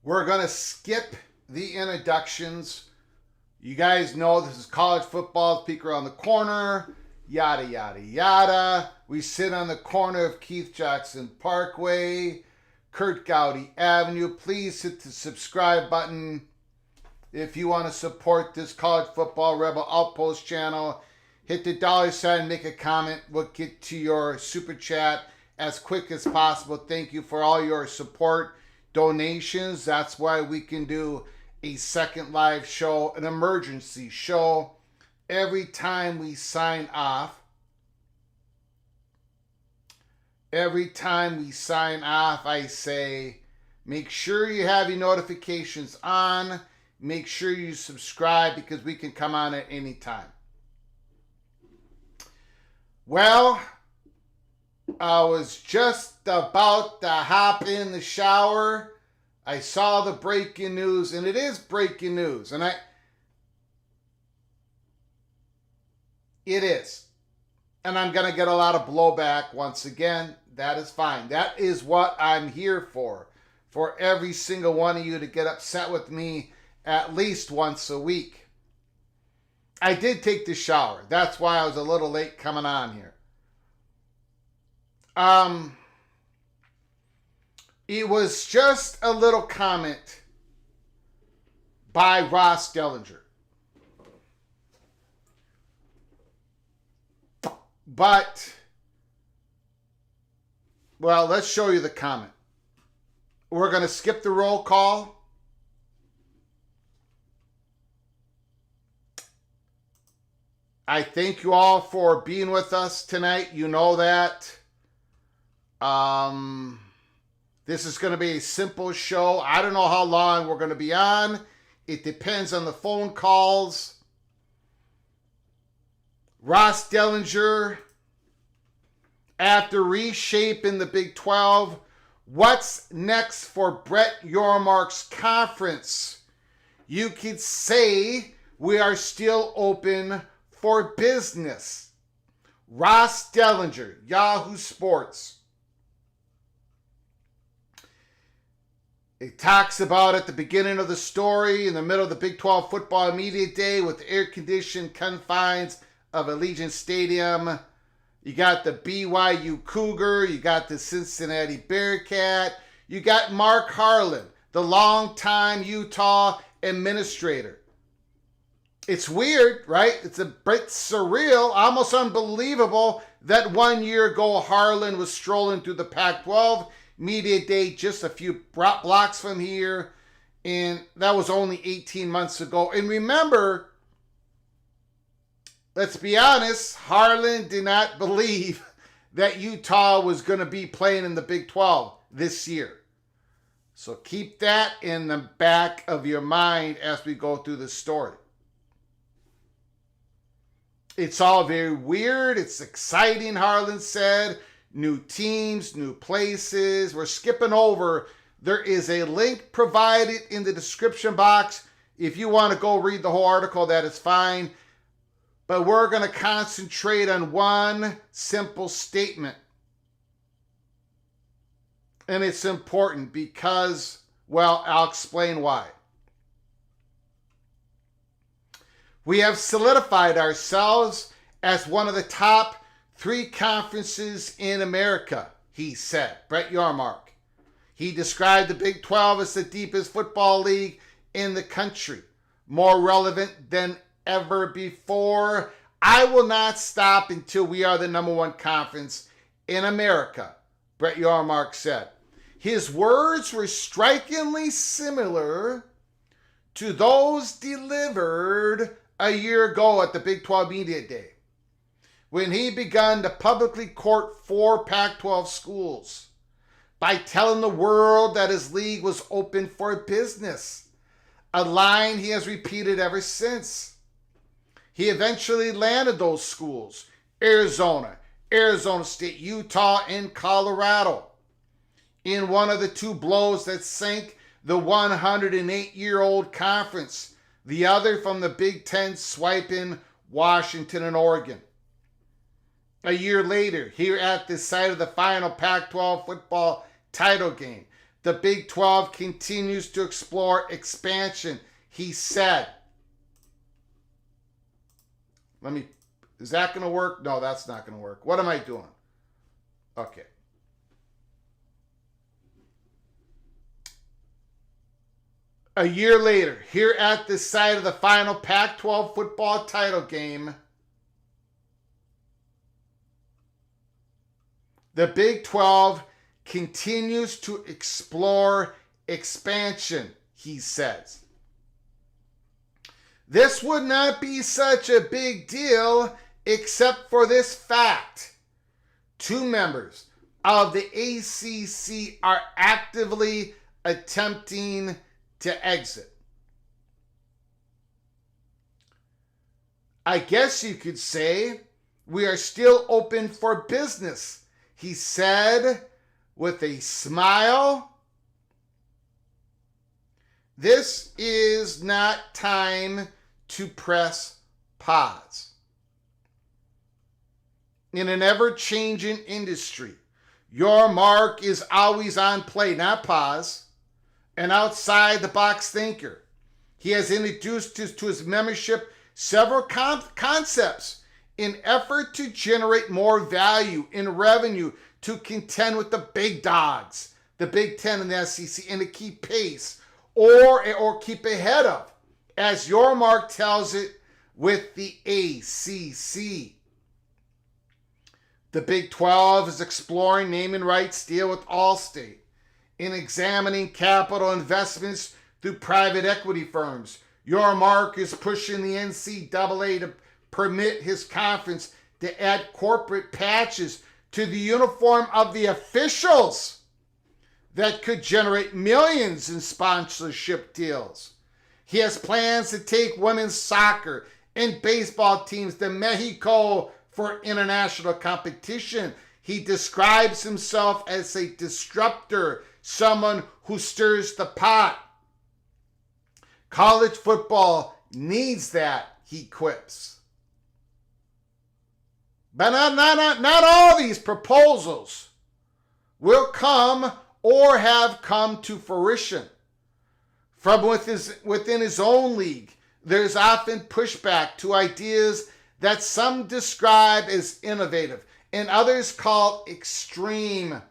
We're going to skip the introductions. You guys know this is college football, peek around the corner, yada, yada, yada. We sit on the corner of Keith Jackson Parkway, Kurt Gowdy Avenue. Please hit the subscribe button if you want to support this College Football Rebel Outpost channel. Hit the $sign, make a comment. We'll get to your super chat as quick as possible. Thank you for all your support, donations. That's why we can do a second live show, an emergency show, every time we sign off. Every time we sign off, I say, make sure you have your notifications on. Make sure you subscribe because we can come on at any time. Well, I was just about to hop in the shower. I saw the breaking news, and it is breaking news. And it is. And I'm going to get a lot of blowback once again. That is fine. That is what I'm here for every single one of you to get upset with me at least once a week. I did take the shower. That's why I was a little late coming on here. It was just a little comment by Ross Dellinger. But, well, let's show you the comment. We're going to skip the roll call. I thank you all for being with us tonight. You know that. This is going to be a simple show. I don't know how long we're going to be on. It depends on the phone calls. Ross Dellinger, after reshaping the Big 12, what's next for Brett Yormark's conference? You could say we are still open for business. Ross Dellinger, Yahoo Sports. It talks about at the beginning of the story, in the middle of the Big 12 football media day with the air-conditioned confines of Allegiant Stadium. You got the BYU Cougar, you got the Cincinnati Bearcat, you got Mark Harlan, the longtime Utah administrator. It's weird, right? It's a bit surreal, almost unbelievable that 1 year ago Harlan was strolling through the Pac-12 media day just a few blocks from here, and that was only 18 months ago. And remember, let's be honest, Harlan did not believe that Utah was going to be playing in the Big 12 this year. So keep that in the back of your mind as we go through the story. It's all very weird. It's exciting, Harlan said. New teams, new places. We're skipping over. There is a link provided in the description box. If you want to go read the whole article, that is fine. But we're going to concentrate on one simple statement. And it's important because, well, I'll explain why. We have solidified ourselves as one of the top 3 conferences in America, he said, Brett Yormark. He described the Big 12 as the deepest football league in the country, more relevant than ever before. I will not stop until we are the number 1 conference in America, Brett Yormark said. His words were strikingly similar to those delivered a year ago at the Big 12 Media Day, when he began to publicly court 4 Pac-12 schools by telling the world that his league was open for business, a line he has repeated ever since. He eventually landed those schools: Arizona, Arizona State, Utah, and Colorado, in one of the 2 blows that sank the 108-year-old conference, the other from the Big Ten swiping Washington and Oregon. A year later, here at the site of the final Pac-12 football title game, the Big 12 continues to explore expansion, he said. Is that going to work? No, that's not going to work. What am I doing? Okay. A year later, here at the site of the final Pac-12 football title game, the Big 12 continues to explore expansion, he says. This would not be such a big deal except for this fact. 2 members of the ACC are actively attempting to exit. I guess you could say we are still open for business, he said with a smile. This is not time to press pause. In an ever-changing industry, Yormark is always on play, not pause, an outside-the-box thinker. He has introduced to his membership several concepts in effort to generate more value in revenue to contend with the big dogs, the Big Ten and the SEC, and to keep pace or keep ahead of, as Yormark tells it, with the ACC. The Big 12 is exploring naming rights deal with Allstate, in examining capital investments through private equity firms. Yormark is pushing the NCAA to permit his conference to add corporate patches to the uniform of the officials that could generate millions in sponsorship deals. He has plans to take women's soccer and baseball teams to Mexico for international competition. He describes himself as a disruptor, someone who stirs the pot. College football needs that, he quips. But not all these proposals will come or have come to fruition. From within his own league, there's often pushback to ideas that some describe as innovative and others call extreme.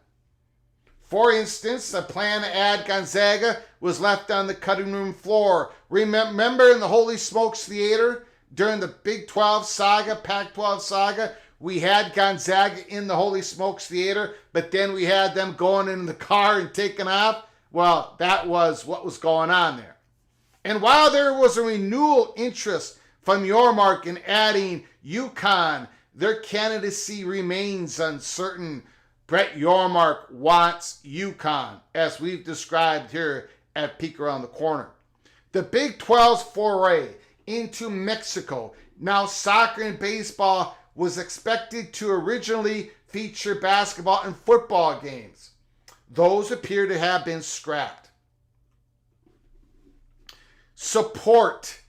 For instance, a plan to add Gonzaga was left on the cutting room floor. Remember in the Holy Smokes Theater during the Big 12 saga, Pac-12 saga, we had Gonzaga in the Holy Smokes Theater, but then we had them going in the car and taking off. Well, that was what was going on there. And while there was a renewal interest from Yormark in adding UConn, their candidacy remains uncertain. Brett Yormark wants UConn, as we've described here at Peek Around the Corner. The Big 12's foray into Mexico, now soccer and baseball, was expected to originally feature basketball and football games. Those appear to have been scrapped. Support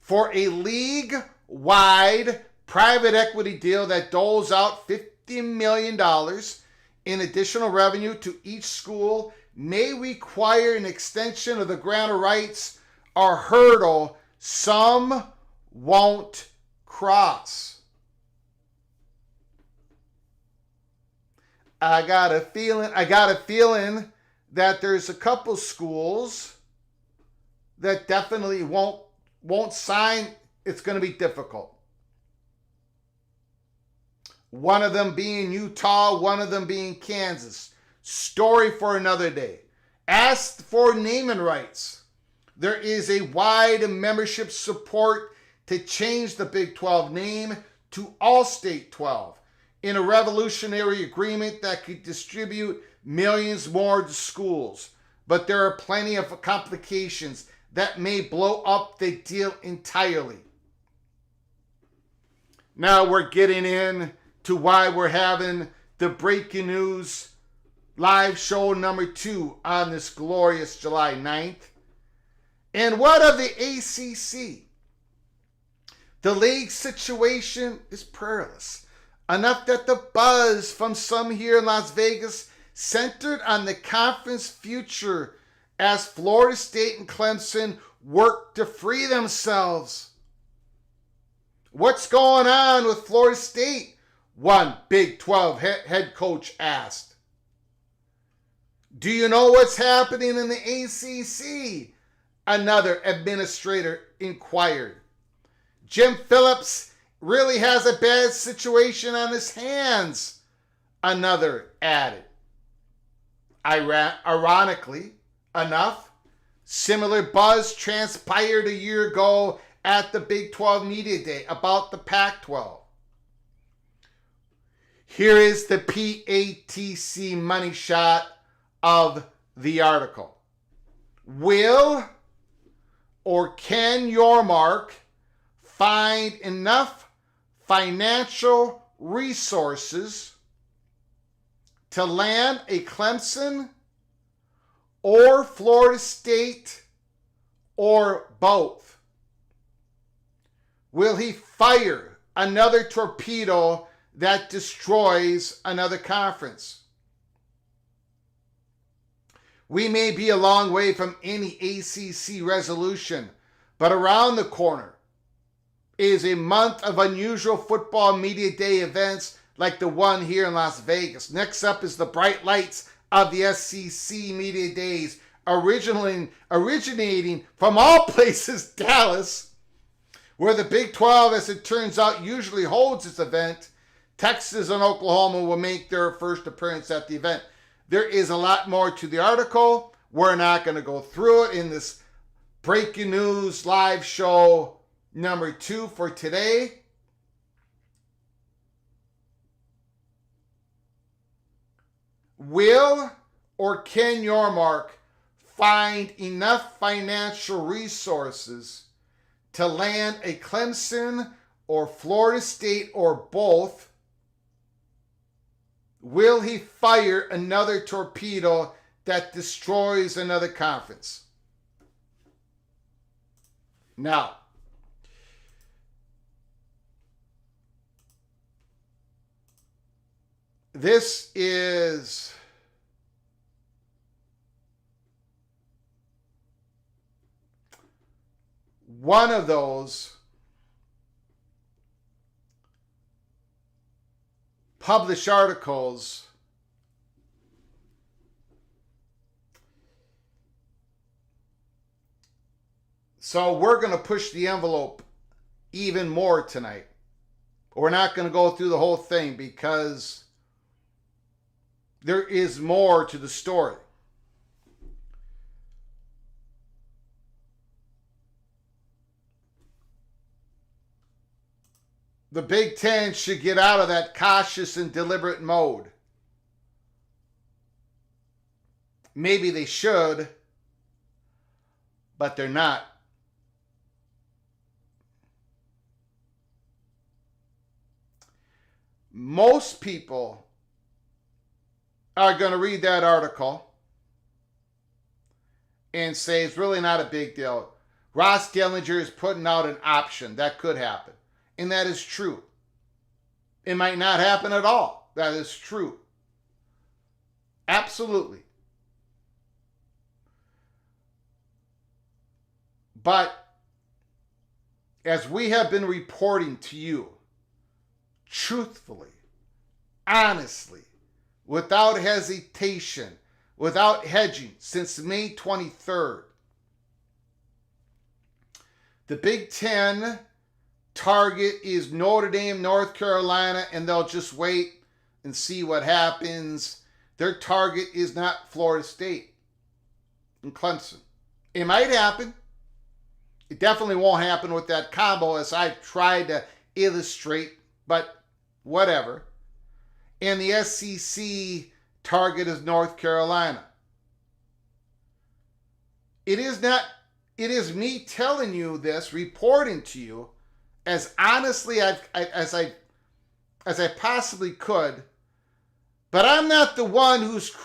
for a league-wide private equity deal that doles out $50 million in additional revenue to each school may require an extension of the grant of rights, a hurdle some won't cross. I got a feeling that there's a couple schools that definitely won't sign. It's going to be difficult. One of them being Utah, one of them being Kansas. Story for another day. As for naming rights, there is a wide membership support to change the Big 12 name to All-State 12 in a revolutionary agreement that could distribute millions more to schools. But there are plenty of complications that may blow up the deal entirely. Now we're getting in to why we're having the breaking news live show number 2 on this glorious July 9th. And what of the ACC? The league situation is perilous, enough that the buzz from some here in Las Vegas centered on the conference future as Florida State and Clemson work to free themselves. What's going on with Florida State? One Big 12 head coach asked. Do you know what's happening in the ACC? Another administrator inquired. Jim Phillips really has a bad situation on his hands, another added. Ironically enough, similar buzz transpired a year ago at the Big 12 Media Day about the Pac-12. Here is the PATC money shot of the article. Will or can Yormark find enough financial resources to land a Clemson or Florida State or both? Will he fire another torpedo that destroys another conference? We may be a long way from any ACC resolution, but around the corner is a month of unusual football media day events like the one here in Las Vegas. Next up is the bright lights of the SEC media days, originating from all places, Dallas, where the Big 12, as it turns out, usually holds its event. Texas and Oklahoma will make their first appearance at the event. There is a lot more to the article. We're not going to go through it in this breaking news live show number 2 for today. Will or can Yormark find enough financial resources to land a Clemson or Florida State or both? Will he fire another torpedo that destroys another conference? Now, this is one of those published articles so we're going to push the envelope even more tonight. We're not going to go through the whole thing because there is more to the story. The Big Ten should get out of that cautious and deliberate mode. Maybe they should, but they're not. Most people are going to read that article and say it's really not a big deal. Ross Dellinger is putting out an option. That could happen. And that is true. It might not happen at all. That is true. Absolutely. But as we have been reporting to you, truthfully, honestly, without hesitation, without hedging, since May 23rd, the Big Ten target is Notre Dame, North Carolina, and they'll just wait and see what happens. Their target is not Florida State and Clemson. It might happen. It definitely won't happen with that combo, as I've tried to illustrate, but whatever. And the SEC target is North Carolina. It is me telling you this, reporting to you, as honestly as I possibly could, but I'm not the one who's.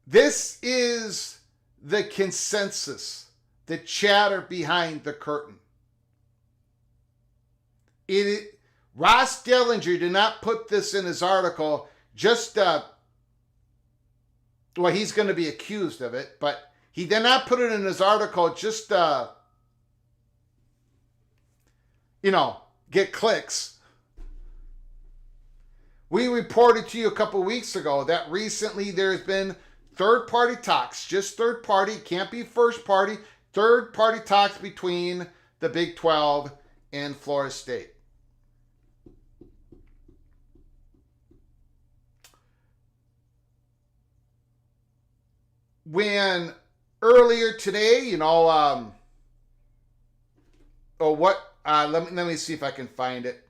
This is the consensus, the chatter behind the curtain. Ross Dellinger did not put this in his article just, well, he's going to be accused of it, but he did not put it in his article just, get clicks. We reported to you a couple weeks ago that recently there's been third-party talks, just third-party, can't be first-party, third-party talks between the Big 12 and Florida State. When earlier today, let me see if I can find it.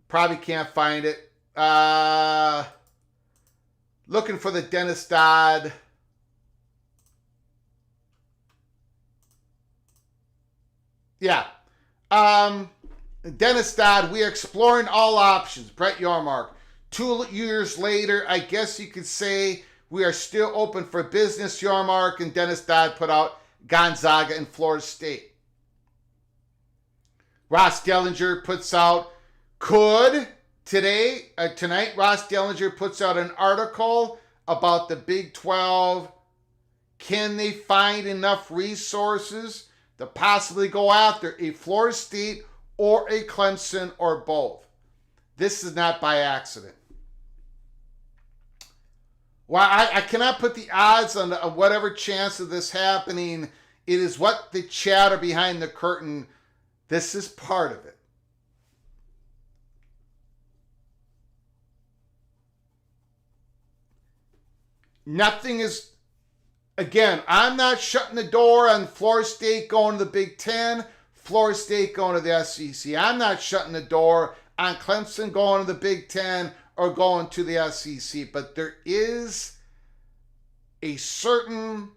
Probably can't find it. Looking for the Dennis Dodd. Yeah. Dennis Dodd, we are exploring all options. Brett Yormark. 2 years later, I guess you could say we are still open for business. Yormark and Dennis Dodd put out Gonzaga and Florida State. Ross Dellinger puts out, tonight, Ross Dellinger puts out an article about the Big 12. Can they find enough resources to possibly go after a Florida State or a Clemson or both? This is not by accident. Well, I cannot put the odds on whatever chance of this happening. It is what the chatter behind the curtain. This is part of it. Nothing is, again, I'm not shutting the door on Florida State going to the Big Ten, Florida State going to the SEC. I'm not shutting the door on Clemson going to the Big Ten or going to the SEC. But there is a certain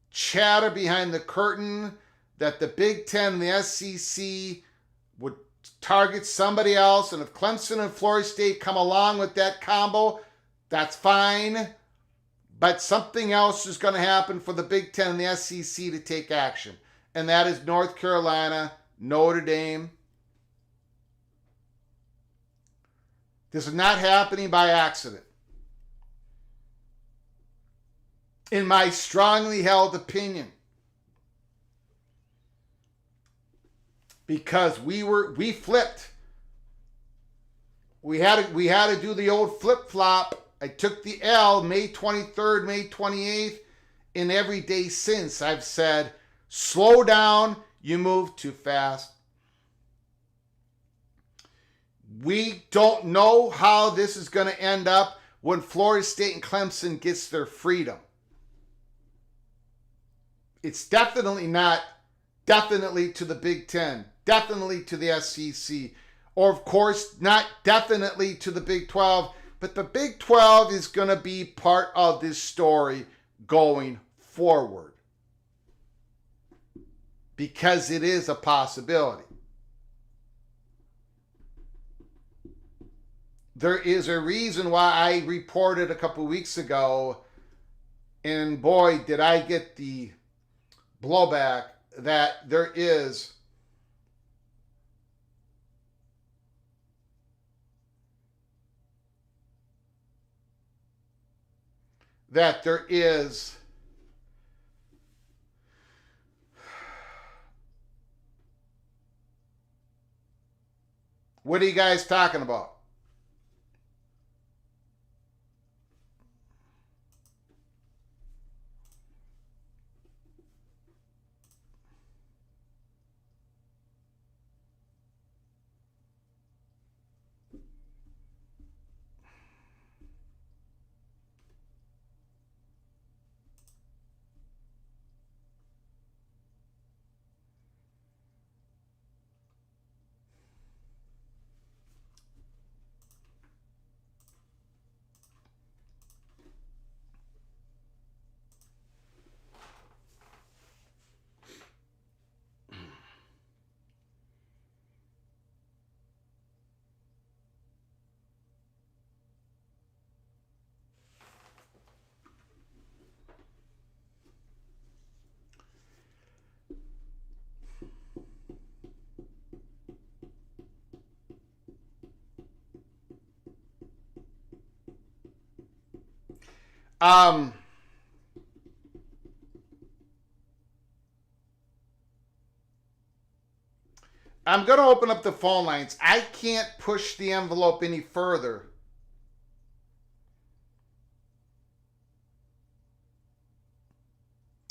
chatter behind the curtain that the Big Ten and the SEC would target somebody else, and if Clemson and Florida State come along with that combo, that's fine. But something else is going to happen for the Big Ten and the SEC to take action, and that is North Carolina, Notre Dame. This is not happening by accident. In my strongly held opinion, because we flipped. We had to do the old flip-flop. I took the L May 23rd, May 28th, and every day since I've said, slow down, you move too fast. We don't know how this is going to end up when Florida State and Clemson gets their freedom. It's definitely to the Big Ten, definitely to the SEC, or of course not definitely to the Big 12, but the Big 12 is going to be part of this story going forward because it is a possibility. There is a reason why I reported a couple weeks ago, and boy, did I get the blowback that there is what are you guys talking about? I'm going to open up the phone lines. I can't push the envelope any further.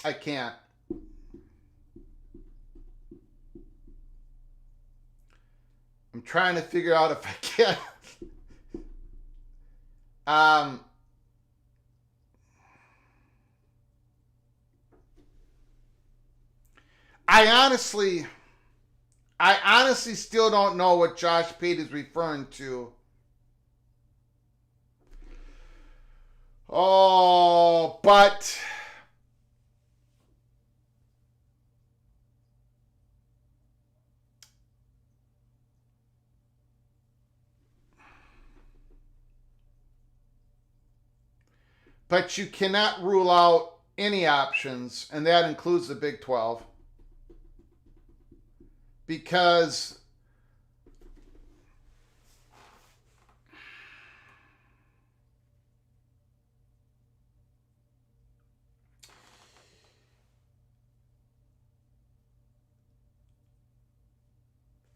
I can't. I'm trying to figure out if I can. I honestly still don't know what Josh Pate is referring to. Oh, but you cannot rule out any options, and that includes the Big 12. Because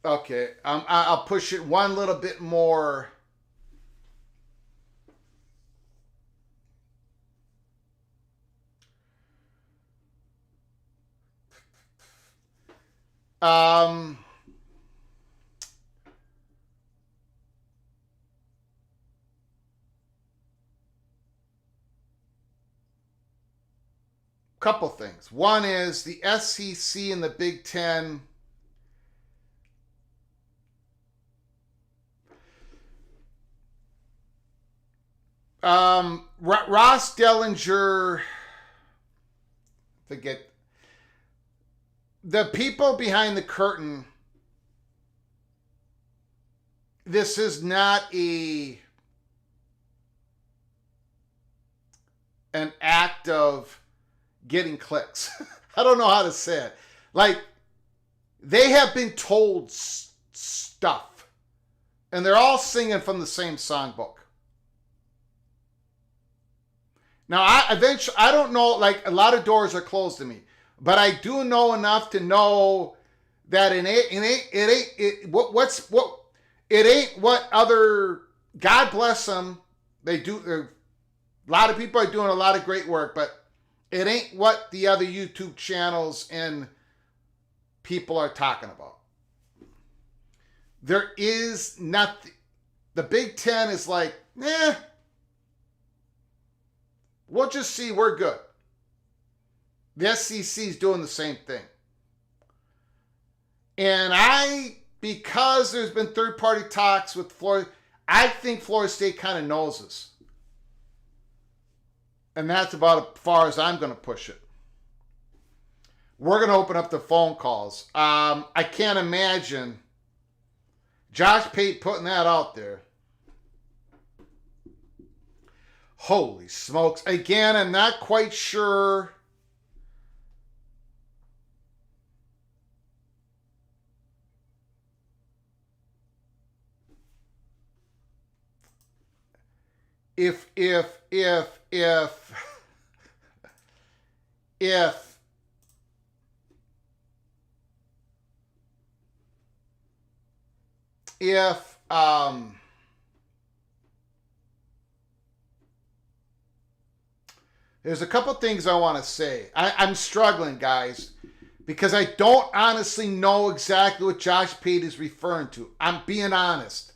okay, I'll push it one little bit more. Couple things. One is the SEC and the Big Ten Ross Dellinger, forget, the people behind the curtain, this is not an act of getting clicks. I don't know how to say it. Like, they have been told stuff, and they're all singing from the same songbook. Now, I don't know, like, a lot of doors are closed to me, but I do know enough to know that it ain't what other, God bless them, they do, a lot of people are doing a lot of great work, but it ain't what the other YouTube channels and people are talking about. There is nothing. The Big Ten is like, we'll just see, we're good. The SEC is doing the same thing. And because there's been third-party talks with Florida, I think Florida State kind of knows this. And that's about as far as I'm going to push it. We're going to open up the phone calls. I can't imagine Josh Pate putting that out there. Holy smokes. Again, I'm not quite sure. If there's a couple things I want to say. I'm struggling, guys, because I don't honestly know exactly what Josh Pate is referring to. I'm being honest.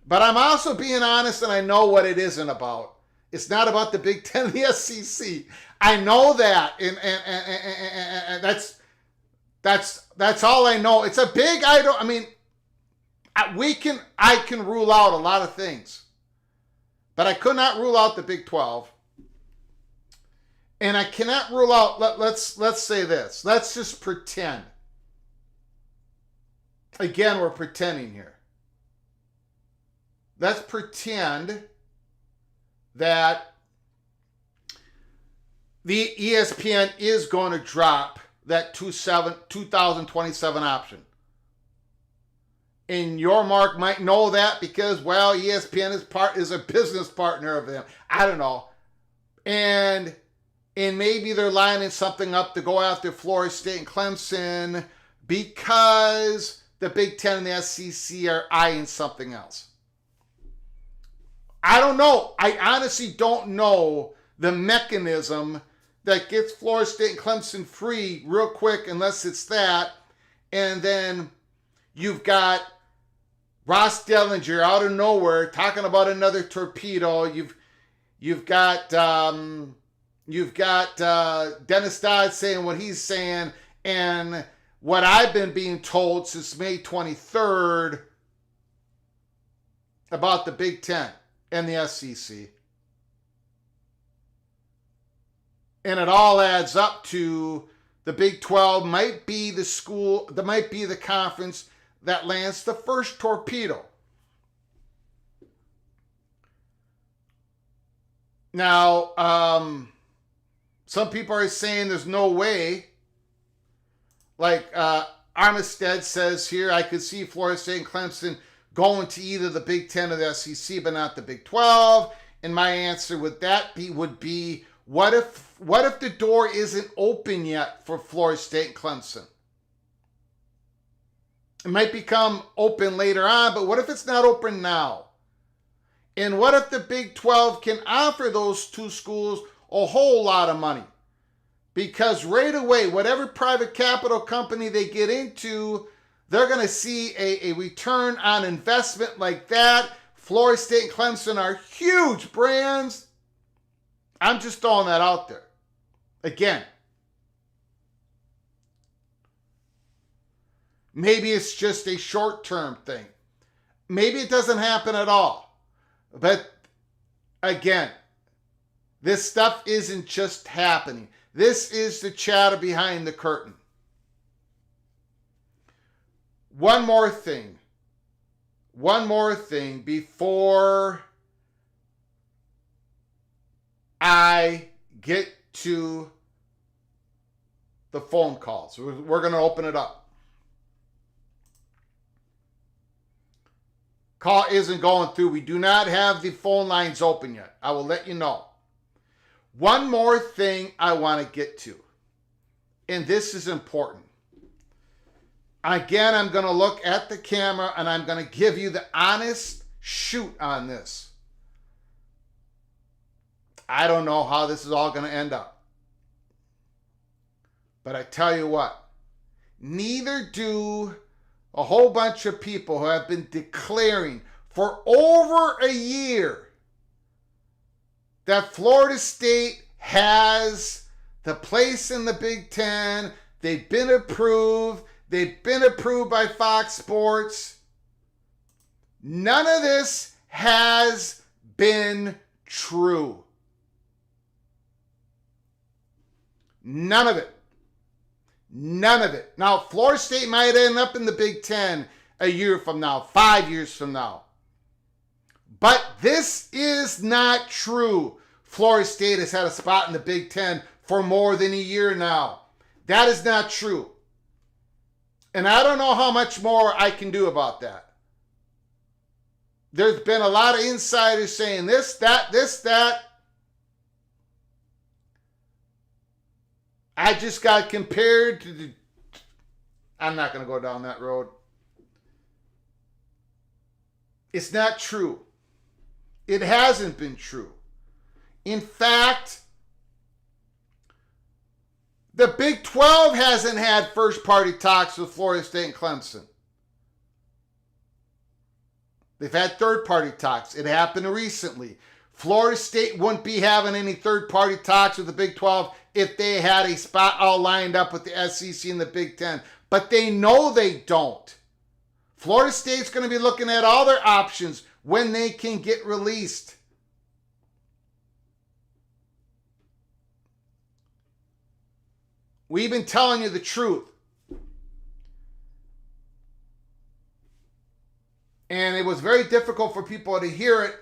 But I'm also being honest, and I know what it isn't about. It's not about the Big Ten and the SEC. I know that, and that's all I know. It's a big, I can rule out a lot of things, but I could not rule out the Big 12, and I cannot rule out. Let's say this. Let's just pretend. Again, we're pretending here. Let's pretend that the ESPN is going to drop that 2027 option. And your Mark might know that because, well, ESPN is a business partner of them. I don't know. And maybe they're lining something up to go after Florida State and Clemson because the Big Ten and the SEC are eyeing something else. I don't know. I honestly don't know the mechanism that gets Florida State and Clemson free real quick, unless it's that. And then you've got Ross Dellinger out of nowhere talking about another torpedo. You've got Dennis Dodd saying what he's saying, and what I've been being told since May 23rd about the Big Ten and the SEC. And it all adds up to the Big 12 might be the school, that might be the conference that lands the first torpedo. Now, some people are saying there's no way. Like Armistead says here, I could see Florida State and Clemson going to either the Big 10 or the SEC, but not the Big 12. And my answer would be, what if the door isn't open yet for Florida State and Clemson? It might become open later on, but what if it's not open now? And what if the Big 12 can offer those two schools a whole lot of money? Because right away, whatever private capital company they get into, they're going to see a return on investment like that. Florida State and Clemson are huge brands. I'm just throwing that out there. Again, maybe it's just a short-term thing. Maybe it doesn't happen at all. But again, This stuff isn't just happening. This is the chatter behind the curtain. One more thing before I get to the phone calls. We're going to open it up. Call isn't going through. We do not have the phone lines open yet. I will let you know. One more thing I want to get to, and this is important. Again, I'm going to look at the camera and I'm going to give you the honest shoot on this. I don't know how this is all going to end up. But I tell you what, neither do a whole bunch of people who have been declaring for over a year that Florida State has the place in the Big Ten. They've been approved. They've been approved by Fox Sports. None of this has been true. None of it. None of it. Now, Florida State might end up in the Big Ten a year from now, 5 years from now. But this is not true. Florida State has had a spot in the Big Ten for more than a year now. That is not true. And I don't know how much more I can do about that. There's been a lot of insiders saying this, that. I just got compared to the... I'm not going to go down that road. It's not true. It hasn't been true. In fact, the Big 12 hasn't had first-party talks with Florida State and Clemson. They've had third-party talks. It happened recently. Florida State wouldn't be having any third-party talks with the Big 12 if they had a spot all lined up with the SEC and the Big 10. But they know they don't. Florida State's going to be looking at all their options when they can get released. We've been telling you the truth. And it was very difficult for people to hear it.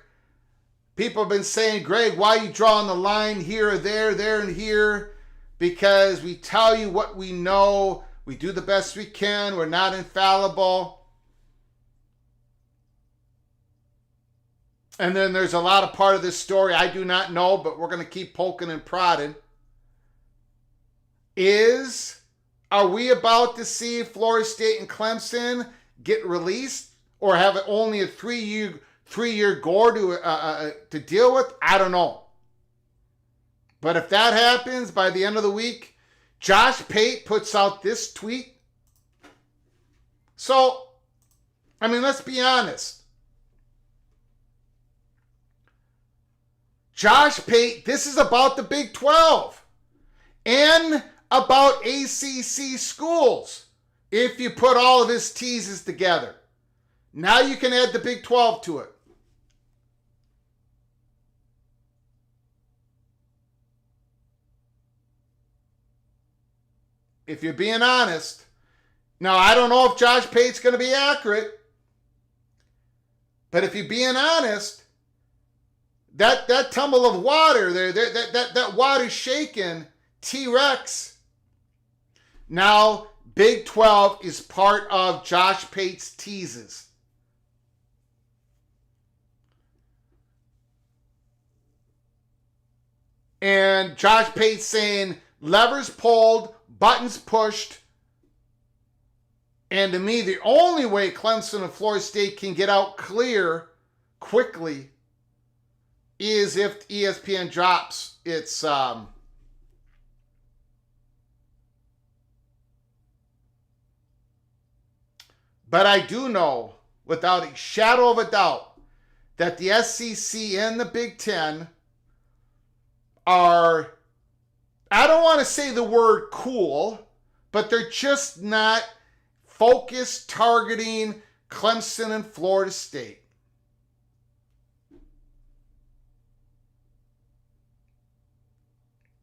People have been saying, Greg, why are you drawing the line here or there and here? Because we tell you what we know. We do the best we can. We're not infallible. And then there's a lot of part of this story I do not know, but we're going to keep poking and prodding. Are we about to see Florida State and Clemson get released or have it only a three-year gore to deal with? I don't know. But if that happens by the end of the week, Josh Pate puts out this tweet. So, I mean, let's be honest. Josh Pate, this is about the Big 12 and about ACC schools if you put all of his teases together. Now you can add the Big 12 to it. If you're being honest. Now, I don't know if Josh Pate's going to be accurate. But if you're being honest, that tumble of water there, that water shaking, T-Rex. Now, Big 12 is part of Josh Pate's teases. And Josh Pate saying, levers pulled, buttons pushed. And to me, the only way Clemson and Florida State can get out clear quickly is if ESPN drops its but I do know, without a shadow of a doubt, that the SEC and the Big Ten are, I don't want to say the word cool, but they're just not focused, targeting Clemson and Florida State.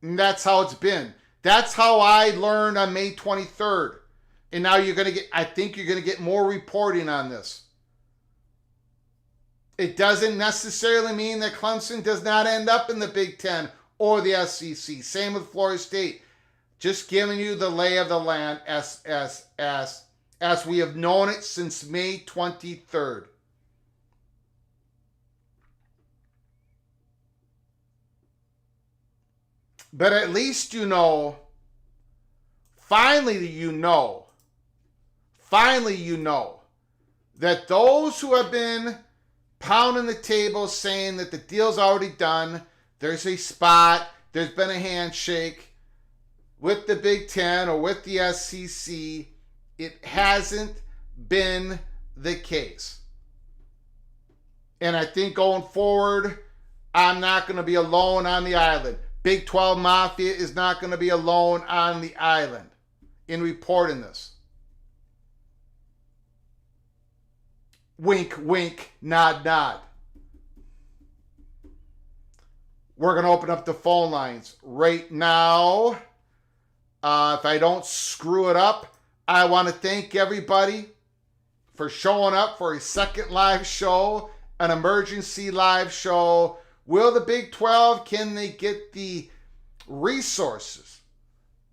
And that's how it's been. That's how I learned on May 23rd. And now I think you're going to get more reporting on this. It doesn't necessarily mean that Clemson does not end up in the Big Ten or the SEC. Same with Florida State. Just giving you the lay of the land as we have known it since May 23rd. But at least finally you know that those who have been pounding the table saying that the deal's already done, there's a spot, there's been a handshake with the Big Ten or with the SEC, it hasn't been the case. And I think going forward, I'm not going to be alone on the island. Big 12 Mafia is not going to be alone on the island in reporting this. Wink, wink, nod, nod. We're going to open up the phone lines right now. If I don't screw it up, I want to thank everybody for showing up for a second live show, an emergency live show. Will the Big 12, can they get the resources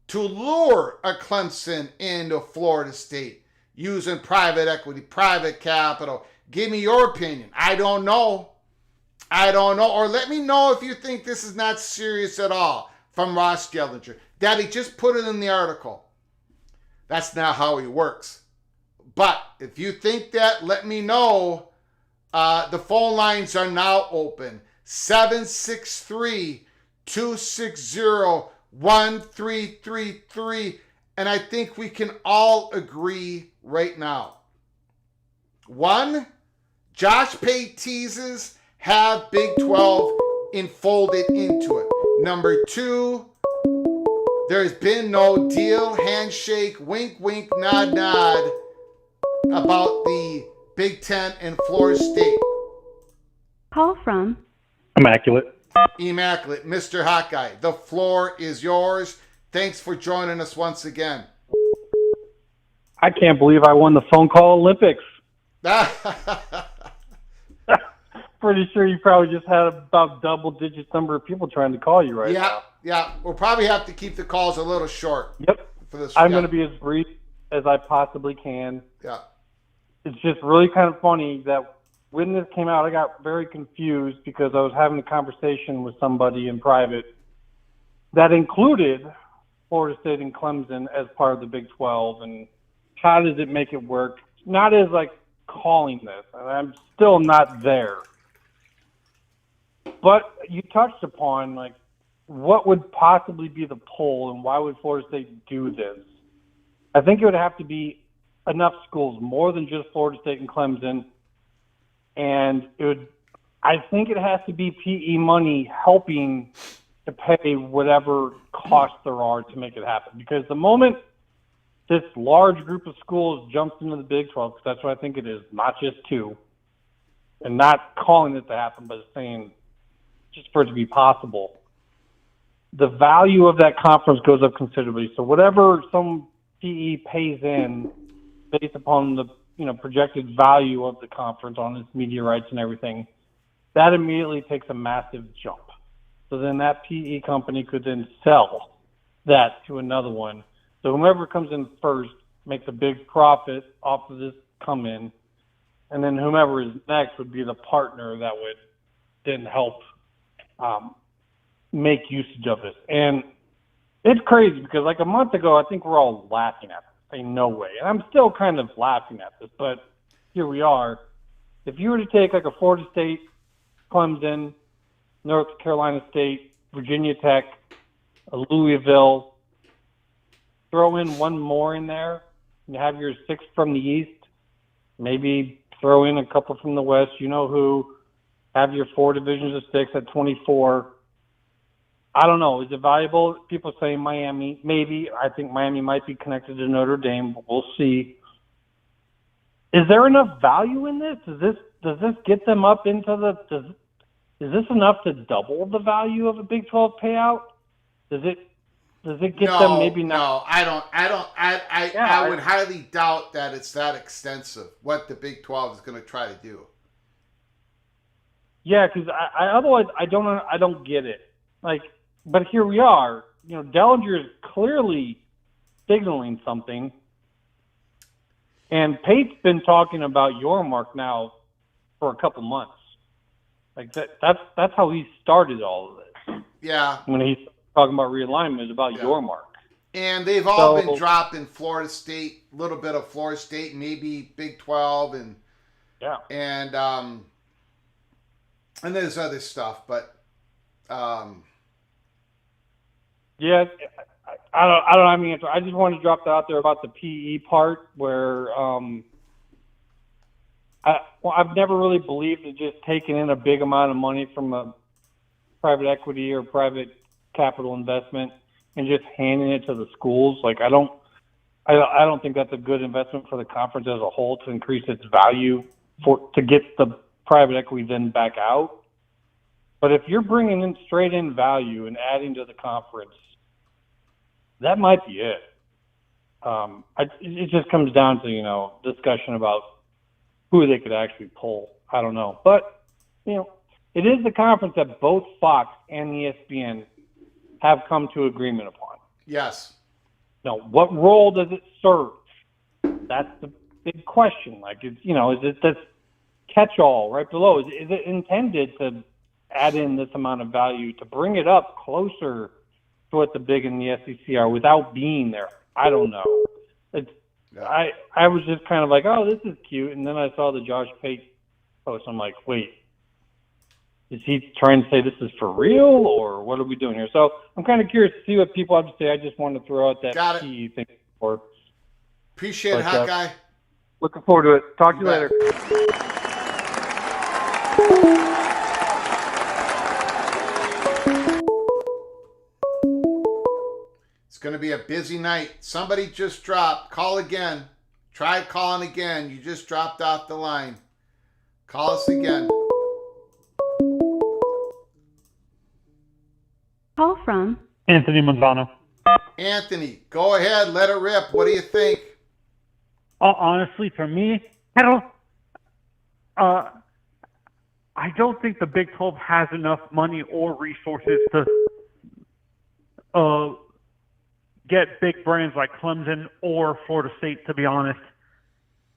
to lure a Clemson into Florida State using private equity, private capital? Give me your opinion. I don't know. Or let me know if you think this is not serious at all from Ross Dellinger. Daddy, just put it in the article. That's not how he works. But if you think that, let me know. The phone lines are now open. 763-260-1333. And I think we can all agree right now. 1, Josh Pate teases have Big 12 enfolded into it. Number 2, there's been no deal, handshake, wink, wink, nod, nod about the Big Ten and Florida State. Call from Immaculate. Mr. Hawkeye, the floor is yours. Thanks for joining us once again. I can't believe I won the phone call Olympics. Pretty sure you probably just had about double-digit number of people trying to call you right now. Yeah. We'll probably have to keep the calls a little short. Yep. For this. I'm going to be as brief as I possibly can. Yeah. It's just really kind of funny that when this came out, I got very confused because I was having a conversation with somebody in private that included Florida State and Clemson as part of the Big 12, and how does it make it work? Not as like calling this, and I'm still not there. But you touched upon like what would possibly be the pull and why would Florida State do this? I think it would have to be enough schools, more than just Florida State and Clemson. And I think it has to be PE money helping to pay whatever costs there are to make it happen. Because the moment this large group of schools jumps into the Big 12, because that's what I think it is, not just 2, and not calling it to happen, but saying just for it to be possible, the value of that conference goes up considerably. So whatever some PE pays in based upon the projected value of the conference on its media rights and everything, that immediately takes a massive jump. So then that PE company could then sell that to another one. So whomever comes in first makes a big profit off of this come in, and then whomever is next would be the partner that would then help make usage of this. And it's crazy because like a month ago, I think we're all laughing at this, saying no way. And I'm still kind of laughing at this, but here we are. If you were to take like a Florida State, Clemson, North Carolina State, Virginia Tech, a Louisville, throw in one more in there, and have your 6 from the East, maybe throw in a couple from the West, you know who, have your 4 divisions of 6 at 24. I don't know. Is it valuable? People say Miami. Maybe. I think Miami might be connected to Notre Dame, but we'll see. Is there enough value in this? Does this get them up into is this enough to double the value of a Big 12 payout? Does it get them maybe not? No, I don't. I would highly doubt that it's that extensive. What the Big 12 is going to try to do. Yeah, because I otherwise I don't get it. Like, but here we are. You know, Dellinger is clearly signaling something, and Pate's been talking about Yormark now for a couple months. Like that's how he started all of this. Yeah. When he's talking about realignment, is about Yormark. And they've all been dropping Florida State, a little bit of Florida State, maybe Big 12, and and there's other stuff, but yeah, I don't have any answer. I just wanted to drop that out there about the PE part, where I've never really believed in just taking in a big amount of money from a private equity or private capital investment and just handing it to the schools. Like I don't think that's a good investment for the conference as a whole to increase its value to get the private equity then back out. But if you're bringing in straight in value and adding to the conference, that might be it. It just comes down to, discussion about who they could actually pull. I don't know. But, it is the conference that both Fox and ESPN have come to agreement upon. Yes. Now, what role does it serve? That's the big question. Like, is it this catch-all right below? Is it intended to add in this amount of value to bring it up closer to what the Big and the SEC are without being there? I don't know. I was just kind of like, oh, this is cute. And then I saw the Josh Pate post. I'm like, wait, is he trying to say this is for real, or what are we doing here? So I'm kind of curious to see what people have to say. I just wanted to throw out that PE thing for. Appreciate it, Hot Guy. Looking forward to it. Talk to you later. It's going to be a busy night. Somebody just dropped. Call again. Try calling again. You just dropped off the line. Call us again. Call from Anthony Manzano. Anthony, go ahead. Let it rip. What do you think? Honestly, for me, I don't think the Big 12 has enough money or resources to get big brands like Clemson or Florida State, to be honest.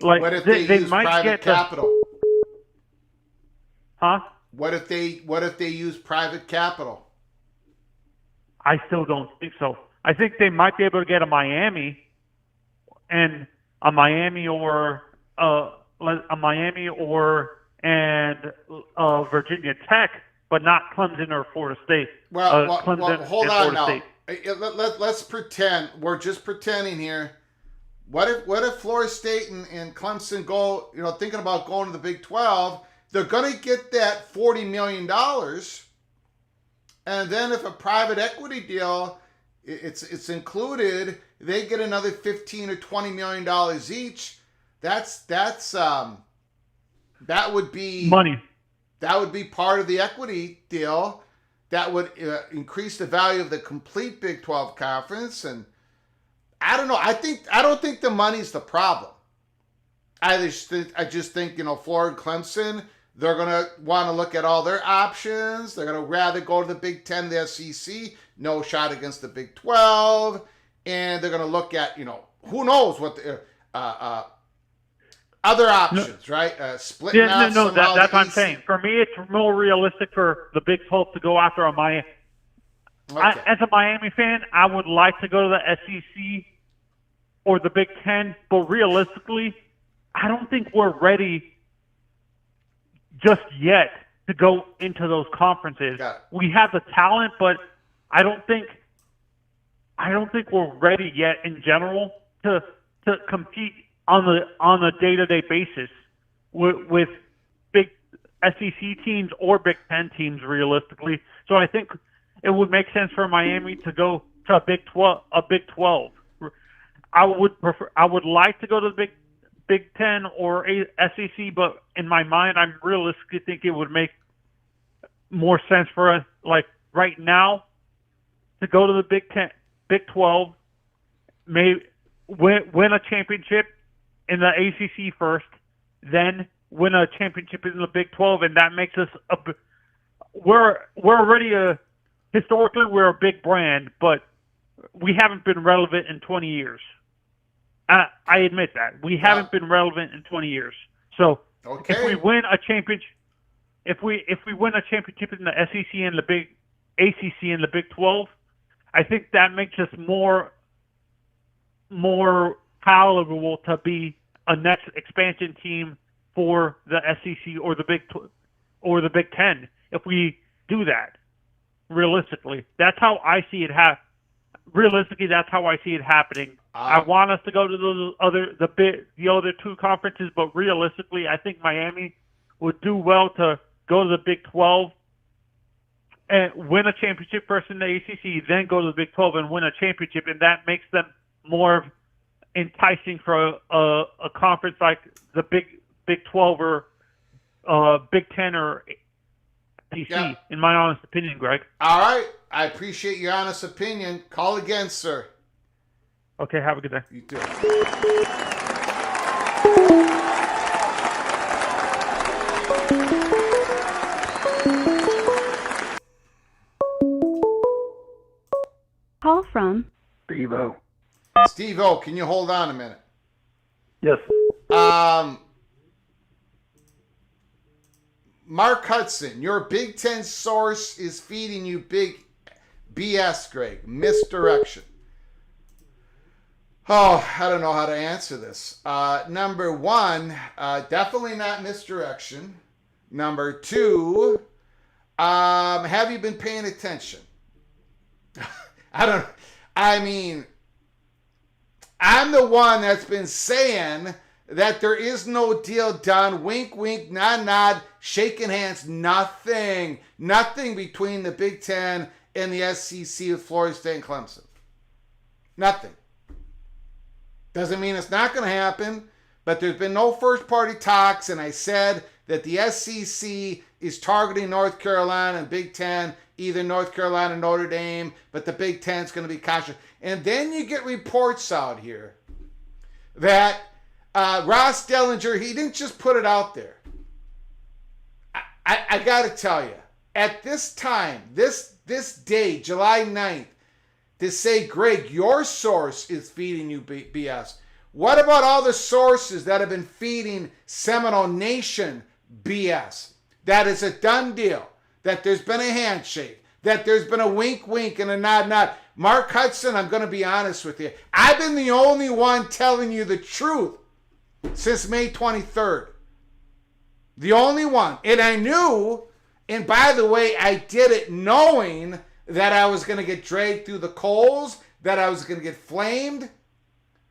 Like, what if they use might private capital? Huh? What if they use private capital? I still don't think so. I think they might be able to get a Miami and Virginia Tech, but not Clemson or Florida State. Well, Clemson hold and on Florida now. State. Let's pretend. We're just pretending here. What if Florida State and Clemson go, thinking about going to the Big 12, they're going to get that $40 million. And then if a private equity deal, it's included, they get another $15 or $20 million each. That would be money. That would be part of the equity deal. That would increase the value of the complete Big 12 conference. And I don't know. I don't think the money's the problem. I just think Florida and Clemson, they're going to want to look at all their options. They're going to rather go to the Big 10, the SEC, no shot against the Big 12. And they're going to look at, who knows what the other options, right? Splitting out that's what I'm EC. saying. For me, it's more realistic for the Big 12 to go after a Miami. Okay. As a Miami fan, I would like to go to the SEC or the Big 10, but realistically, I don't think we're ready just yet to go into those conferences. We have the talent, but I don't think we're ready yet in general to compete on a day-to-day basis with big SEC teams or Big 10 teams realistically. So I think it would make sense for Miami to go to a Big 12. I would like to go to the Big 10 or SEC, but in my mind, I realistically think it would make more sense for us. Like right now, to go to the Big 10, Big 12, may win a championship in the ACC first, then win a championship in the Big 12, and that makes us we're already historically we're a big brand, but we haven't been relevant in 20 years. I admit that we haven't been relevant in 20 years. So if we win a championship, if we win a championship in the SEC and the Big ACC and the Big 12, I think that makes us more palatable to be a next expansion team for the SEC or the Big 10. If we do that, realistically, that's how I see it Realistically, that's how I see it happening. I want us to go to the other two conferences, but realistically, I think Miami would do well to go to the Big 12 and win a championship first in the ACC, then go to the Big 12 and win a championship, and that makes them more enticing for a conference like the Big 12 or Big 10 or ACC, in my honest opinion, Greg. All right. I appreciate your honest opinion. Call again, sir. Okay, have a good day. You too. Call from Steve-O. Steve-O, can you hold on a minute? Yes. Mark Hudson, your Big Ten source is feeding you big BS, Greg. Misdirection. Oh, I don't know how to answer this. Number one, definitely not misdirection. Number two, have you been paying attention? I'm the one that's been saying that there is no deal done. Wink, wink, nod, nod, shaking hands, nothing. Nothing between the Big Ten and the SEC with Florida State and Clemson. Nothing. Doesn't mean it's not going to happen, but there's been no first-party talks, and I said that the SEC is targeting North Carolina and Big Ten, either North Carolina or Notre Dame, but the Big Ten is going to be cautious. And then you get reports out here that Ross Dellinger, he didn't just put it out there. I got to tell you, at this time, this day, July 9th, to say, Greg, your source is feeding you BS. What about all the sources that have been feeding Seminole Nation BS? That is a done deal. That there's been a handshake. That there's been a wink, wink, and a nod, nod. Mark Hudson, I'm going to be honest with you. I've been the only one telling you the truth since May 23rd. The only one. And I knew, and by the way, I did it knowing that I was going to get dragged through the coals, that I was going to get flamed.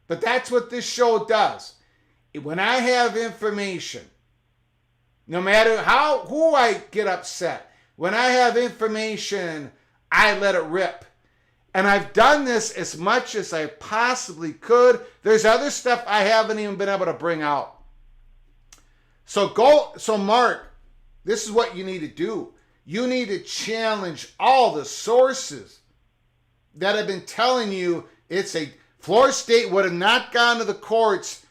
But that's what this show does. When I have information, no matter who I get upset, when I have information, I let it rip. And I've done this as much as I possibly could. There's other stuff I haven't even been able to bring out. So Mark, this is what you need to do. You need to challenge all the sources that have been telling you Florida State would have not gone to the courts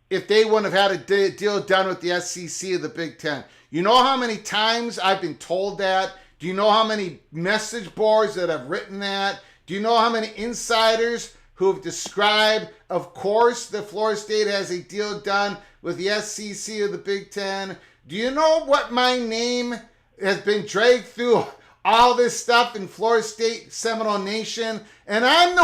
if they wouldn't have had a deal done with the SEC or the Big Ten. You know how many times I've been told that? Do you know how many message boards that have written that? Do you know how many insiders who have described, of course, that Florida State has a deal done with the SEC or the Big Ten? Do you know what my name has been dragged through all this stuff in Florida State, Seminole Nation? And I'm the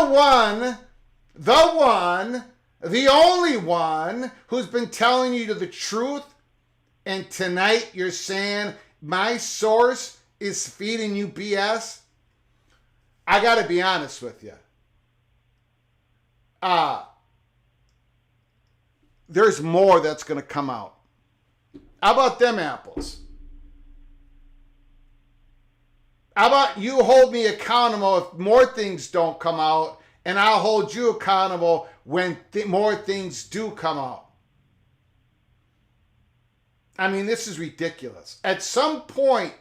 only one who's been telling you the truth. And tonight you're saying my source is feeding you BS? I got to be honest with you. There's more that's going to come out. How about them apples? How about you hold me accountable if more things don't come out, and I'll hold you accountable when more things do come out? I mean, this is ridiculous. At some point,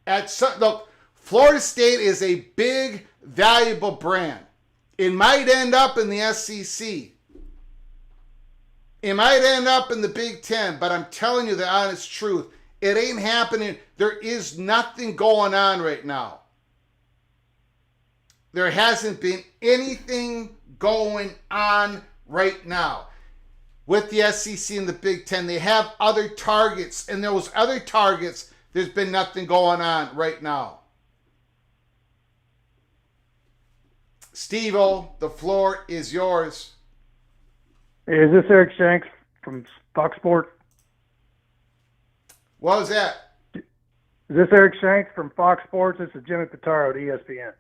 look, Florida State is a big valuable brand. It might end up in the SEC. It might end up in the Big Ten, but I'm telling you the honest truth. It ain't happening. There is nothing going on right now. There hasn't been anything going on right now with the SEC and the Big Ten. They have other targets, and those other targets, there's been nothing going on right now. Steve-O, the floor is yours. Hey, is this Eric Shanks from Fox Sports? What was that? Is this Eric Shanks from Fox Sports? This is Jimmy Pitaro at ESPN.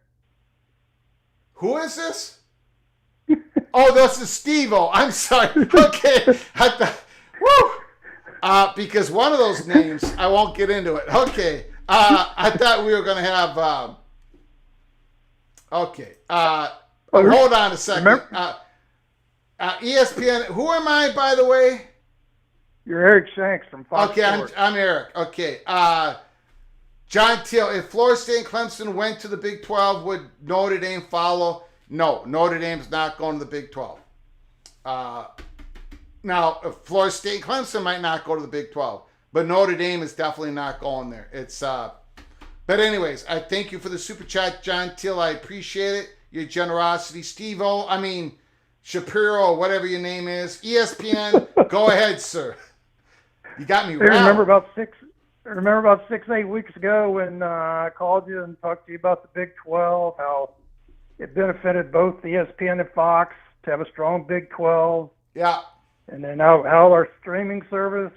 Who is this? Oh, this is Steve-O. I'm sorry. Okay. Because one of those names, I won't get into it. Okay. I thought we were going to have... okay. Hold on a second. ESPN. Who am I, by the way? You're Eric Shanks from Fox Sports. Okay, I'm Eric. Okay. John Teal, if Florida State and Clemson went to the Big 12, would Notre Dame follow? No, Notre Dame's not going to the Big 12. Now, if Florida State and Clemson might not go to the Big 12, but Notre Dame is definitely not going there. But anyways, I thank you for the super chat, John Teal. I appreciate it. Your generosity. Steve-O, Shapiro, whatever your name is. ESPN, go ahead, sir. You got me I right. remember about 6-8 weeks ago when I called you and talked to you about the Big 12, how it benefited both ESPN and Fox to have a strong Big 12. Yeah. And then how our streaming service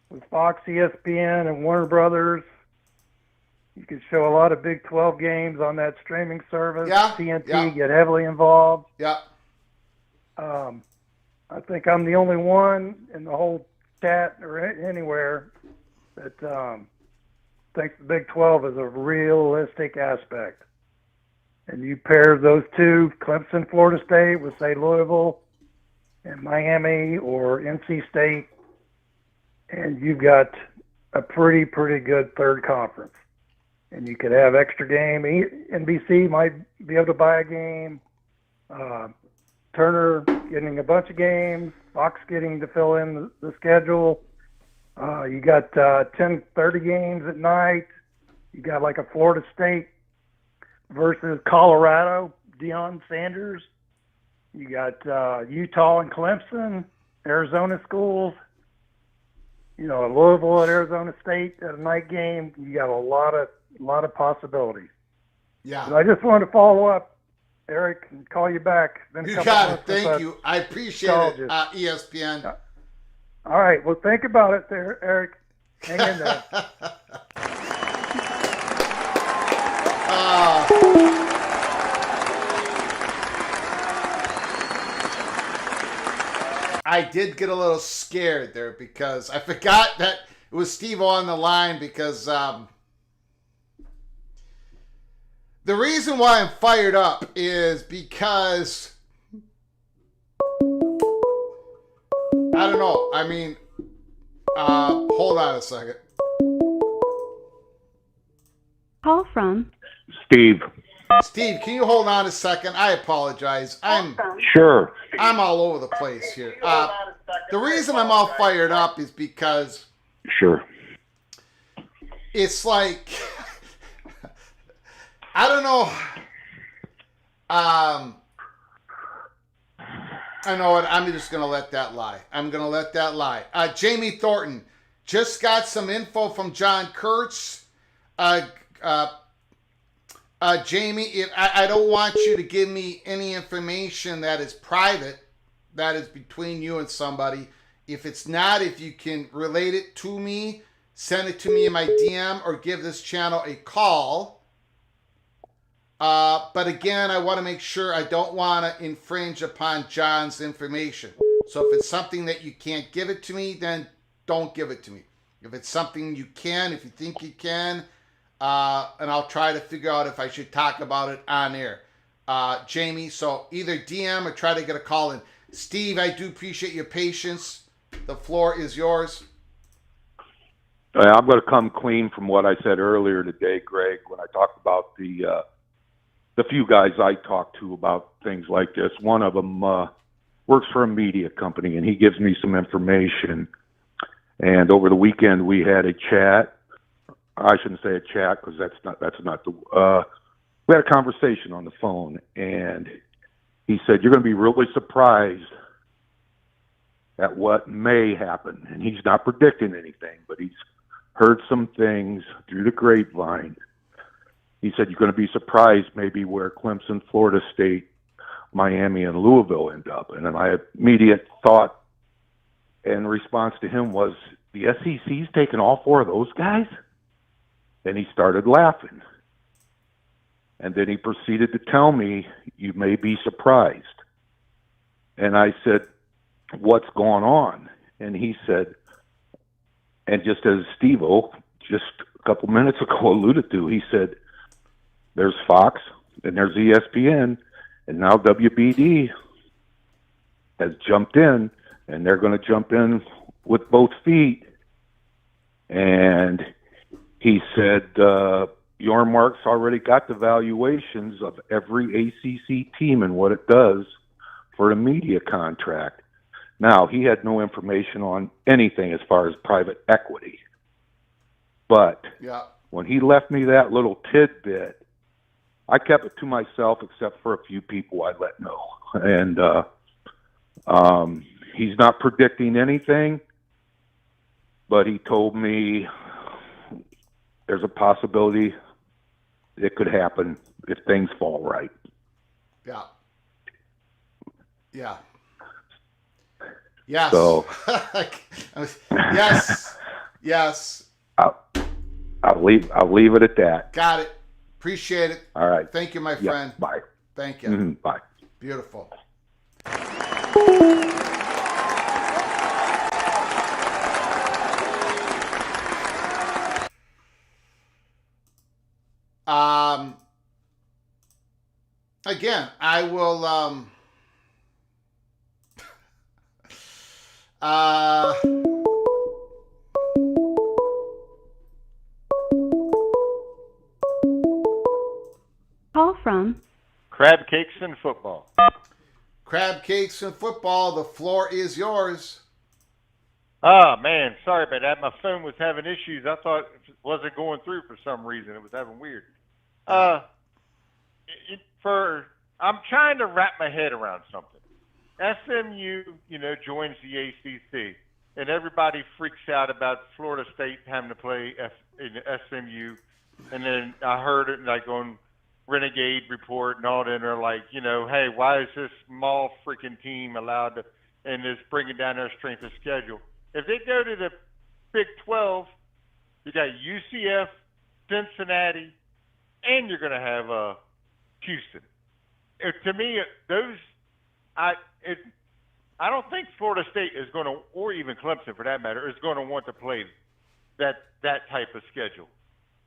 with Fox, ESPN, and Warner Brothers, you could show a lot of Big 12 games on that streaming service. Yeah. TNT get heavily involved. Yeah. I think I'm the only one in the whole chat or anywhere that thinks the Big 12 is a realistic aspect. And you pair those two, Clemson, Florida State, with, say, Louisville and Miami or NC State, and you've got a pretty good third conference. And you could have extra game. NBC might be able to buy a game. Turner getting a bunch of games. Fox getting to fill in the schedule. You got 10:30 games at night. You got like a Florida State versus Colorado, Deion Sanders. You got Utah and Clemson, Arizona schools. Louisville at Arizona State at a night game. You got a lot of possibilities. Yeah. But I just wanted to follow up, Eric, and call you back. You got it. Thank you. I appreciate it, ESPN. All right. Well, think about it there, Eric. Hang in there. I did get a little scared there because I forgot that it was Steve-O on the line because the reason why I'm fired up is because I don't know. Hold on a second. Call from Steve. Steve, can you hold on a second? I apologize. Sure. I'm all over the place here. The reason I'm all fired up is because Sure. it's like I don't know. I know what. I'm just going to let that lie. Jamie Thornton just got some info from John Kurtz. Jamie, I don't want you to give me any information that is private, that is between you and somebody. If it's not, if you can relate it to me, send it to me in my DM or give this channel a call. But again, I want to make sure I don't want to infringe upon John's information. So if it's something that you can't give it to me, then don't give it to me. If it's something you can, if you think you can, and I'll try to figure out if I should talk about it on air. Jamie, so either DM or try to get a call in. Steve, I do appreciate your patience. The floor is yours. I'm going to come clean from what I said earlier today, Greg, when I talked about the the few guys I talk to about things like this. One of them works for a media company, and he gives me some information. And over the weekend, we had a chat. I shouldn't say a chat because that's not the. We had a conversation on the phone, and he said, "You're going to be really surprised at what may happen." And he's not predicting anything, but he's heard some things through the grapevine. He said, "You're going to be surprised maybe where Clemson, Florida State, Miami, and Louisville end up." And then my immediate thought and response to him was, the SEC's taking all four of those guys? And he started laughing. And then he proceeded to tell me, "You may be surprised." And I said, "What's going on?" And he said, and just as Steve-O just a couple minutes ago alluded to, he said, there's Fox and there's ESPN, and now WBD has jumped in, and they're going to jump in with both feet. And he said, Mark's already got the valuations of every ACC team and what it does for a media contract. Now, he had no information on anything as far as private equity. But when he left me that little tidbit, I kept it to myself except for a few people I let know. And he's not predicting anything, but he told me there's a possibility it could happen if things fall right. Yeah. Yeah. Yes. So, yes. Yes. I'll leave it at that. Got it. Appreciate it. All right. Thank you, my friend. Bye. Thank you. Mm-hmm. Bye. Beautiful. Again, I will Call from Crab cakes and football. Crab cakes and football. The floor is yours. Oh, man, sorry about that. My phone was having issues. I thought it wasn't going through for some reason. It was having weird. I'm trying to wrap my head around something. SMU, joins the ACC, and everybody freaks out about Florida State having to play SMU. And then I heard it like on Renegade Report and all that, and they're like, hey, why is this small freaking team allowed to, and it's bringing down their strength of schedule? If they go to the Big 12, you got UCF, Cincinnati, and you're going to have Houston. To me, I don't think Florida State is going to, or even Clemson for that matter, is going to want to play that type of schedule.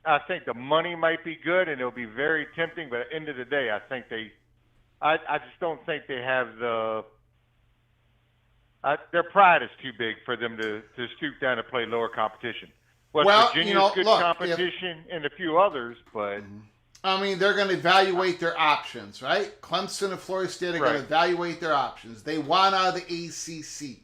I think the money might be good and it'll be very tempting, but at the end of the day, I think I just don't think they have their pride is too big for them to stoop down and play lower competition. Virginia's good competition and a few others, but they're going to evaluate their options, right? Clemson and Florida State are going to evaluate their options. They want out of the ACC.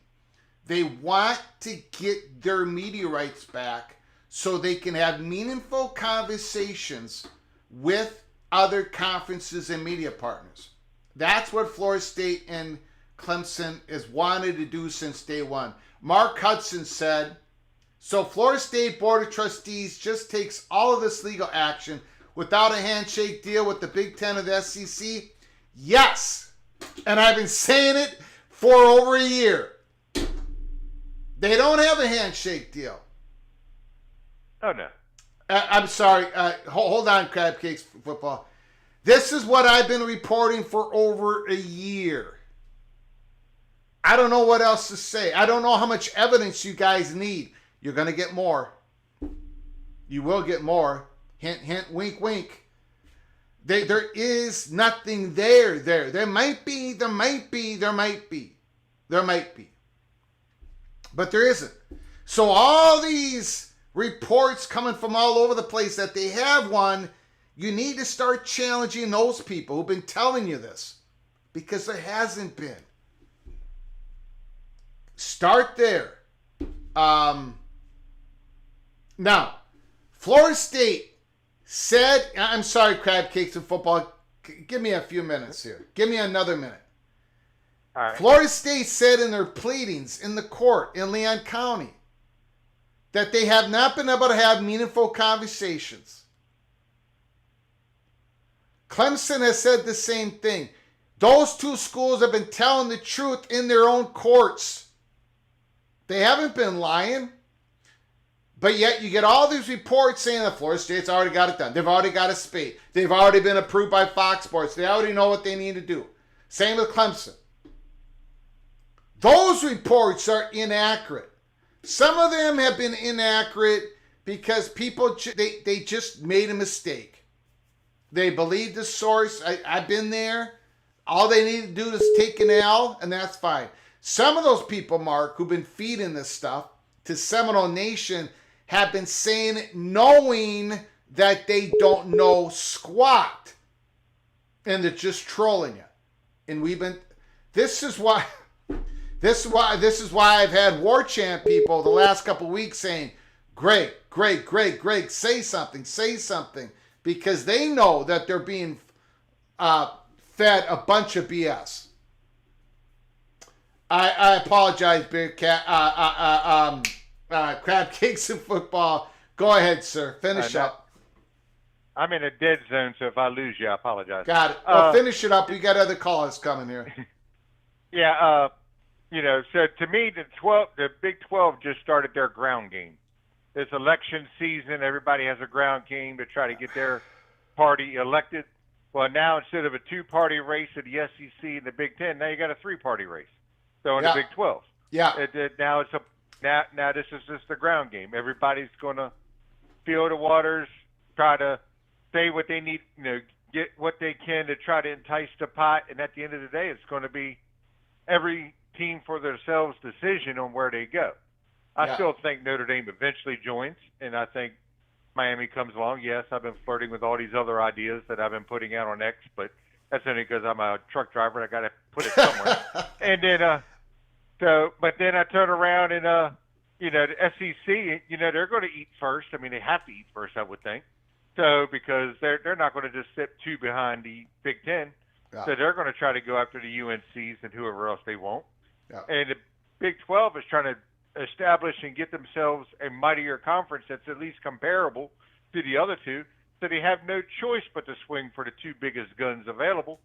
They want to get their media rights back so they can have meaningful conversations with other conferences and media partners. That's what Florida State and Clemson has wanted to do since day one. Mark Hudson said, so Florida State Board of Trustees just takes all of this legal action without a handshake deal with the Big Ten of the SEC? Yes. And I've been saying it for over a year. They don't have a handshake deal. Oh, no. I'm sorry. Hold on, Crab Cakes Football. This is what I've been reporting for over a year. I don't know what else to say. I don't know how much evidence you guys need. You're going to get more. You will get more. Hint, hint, wink, wink. There is nothing there. There might be. But there isn't. So all these reports coming from all over the place that they have one You need to start challenging those people who've been telling you this, because there hasn't been. Start there. Now, Florida State said, I'm sorry, Crab Cakes and Football, give me a few minutes here. Give me another minute. All right. Florida State said in their pleadings in the court in Leon County that they have not been able to have meaningful conversations. Clemson has said the same thing. Those two schools have been telling the truth in their own courts. They haven't been lying. But yet you get all these reports saying that Florida State's already got it done. They've already got a spate. They've already been approved by Fox Sports. They already know what they need to do. Same with Clemson. Those reports are inaccurate. Some of them have been inaccurate because people, they just made a mistake. They believed the source. I've been there. All they need to do is take an L, and that's fine. Some of those people, Mark, who've been feeding this stuff to Seminole Nation have been saying it knowing that they don't know squat. And they're just trolling it. And this is why I've had War Chant people the last couple of weeks saying, Greg, say something. Because they know that they're being fed a bunch of BS. I apologize, Big Cat. Crab Cakes and Football. Go ahead, sir. Finish up. I'm in a dead zone, so if I lose you, I apologize. Got it. Well, finish it up. We got other callers coming here. Yeah, so to me, the Big 12 just started their ground game. It's election season. Everybody has a ground game to try to get their party elected. Well, now instead of a two-party race at the SEC and the Big 10, now you got a three-party race. So in the Big 12. Yeah. Now this is just the ground game. Everybody's going to feel the waters, try to say what they need, get what they can to try to entice the pot. And at the end of the day, it's going to be every team for themselves decision on where they go. I still think Notre Dame eventually joins, and I think Miami comes along. Yes, I've been flirting with all these other ideas that I've been putting out on X, but that's only because I'm a truck driver and I got to put it somewhere. And then, but then I turn around and, the SEC, they're going to eat first. I mean, they have to eat first, I would think. So because they're not going to just sit two behind the Big Ten. Yeah. So they're going to try to go after the UNCs and whoever else they want. Yeah. And the Big 12 is trying to establish and get themselves a mightier conference that's at least comparable to the other two. So they have no choice but to swing for the two biggest guns available.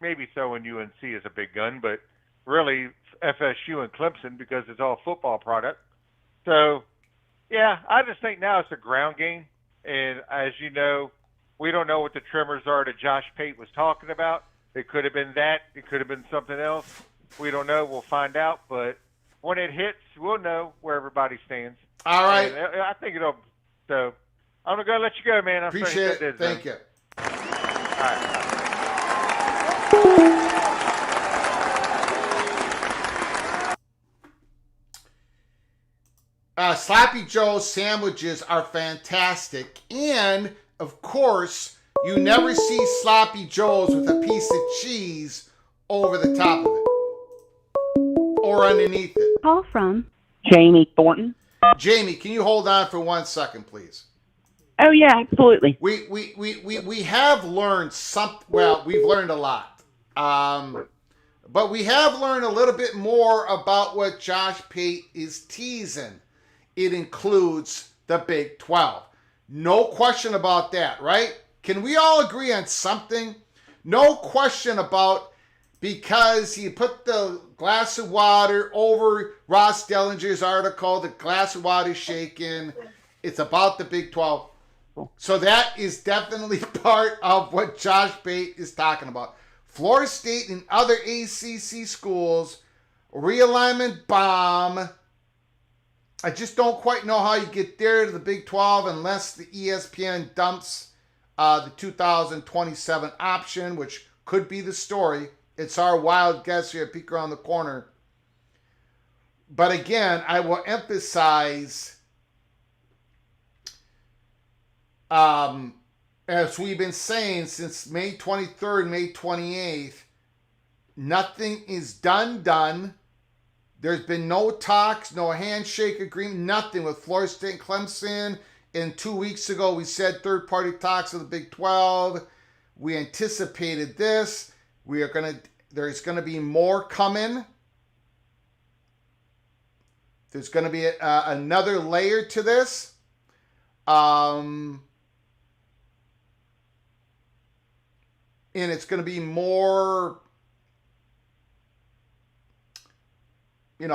Maybe throwing UNC as a big gun, but really FSU and Clemson because it's all football product. So, yeah, I just think now it's a ground game. And as you know, we don't know what the tremors are that Josh Pate was talking about. It could have been that. It could have been something else. We don't know. We'll find out. But when it hits, we'll know where everybody stands. All right. And I think it'll. So I'm going to let you go, man. Appreciate it. Thank you. All right. Sloppy Joe's sandwiches are fantastic. And, of course, you never see Sloppy Joe's with a piece of cheese over the top of it or underneath it. Call from Jamie Thornton. Jamie, can you hold on for 1 second, please? Oh, yeah, absolutely. We have learned we've learned a lot. But we have learned a little bit more about what Josh Pate is teasing. It includes the Big 12. No question about that, right? Can we all agree on something? No question about, because he put the glass of water over Ross Dellinger's article, the glass of water shaken. It's about the Big 12. So that is definitely part of what Josh Pate is talking about. Florida State and other ACC schools, realignment bomb. I just don't quite know how you get there to the Big 12 unless the ESPN dumps the 2027 option, which could be the story. It's our wild guess here at Peek Around the Corner. But again, I will emphasize as we've been saying since May 23rd, May 28th, nothing is done. There's been no talks, no handshake agreement, nothing with Florida State and Clemson. And 2 weeks ago, we said third-party talks with the Big 12. We anticipated this. There's going to be more coming. There's going to be another layer to this. And it's going to be more, it's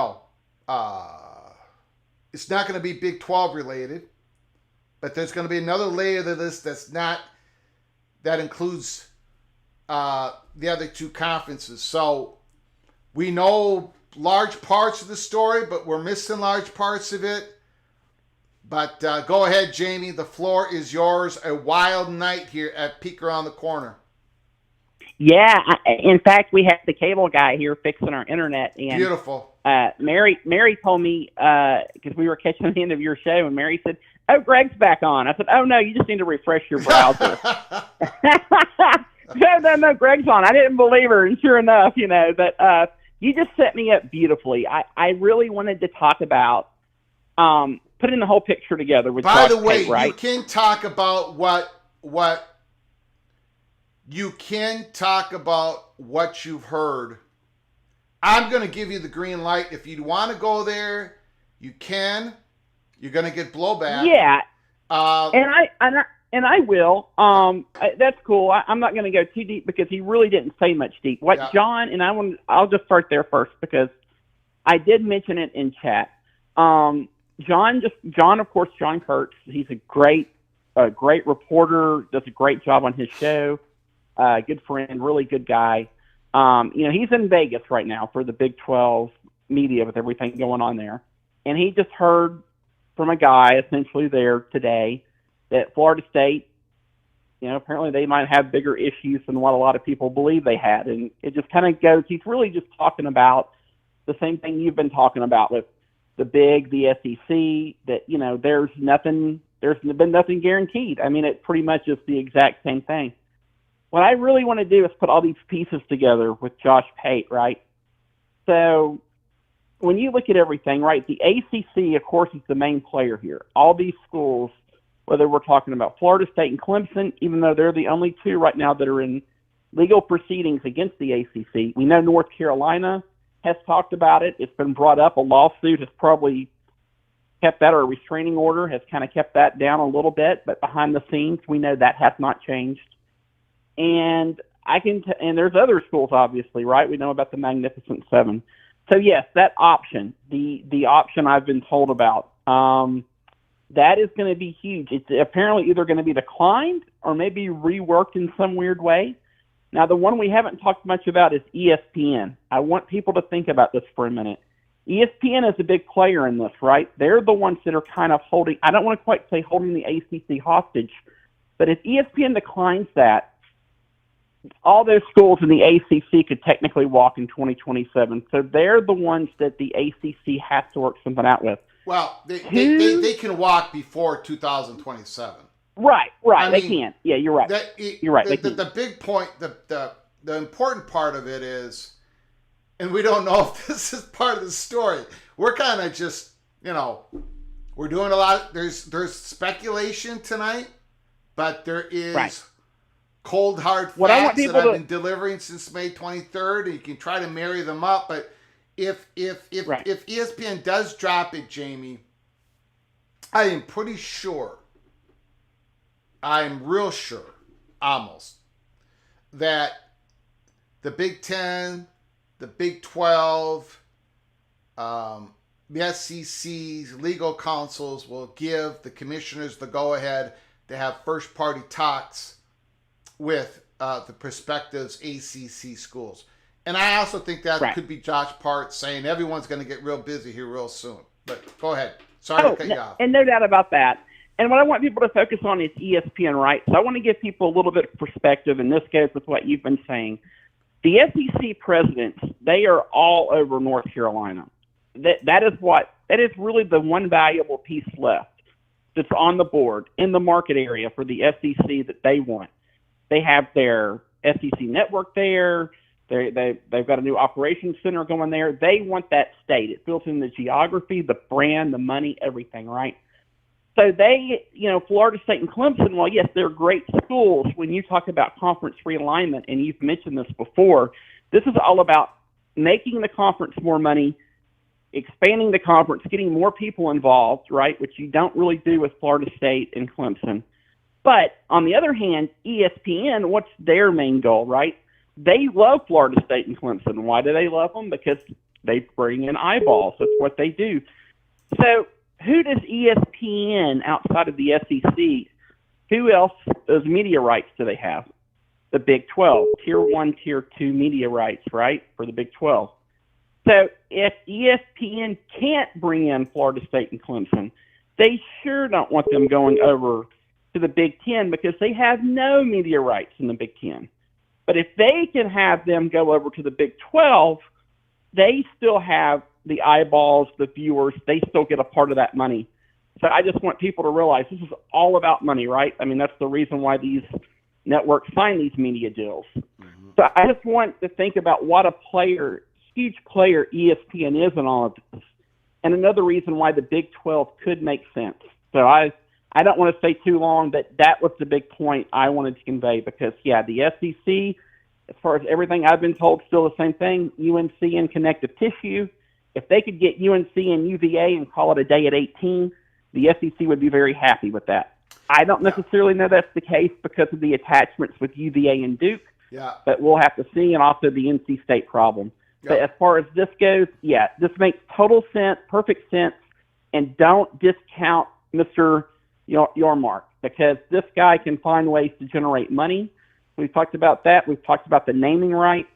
not going to be Big 12 related, but there's going to be another layer to this that includes the other two conferences. So we know large parts of the story, but we're missing large parts of it. But go ahead, Jamie. The floor is yours. A wild night here at Peek Around the Corner. Yeah, in fact, we have the cable guy here fixing our internet. And, beautiful. Mary told me, because we were catching the end of your show, and Mary said, "Oh, Greg's back on." I said, "Oh, no, you just need to refresh your browser." No, Greg's on. I didn't believe her, and sure enough, but you just set me up beautifully. I really wanted to talk about putting the whole picture together with By Josh the way, Pate, right? you can talk about what you've heard. I'm going to give you the green light. If you want to go there, you can. You're going to get blowback. Yeah. And I will. That's cool. I'm not going to go too deep because he really didn't say much deep. John, and I'll just start there first because I did mention it in chat. John, of course, John Kurtz, he's a great reporter, does a great job on his show. Good friend, really good guy. He's in Vegas right now for the Big 12 media with everything going on there. And he just heard from a guy essentially there today that Florida State, apparently they might have bigger issues than what a lot of people believe they had. And it just kind of goes, he's really just talking about the same thing you've been talking about with the SEC, that, there's been nothing guaranteed. I mean, it pretty much is the exact same thing. What I really want to do is put all these pieces together with Josh Pate, right? So when you look at everything, right, the ACC, of course, is the main player here. All these schools, whether we're talking about Florida State and Clemson, even though they're the only two right now that are in legal proceedings against the ACC. We know North Carolina has talked about it. It's been brought up. A lawsuit has probably kept that, or a restraining order has kind of kept that down a little bit, but behind the scenes, we know that has not changed. And and there's other schools, obviously, right? We know about the Magnificent Seven. So yes, that option, the option I've been told about, that is going to be huge. It's apparently either going to be declined or maybe reworked in some weird way. Now, the one we haven't talked much about is ESPN. I want people to think about this for a minute. ESPN is a big player in this, right? They're the ones that are kind of holding, I don't want to quite say holding the ACC hostage, but if ESPN declines that, all those schools in the ACC could technically walk in 2027. So they're the ones that the ACC has to work something out with. Well, they can walk before 2027. Right. They can. Yeah, you're right. You're right. The big point, the important part of it is, and we don't know if this is part of the story. We're kind of just, we're doing a lot. There's speculation tonight, but there is cold hard facts that I've been delivering since May 23rd. And you can try to marry them up, but if ESPN does drop it, Jamie, I am pretty sure. I'm real sure, almost, that the Big 10, the Big 12, the SEC's legal counsels will give the commissioners the go-ahead to have first-party talks with the prospective ACC schools. And I also think that could be Josh Pate saying everyone's going to get real busy here real soon. But go ahead. Sorry to cut you off. And no doubt about that. And what I want people to focus on is ESPN, right? So I want to give people a little bit of perspective, and this goes with what you've been saying. The SEC presidents, they are all over North Carolina. That is really the one valuable piece left. that's on the board in the market area for the SEC that they want. They have their SEC network there. They've got a new operations center going there. They want that state. It built in the geography, the brand, the money, everything, right? So they, Florida State and Clemson, well, yes, they're great schools. When you talk about conference realignment, and you've mentioned this before, this is all about making the conference more money, expanding the conference, getting more people involved, right, which you don't really do with Florida State and Clemson. But on the other hand, ESPN, what's their main goal, right? They love Florida State and Clemson. Why do they love them? Because they bring in eyeballs. That's what they do. So who does ESPN outside of the SEC, who else, those media rights do they have? The Big 12, Tier 1, Tier 2 media rights, right, for the Big 12. So if ESPN can't bring in Florida State and Clemson, they sure don't want them going over to the Big 10 because they have no media rights in the Big 10. But if they can have them go over to the Big 12, they still have the eyeballs, the viewers. They still get a part of that money. So I just want people to realize this is all about money, right? I mean, that's the reason why these networks sign these media deals. Mm-hmm. So I just want to think about what a huge player ESPN is in all of this. And another reason why the Big 12 could make sense. So I don't want to stay too long, but that was the big point I wanted to convey because, yeah, the SEC, as far as everything I've been told, still the same thing, UNC and connective tissue. If they could get UNC and UVA and call it a day at 18, the SEC would be very happy with that. I don't necessarily know that's the case because of the attachments with UVA and Duke, but we'll have to see, and also the NC State problem. But as far as this goes, yeah, this makes total sense, perfect sense, and don't discount Mr. Yormark because this guy can find ways to generate money. We've talked about that. We've talked about the naming rights.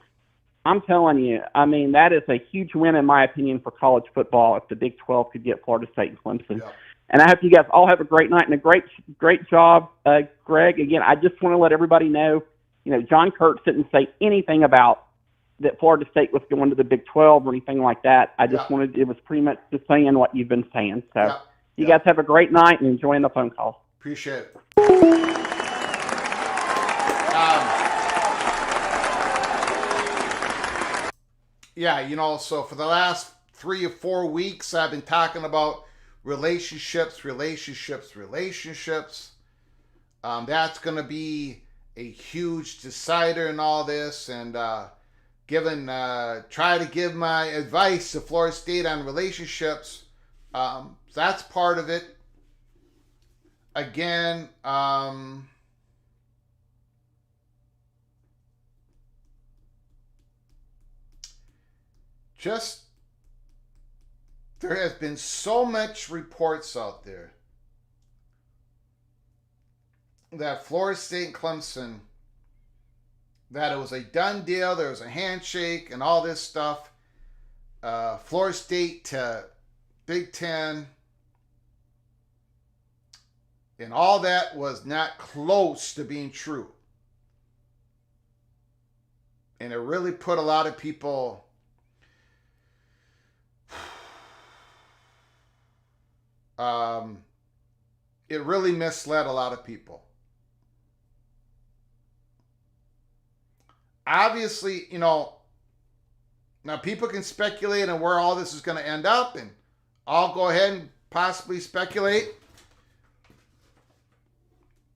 I'm telling you, I mean, that is a huge win, in my opinion, for college football if the Big 12 could get Florida State and Clemson. Yeah. And I hope you guys all have a great night and a great job, Greg. Again, I just want to let everybody know, John Kurtz didn't say anything about that Florida State was going to the Big 12 or anything like that. I just wanted, it was pretty much just saying what you've been saying. So you guys have a great night and enjoying the phone call. Appreciate it. So for the last 3 or 4 weeks, I've been talking about relationships. That's going to be a huge decider in all this, and try to give my advice to Florida State on relationships. That's part of it. Again, there has been so much reports out there that Florida State and Clemson, that it was a done deal, there was a handshake and all this stuff. Florida State to Big Ten, and all that was not close to being true. And it really put a lot of people it really misled a lot of people. Obviously, now people can speculate on where all this is going to end up, and I'll go ahead and possibly speculate.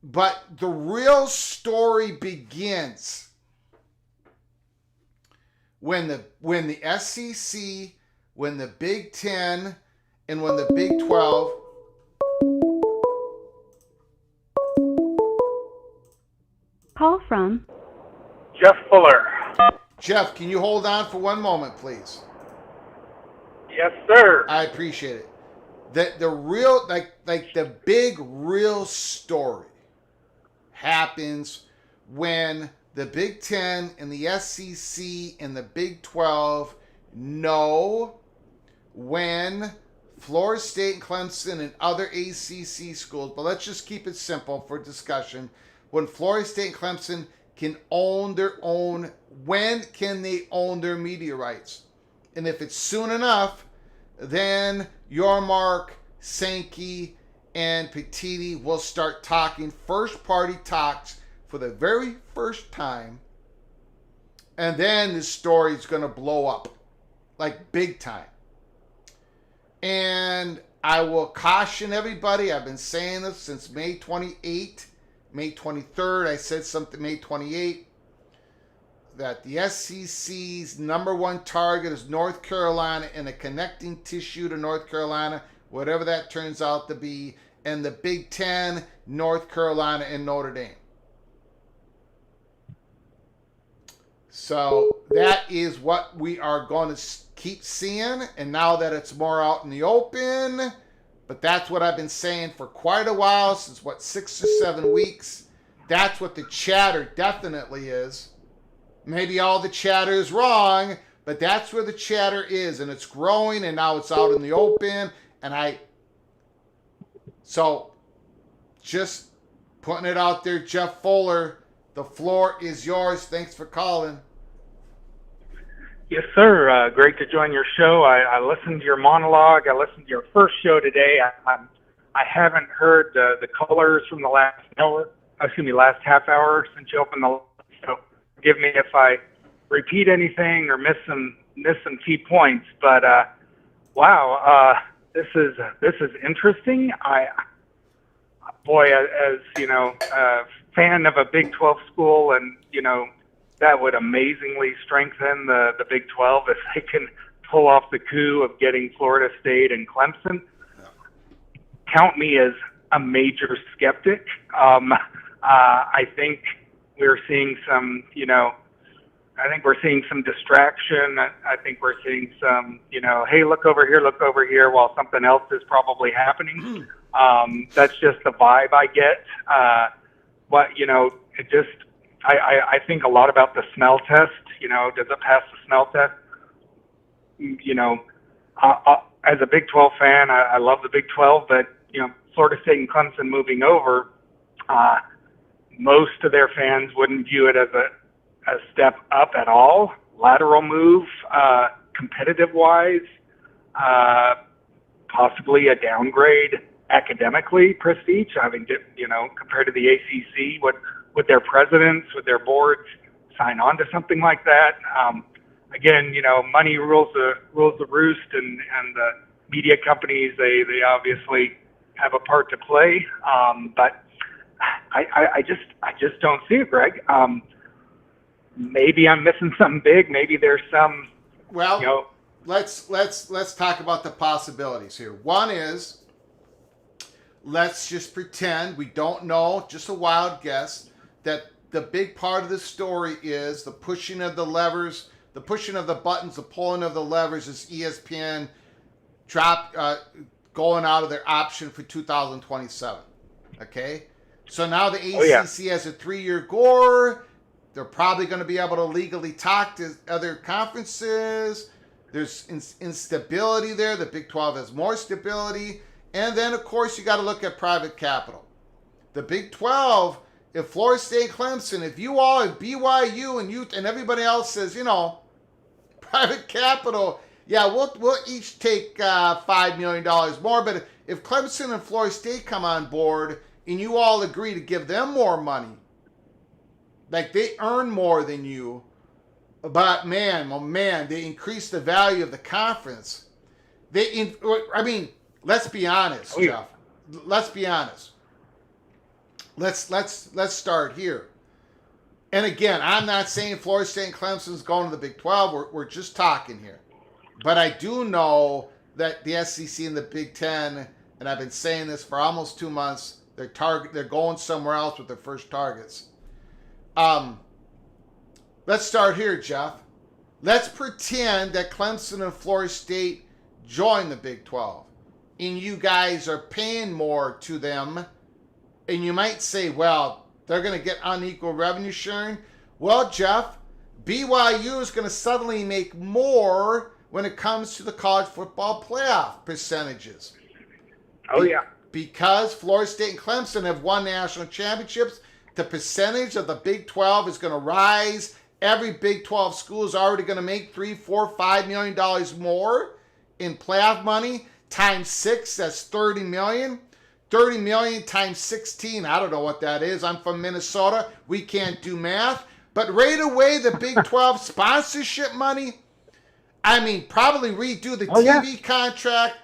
But the real story begins when the SEC, when the Big Ten, and when the Big 12 Call from Jeff Fuller. Jeff, can you hold on for one moment, please? Yes, sir. I appreciate it. The real, the big real story happens when the Big Ten and the SEC and the Big 12 know when Florida State and Clemson and other ACC schools, but let's just keep it simple for discussion, when Florida State and Clemson can own their own, when can they own their media rights? And if it's soon enough, then Yormark, Sankey, and Petiti will start talking first-party talks for the very first time, and then this story is going to blow up, like big time. And I will caution everybody, I've been saying this since May 28th, May 23rd, I said something May 28th, that the SEC's number one target is North Carolina and a connecting tissue to North Carolina, whatever that turns out to be, and the Big Ten, North Carolina, and Notre Dame. So that is what we are going to keep seeing, and now that it's more out in the open, but that's what I've been saying for quite a while, since 6 or 7 weeks. That's what the chatter definitely is. Maybe all the chatter is wrong, but that's where the chatter is, and it's growing, and now it's out in the open, so just putting it out there. Jeff Fuller, the floor is yours. Thanks for calling. Yes, sir. Great to join your show. I listened to your monologue. I listened to your first show today. I haven't heard the callers from the last half hour since you opened the. So forgive me if I repeat anything or miss some key points. But wow, this is interesting. As you know, fan of a Big 12 school, and that would amazingly strengthen the Big 12 if they can pull off the coup of getting Florida State and Clemson. Count me as a major skeptic. I think we're seeing some, distraction. I think we're seeing some, hey, look over here, while something else is probably happening. That's just the vibe I get. I think a lot about the smell test. Does it pass the smell test? As a Big 12 fan, I love the Big 12, but Florida State and Clemson moving over, most of their fans wouldn't view it as a step up at all. Lateral move, competitive-wise, possibly a downgrade academically, prestige. I mean, compared to the ACC, would their presidents, would their boards sign on to something like that? Again, money rules the roost, and the media companies, they obviously have a part to play. But I just don't see it, Greg. Maybe I'm missing something big. Maybe there's some. Well, let's talk about the possibilities here. One is, let's just pretend we don't know, just a wild guess, that the big part of the story is the pushing of the levers, the pushing of the buttons, the pulling of the levers is ESPN going out of their option for 2027. Okay? So now the ACC has a 3-year gore. They're probably going to be able to legally talk to other conferences. There's instability there. The Big 12 has more stability. And then, of course, you got to look at private capital. The Big 12, if Florida State, Clemson, if you all, if BYU and everybody else says, private capital, we'll each take $5 million more. But if Clemson and Florida State come on board and you all agree to give them more money, like they earn more than you, but they increase the value of the conference. Let's be honest, Jeff. Let's be honest. Let's start here. And again, I'm not saying Florida State and Clemson's going to the Big 12. We're just talking here. But I do know that the SEC and the Big 10, and I've been saying this for almost 2 months, they're going somewhere else with their first targets. Let's start here, Jeff. Let's pretend that Clemson and Florida State join the Big 12. And you guys are paying more to them, and you might say, well, they're going to get unequal revenue sharing. Well, Jeff, BYU is going to suddenly make more when it comes to the college football playoff percentages. Oh, yeah. Because Florida State and Clemson have won national championships, the percentage of the Big 12 is going to rise. Every Big 12 school is already going to make $3, $4, $5 million more in playoff money. Times 6, that's $30 million. 30 million times 16. I don't know what that is. I'm from Minnesota. We can't do math. But right away, the Big 12 sponsorship money, I mean, probably redo the TV contract.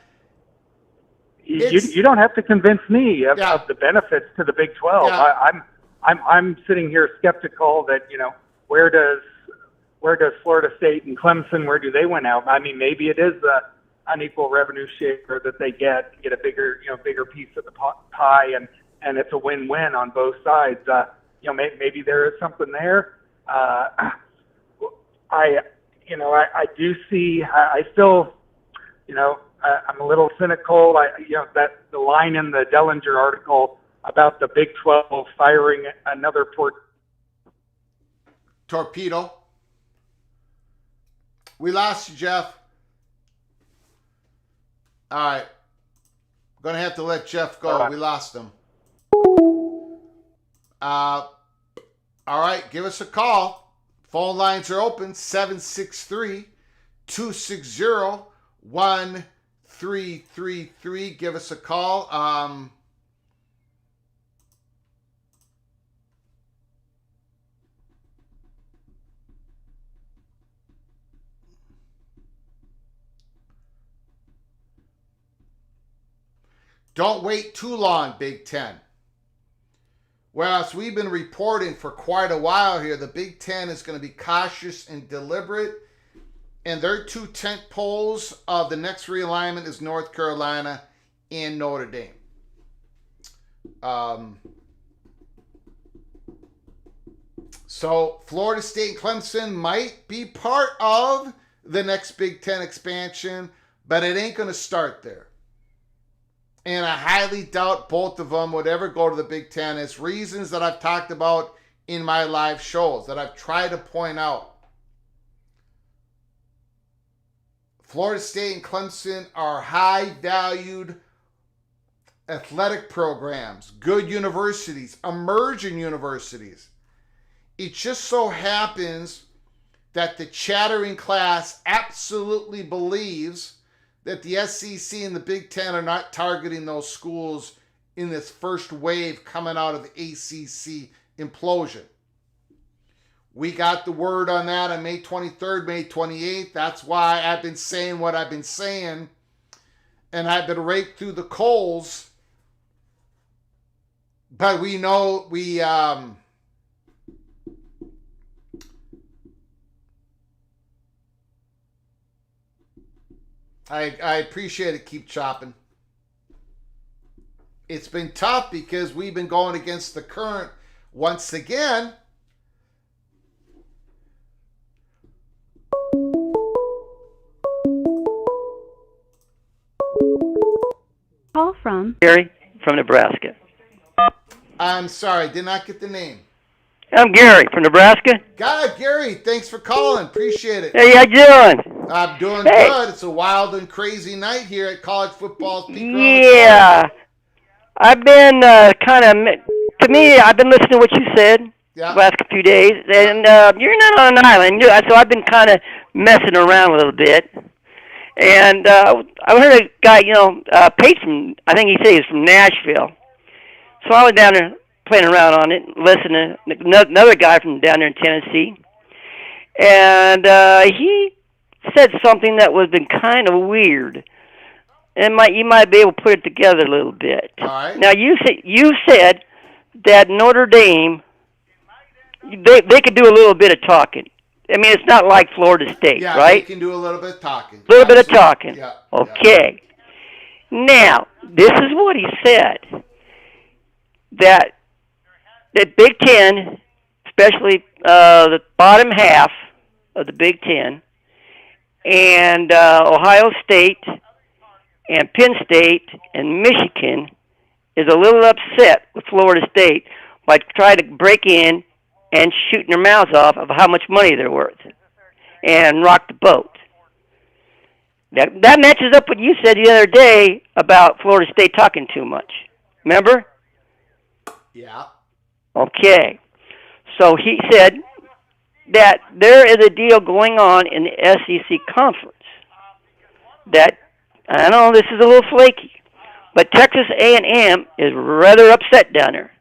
You don't have to convince me of the benefits to the Big 12. Yeah. I'm sitting here skeptical that, where does Florida State and Clemson, where do they win out? I mean, maybe it is the unequal revenue share that they get a bigger piece of the pie, and it's a win-win on both sides. Maybe there is something there. I do see. I still, I'm a little cynical. That the line in the Dellinger article about the Big 12 firing another torpedo. We lost you, Jeff. All right. Going to have to let Jeff go. We lost him. All right. Give us a call. Phone lines are open. 763-260-1333. Give us a call. Don't wait too long, Big Ten. Whereas we've been reporting for quite a while here, the Big Ten is going to be cautious and deliberate. And their two tent poles of the next realignment is North Carolina and Notre Dame. So Florida State and Clemson might be part of the next Big Ten expansion, but it ain't going to start there. And I highly doubt both of them would ever go to the Big Ten. It's reasons that I've talked about in my live shows that I've tried to point out. Florida State and Clemson are high-valued athletic programs, good universities, emerging universities. It just so happens that the chattering class absolutely believes that the SEC and the Big Ten are not targeting those schools in this first wave coming out of the ACC implosion. We got the word on that on May 23rd, May 28th. That's why I've been saying what I've been saying. And I've been raked through the coals. But we know I appreciate it. Keep chopping. It's been tough because we've been going against the current once again. Call from Gary from Nebraska. I'm sorry, did not get the name. I'm Gary from Nebraska. Got it, Gary. Thanks for calling. Appreciate it. Hey, how you doing? I'm doing good. It's a wild and crazy night here at college football's peak. Yeah. I've been to me, I've been listening to what you said the last few days, and you're not on an island, so I've been kind of messing around a little bit. And I heard a guy, Pate from, I think he said he's from Nashville. So I was down there playing around on it, listening to another guy from down there in Tennessee. And he said something that was been kind of weird. And you might be able to put it together a little bit. All right. Now, you said that Notre Dame, they could do a little bit of talking. I mean, it's not like Florida State, right? Yeah, they can do a little bit of talking. A little bit of talking. Yeah. Okay. Yeah. Now, this is what he said. That Big Ten, especially the bottom half of the Big Ten, and Ohio State, and Penn State, and Michigan is a little upset with Florida State by trying to break in and shooting their mouths off of how much money they're worth and rock the boat. That matches up what you said the other day about Florida State talking too much. Remember? Yeah. Okay. So he said that there is a deal going on in the SEC conference that, I know this is a little flaky, But Texas A&M is rather upset down there,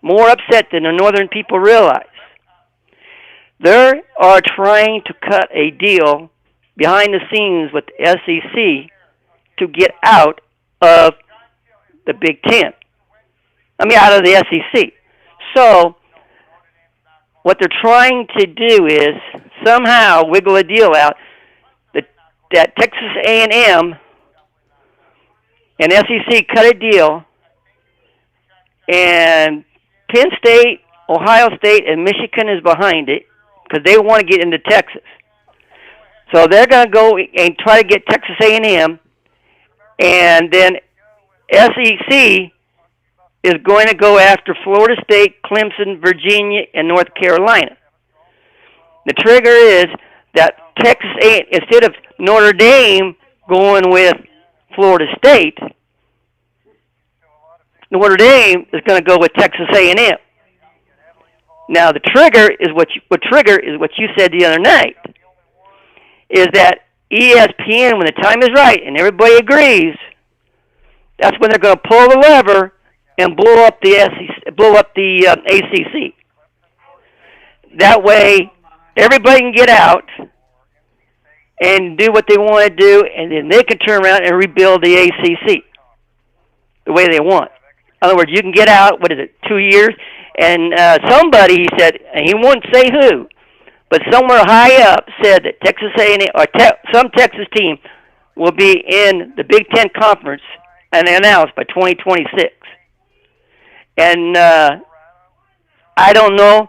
more upset than the northern people realize. They are trying to cut a deal behind the scenes with the SEC to get out of the Big Ten. Out of the SEC. So what they're trying to do is somehow wiggle a deal out that Texas A&M and SEC cut a deal, and Penn State, Ohio State, and Michigan is behind it because they want to get into Texas. So they're going to go and try to get Texas A&M, and then SEC is going to go after Florida State, Clemson, Virginia, and North Carolina. The trigger is that Texas A&M, instead of Notre Dame going with Florida State, Notre Dame is going to go with Texas A&M. Now the trigger is what you said the other night, is that ESPN, when the time is right and everybody agrees, that's when they're going to pull the lever and blow up the ACC. That way, everybody can get out and do what they want to do, and then they can turn around and rebuild the ACC the way they want. In other words, you can get out, 2 years? And somebody, he said, and he wouldn't say who, but somewhere high up said that Texas A&M or some Texas team will be in the Big Ten Conference, and they announced by 2026. And I don't know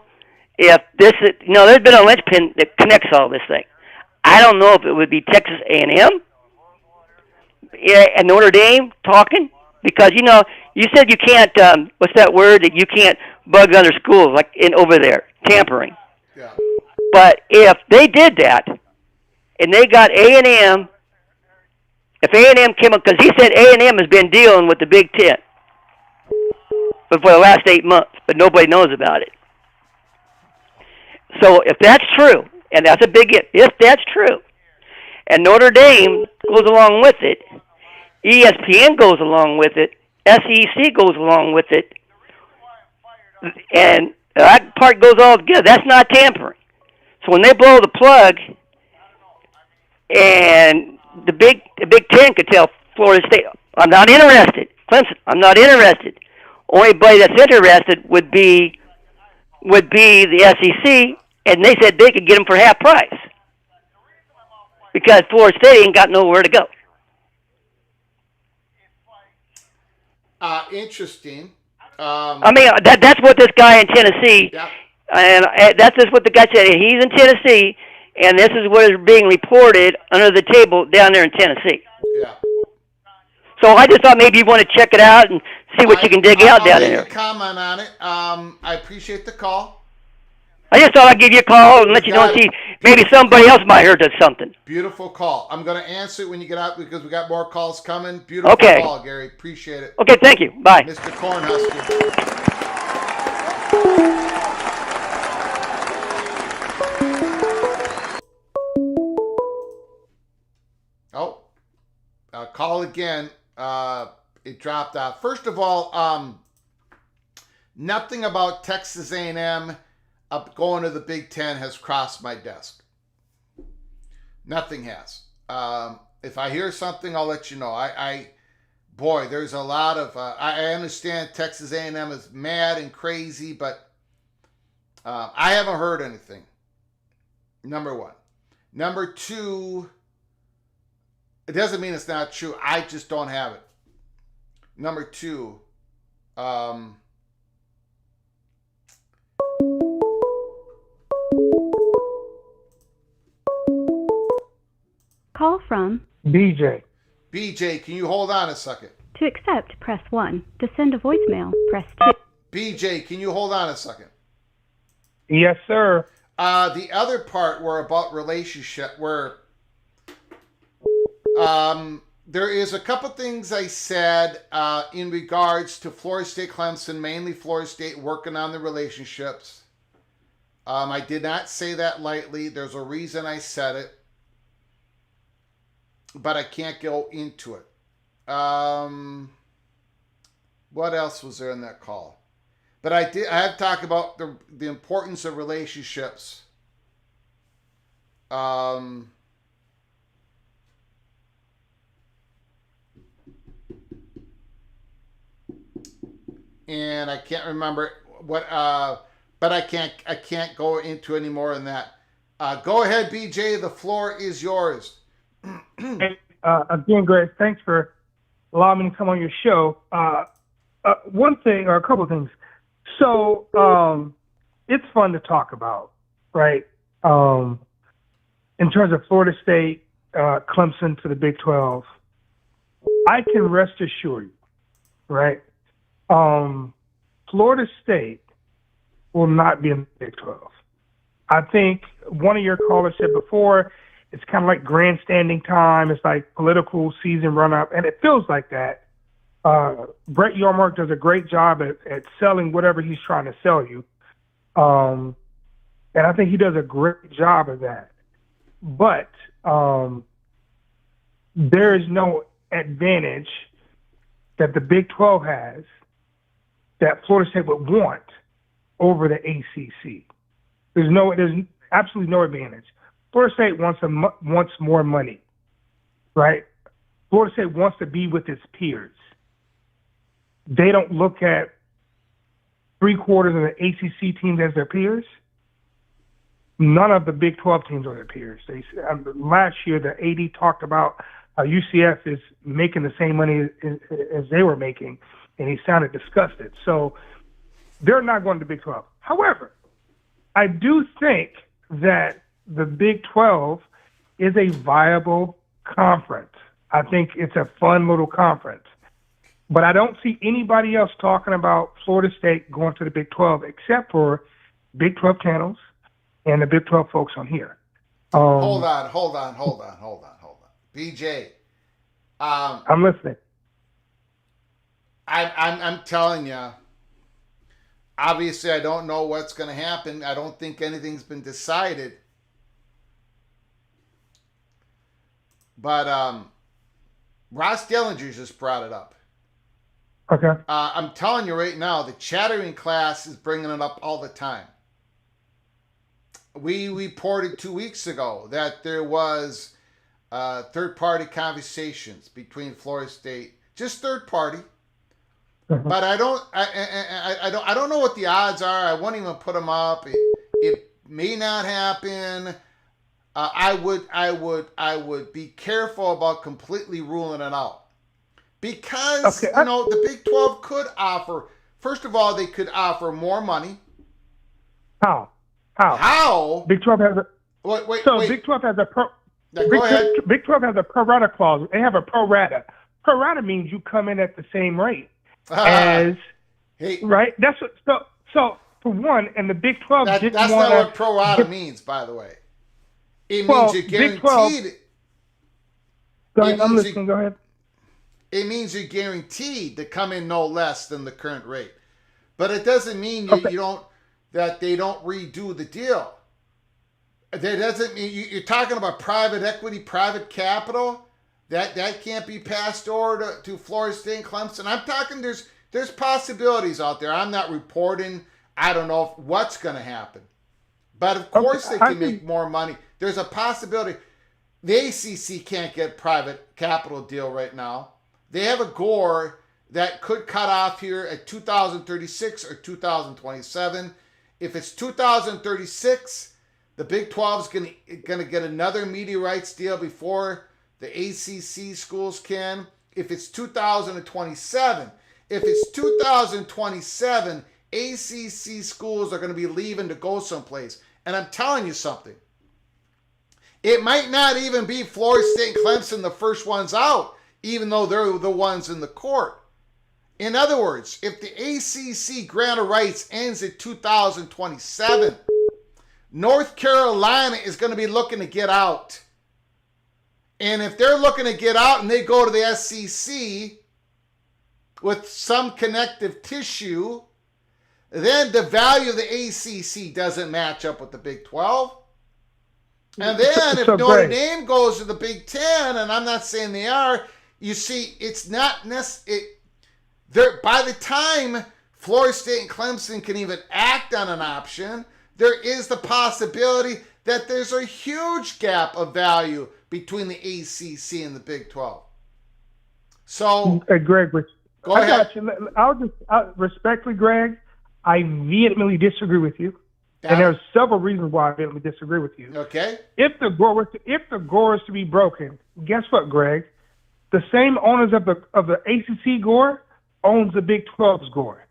if this is, there's been a linchpin that connects all this thing. I don't know if it would be Texas A&M and Notre Dame talking, because, you said you can't, what's that word, that you can't bug other schools, like over there, tampering. Yeah. But if they did that, and they got A&M, if A&M came up, because he said A&M has been dealing with the Big Ten for the last 8 months, but nobody knows about it. So if that's true, and that's a big if that's true, and Notre Dame goes along with it, ESPN goes along with it, SEC goes along with it, and that part goes all together. That's not tampering. So when they blow the plug, and the Big Ten could tell Florida State, I'm not interested. Clemson, I'm not interested. Only body that's interested would be the SEC, and they said they could get them for half price because Florida State ain't got nowhere to go. Interesting. That's what this guy in Tennessee, yeah. And that's just what the guy said. He's in Tennessee, and this is what is being reported under the table down there in Tennessee. Yeah. So I just thought maybe you want to check it out and see what you can dig out down there. I'll comment on it. I appreciate the call. I just thought I'd give you a call and let you know and see maybe somebody else might hear something. Beautiful call. I'm going to answer it when you get out because we got more calls coming. Beautiful call, Gary. Appreciate it. Okay, thank you. Bye. Mr. Cornhusker. Call again. It dropped out. First of all, nothing about Texas A&M going to the Big Ten has crossed my desk. Nothing has. If I hear something, I'll let you know. There's a lot of. I understand Texas A&M is mad and crazy, but I haven't heard anything. Number one. Number two. It doesn't mean it's not true. I just don't have it. Number two, Call from BJ. BJ, can you hold on a second? To accept, press 1. To send a voicemail, press 2. BJ, can you hold on a second? Yes, sir. The other part were about relationship, where there is a couple things I said in regards to Florida State, Clemson, mainly Florida State working on the relationships. I did not say that lightly. There's a reason I said it, but I can't go into it. What else was there in that call? But I have talked about the importance of relationships. And I can't remember what, but I can't go into any more than that. Go ahead, BJ. The floor is yours. Hey, again, Greg, thanks for allowing me to come on your show. One thing, or a couple of things. So it's fun to talk about, right? In terms of Florida State, Clemson to the Big 12, I can rest assured you, right? Florida State will not be in the Big 12. I think one of your callers said before, it's kind of like grandstanding time. It's like political season run up, and it feels like that. Brett Yormark does a great job at selling whatever he's trying to sell you. And I think he does a great job of that. But there is no advantage that the Big 12 has that Florida State would want over the ACC. There's absolutely no advantage. Florida State wants more money, right? Florida State wants to be with its peers. They don't look at 3/4 of the ACC teams as their peers. None of the Big 12 teams are their peers. Last year, the AD talked about how UCF is making the same money as they were making, and he sounded disgusted. So they're not going to the Big 12. However, I do think that the Big 12 is a viable conference. I think it's a fun little conference. But I don't see anybody else talking about Florida State going to the Big 12 except for Big 12 channels and the Big 12 folks on here. Hold on. BJ. I'm listening. I'm telling you, obviously I don't know what's going to happen. I don't think anything's been decided. But Ross Dellinger just brought it up. Okay. I'm telling you right now, the chattering class is bringing it up all the time. We reported 2 weeks ago that there was third-party conversations between Florida State, just third-party. Mm-hmm. But I don't know what the odds are. I won't even put them up. It may not happen. I would be careful about completely ruling it out. Because, the Big 12 could offer, first of all, they could offer more money. How? Big 12 has a... Wait. Big 12 has a pro... Go ahead. Big 12 has a pro rata clause. They have a pro rata. Pro rata means you come in at the same rate as... Hey. Right? That's what... So, for one, and the Big 12 didn't want to... That's not what pro rata means, by the way. It means you're guaranteed... Big 12, go ahead, I'm listening. Go ahead. It means you're guaranteed to come in no less than the current rate, but it doesn't mean that they don't redo the deal. That doesn't mean you're talking about private equity, private capital. That can't be passed over to Florida State and Clemson. I'm talking there's possibilities out there. I'm not reporting. I don't know what's going to happen, but of course they can make more money. There's a possibility. The ACC can't get private capital deal right now. They have a gore that could cut off here at 2036 or 2027. If it's 2036, the Big 12 is going to get another media rights deal before the ACC schools can. If it's 2027, ACC schools are going to be leaving to go someplace. And I'm telling you something. It might not even be Florida State and Clemson the first ones out, even though they're the ones in the court. In other words, if the ACC grant of rights ends in 2027, North Carolina is going to be looking to get out. And if they're looking to get out and they go to the SEC with some connective tissue, then the value of the ACC doesn't match up with the Big 12. And then if Notre Dame goes to the Big 10, and I'm not saying they are, you see, it's not necessary. By the time Florida State and Clemson can even act on an option, there is the possibility that there's a huge gap of value between the ACC and the Big 12. So, Greg, go ahead. Got you. I'll respectfully, Greg, I vehemently disagree with you. And there's several reasons why I vehemently disagree with you. Okay. If the gore is to be broken, guess what, Greg? The same owners of the ACC gore owns the Big 12's gore.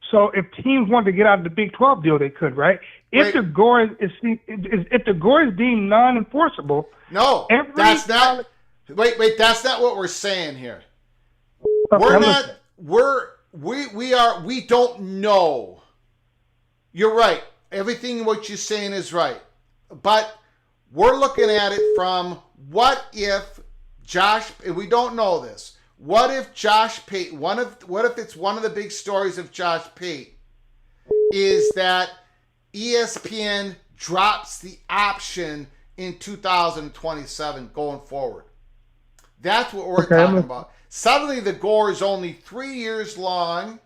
So if teams want to get out of the Big 12 deal, they could, right? If the gore is deemed non-enforceable, no, that's not. Wait, that's not what we're saying here. Okay, We don't know. You're right. Everything what you're saying is right. But we're looking at it from what if Josh, and we don't know this, what if Josh Pate, what if it's one of the big stories of Josh Pate is that ESPN drops the option in 2027 going forward. That's what we're talking about. Suddenly the gore is only 3 years long,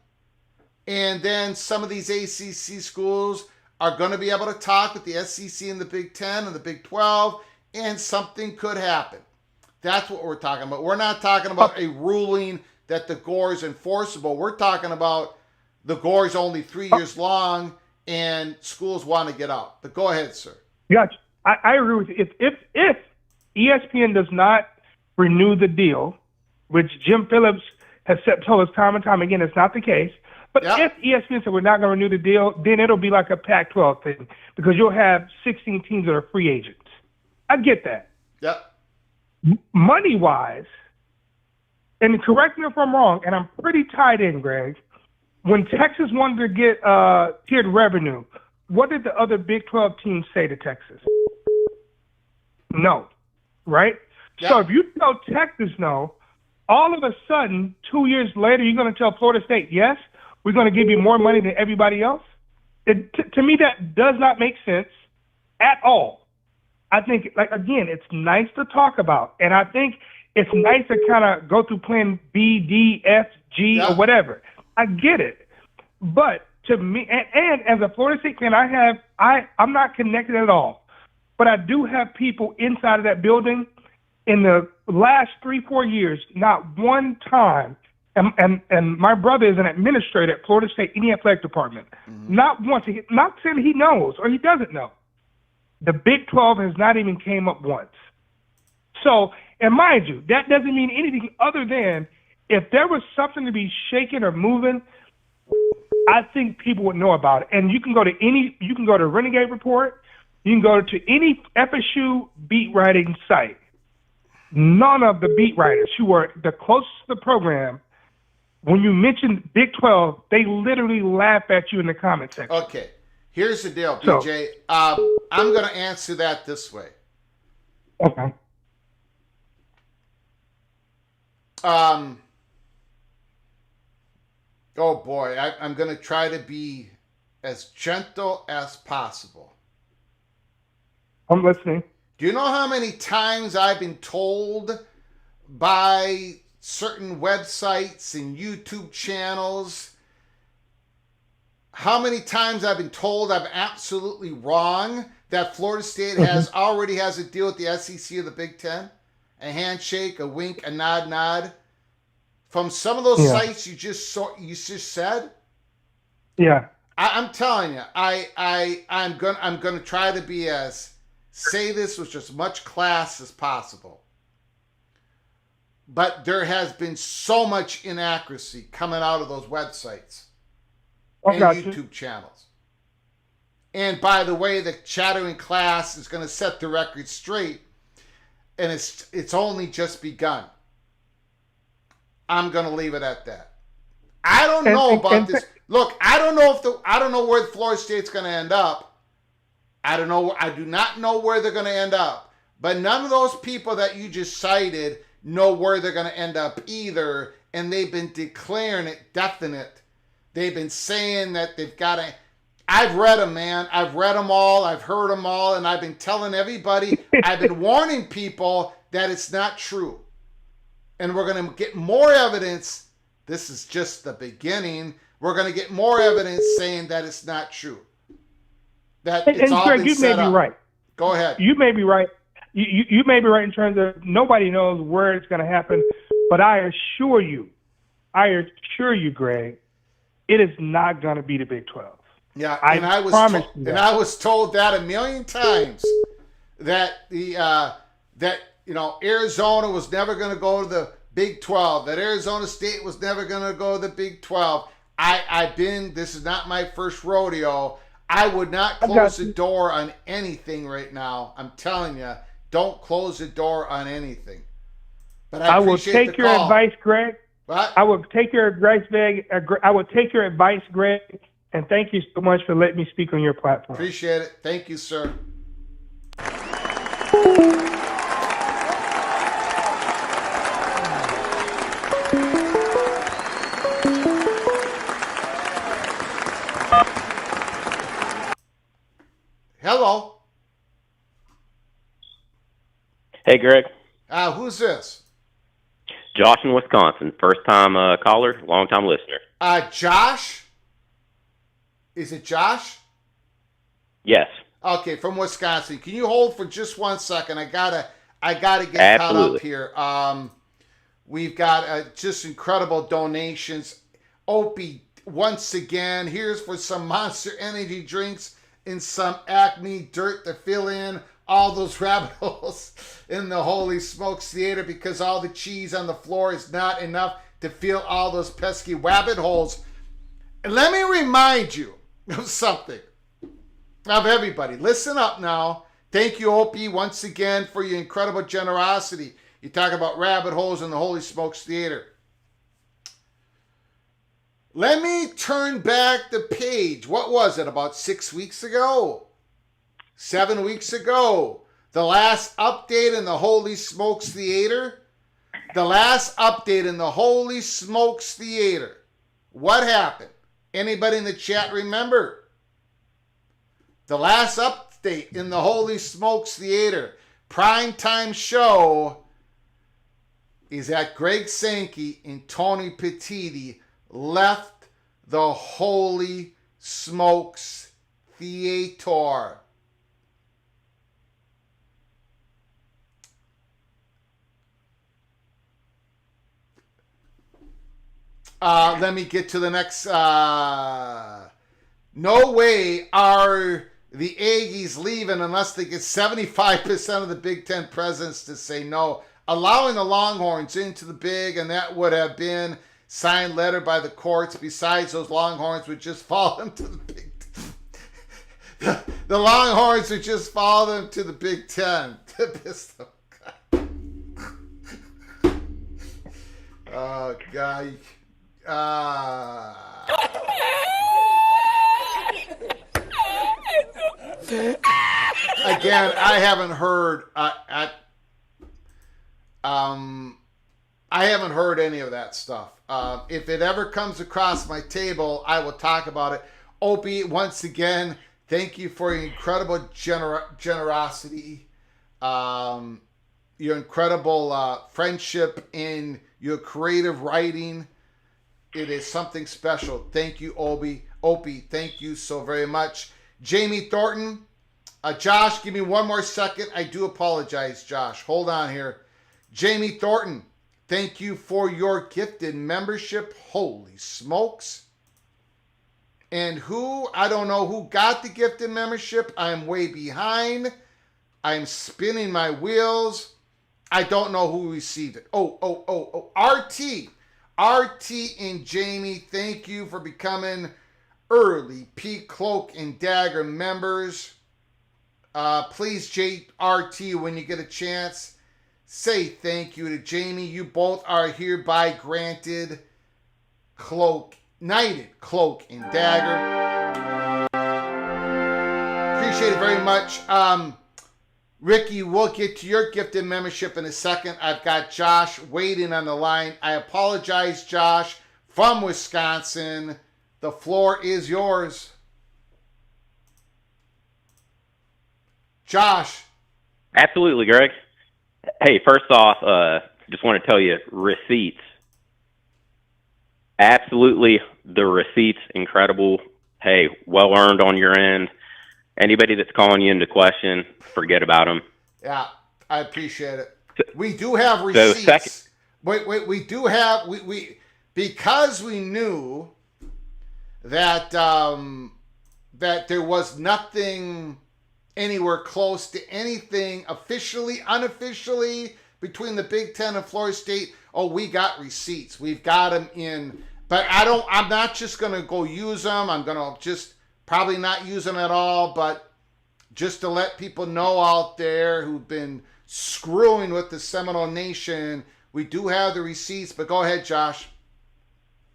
and then some of these ACC schools are going to be able to talk with the SEC and the Big 10 and the Big 12, and something could happen. That's what we're talking about. We're not talking about a ruling that the gore is enforceable. We're talking about the gore is only 3 years long, and schools want to get out. But go ahead, sir. Gotcha. I agree with you. If ESPN does not renew the deal, which Jim Phillips has told us time and time again, it's not the case. But if ESPN said we're not going to renew the deal, then it'll be like a Pac-12 thing because you'll have 16 teams that are free agents. I get that. Yep. Money-wise, and correct me if I'm wrong, and I'm pretty tied in, Greg, when Texas wanted to get tiered revenue, what did the other Big 12 teams say to Texas? No, right? Yep. So if you tell Texas no, all of a sudden, 2 years later, you're going to tell Florida State, yes, we're going to give you more money than everybody else? To me, that does not make sense at all. I think, again, it's nice to talk about. And I think it's nice to kind of go through plan B, D, F, G, or whatever. I get it. But to me, and as a Florida State fan, I'm not connected at all. But I do have people inside of that building in the last 3-4 years, not one time. And my brother is an administrator at Florida State in the athletic department. Mm-hmm. Not once. Not saying he knows or he doesn't know. The Big 12 has not even came up once. So, and mind you, that doesn't mean anything other than if there was something to be shaken or moving, I think people would know about it. And you can go to Renegade Report, you can go to any FSU beat writing site. None of the beat writers who are the closest to the program, when you mention Big 12, they literally laugh at you in the comment section. Okay. Here's the deal, PJ. I'm going to answer that this way. Okay. Oh, boy. I'm going to try to be as gentle as possible. I'm listening. Do you know how many times I've been told by certain websites and YouTube channels, how many times I've been told I'm absolutely wrong that Florida State already has a deal with the SEC or the Big Ten? A handshake, a wink, a nod. From some of those sites you just said? Yeah. I'm telling you, I'm gonna try to say this with as much class as possible. But there has been so much inaccuracy coming out of those websites and YouTube channels. And by the way, the chattering class is going to set the record straight, and it's only just begun. I'm going to leave it at that. I don't know about this. Look, I don't know where Florida State's going to end up. I don't know. I do not know where they're going to end up. But none of those people that you just cited know where they're going to end up either, and they've been declaring it definite. They've been saying that they've got to. I've read them, man. I've read them all. I've heard them all, and I've been telling everybody. I've been warning people that it's not true, and we're going to get more evidence This is just the beginning. We're going to get more evidence saying that it's not true. That it's all Greg, been you set may be up. right. Go ahead. You may be right. You may be right in terms of nobody knows where it's going to happen, but I assure you, Greg, it is not going to be the Big 12. Yeah, I was I was told that a million times that Arizona was never going to go to the Big 12, that Arizona State was never going to go to the Big 12. This is not my first rodeo. I would not close the door on anything right now. I'm telling you, don't close the door on anything. But I will take your advice, Greg. What? I will take your advice, Greg. And thank you so much for letting me speak on your platform. Appreciate it. Thank you, sir. Hello. Hey, Greg. Who's this? Josh in Wisconsin. First time caller, long time listener. Josh? Is it Josh? Yes. Okay, from Wisconsin. Can you hold for just 1 second? I gotta get caught up here. We've got just incredible donations. Opie, once again, here's for some Monster Energy drinks and some Acme dirt to fill in all those rabbit holes in the Holy Smokes Theater, because all the cheese on the floor is not enough to fill all those pesky rabbit holes. And let me remind you of something. Of everybody, listen up now. Thank you, Opie, once again for your incredible generosity. You talk about rabbit holes in the Holy Smokes Theater. Let me turn back the page. What was it, about 6 weeks ago? 7 weeks ago? The last update in the Holy Smokes Theater? The last update in the Holy Smokes Theater. What happened? Anybody in the chat remember? The last update in the Holy Smokes Theater primetime show is that Greg Sankey and Tony Petiti left the Holy Smokes Theater. Let me get to the next. No way are the Aggies leaving unless they get 75% of the Big Ten presidents to say no, allowing the Longhorns into the Big, and that would have been signed letter by the courts. Besides, those Longhorns would just follow them to the Big Ten. The Longhorns would just follow them to the Big Ten. Oh, God. Again, I haven't heard. I haven't heard any of that stuff. If it ever comes across my table, I will talk about it. Opie, once again, thank you for your incredible generosity, your incredible friendship, in your creative writing. It is something special. Thank you, Opie. Thank you so very much. Jamie Thornton. Josh, give me 1 more second. I do apologize, Josh. Hold on here. Jamie Thornton, thank you for your gifted membership. Holy smokes. And I don't know who got the gifted membership. I'm way behind. I'm spinning my wheels. I don't know who received it. Oh. RT and Jamie, thank you for becoming early Peak Cloak and Dagger members. Please, JRT, when you get a chance, say thank you to Jamie. You both are hereby granted Knighted Cloak and Dagger. Appreciate it very much. Ricky, we'll get to your gifted membership in a second. I've got Josh waiting on the line. I apologize, Josh, from Wisconsin. The floor is yours. Josh. Absolutely, Greg. Hey, first off, just want to tell you, receipts Absolutely, the receipts incredible. Hey, well earned on your end. Anybody that's calling you into question, forget about them. Yeah, I appreciate it. We do have receipts. We do have we because we knew that that there was nothing anywhere close to anything officially, unofficially between the Big Ten and Florida State. Oh, we got receipts. We've got them in. But I'm not just going to go use them. I'm going to just probably not use them at all. But just to let people know out there who've been screwing with the Seminole Nation, we do have the receipts. But go ahead, Josh.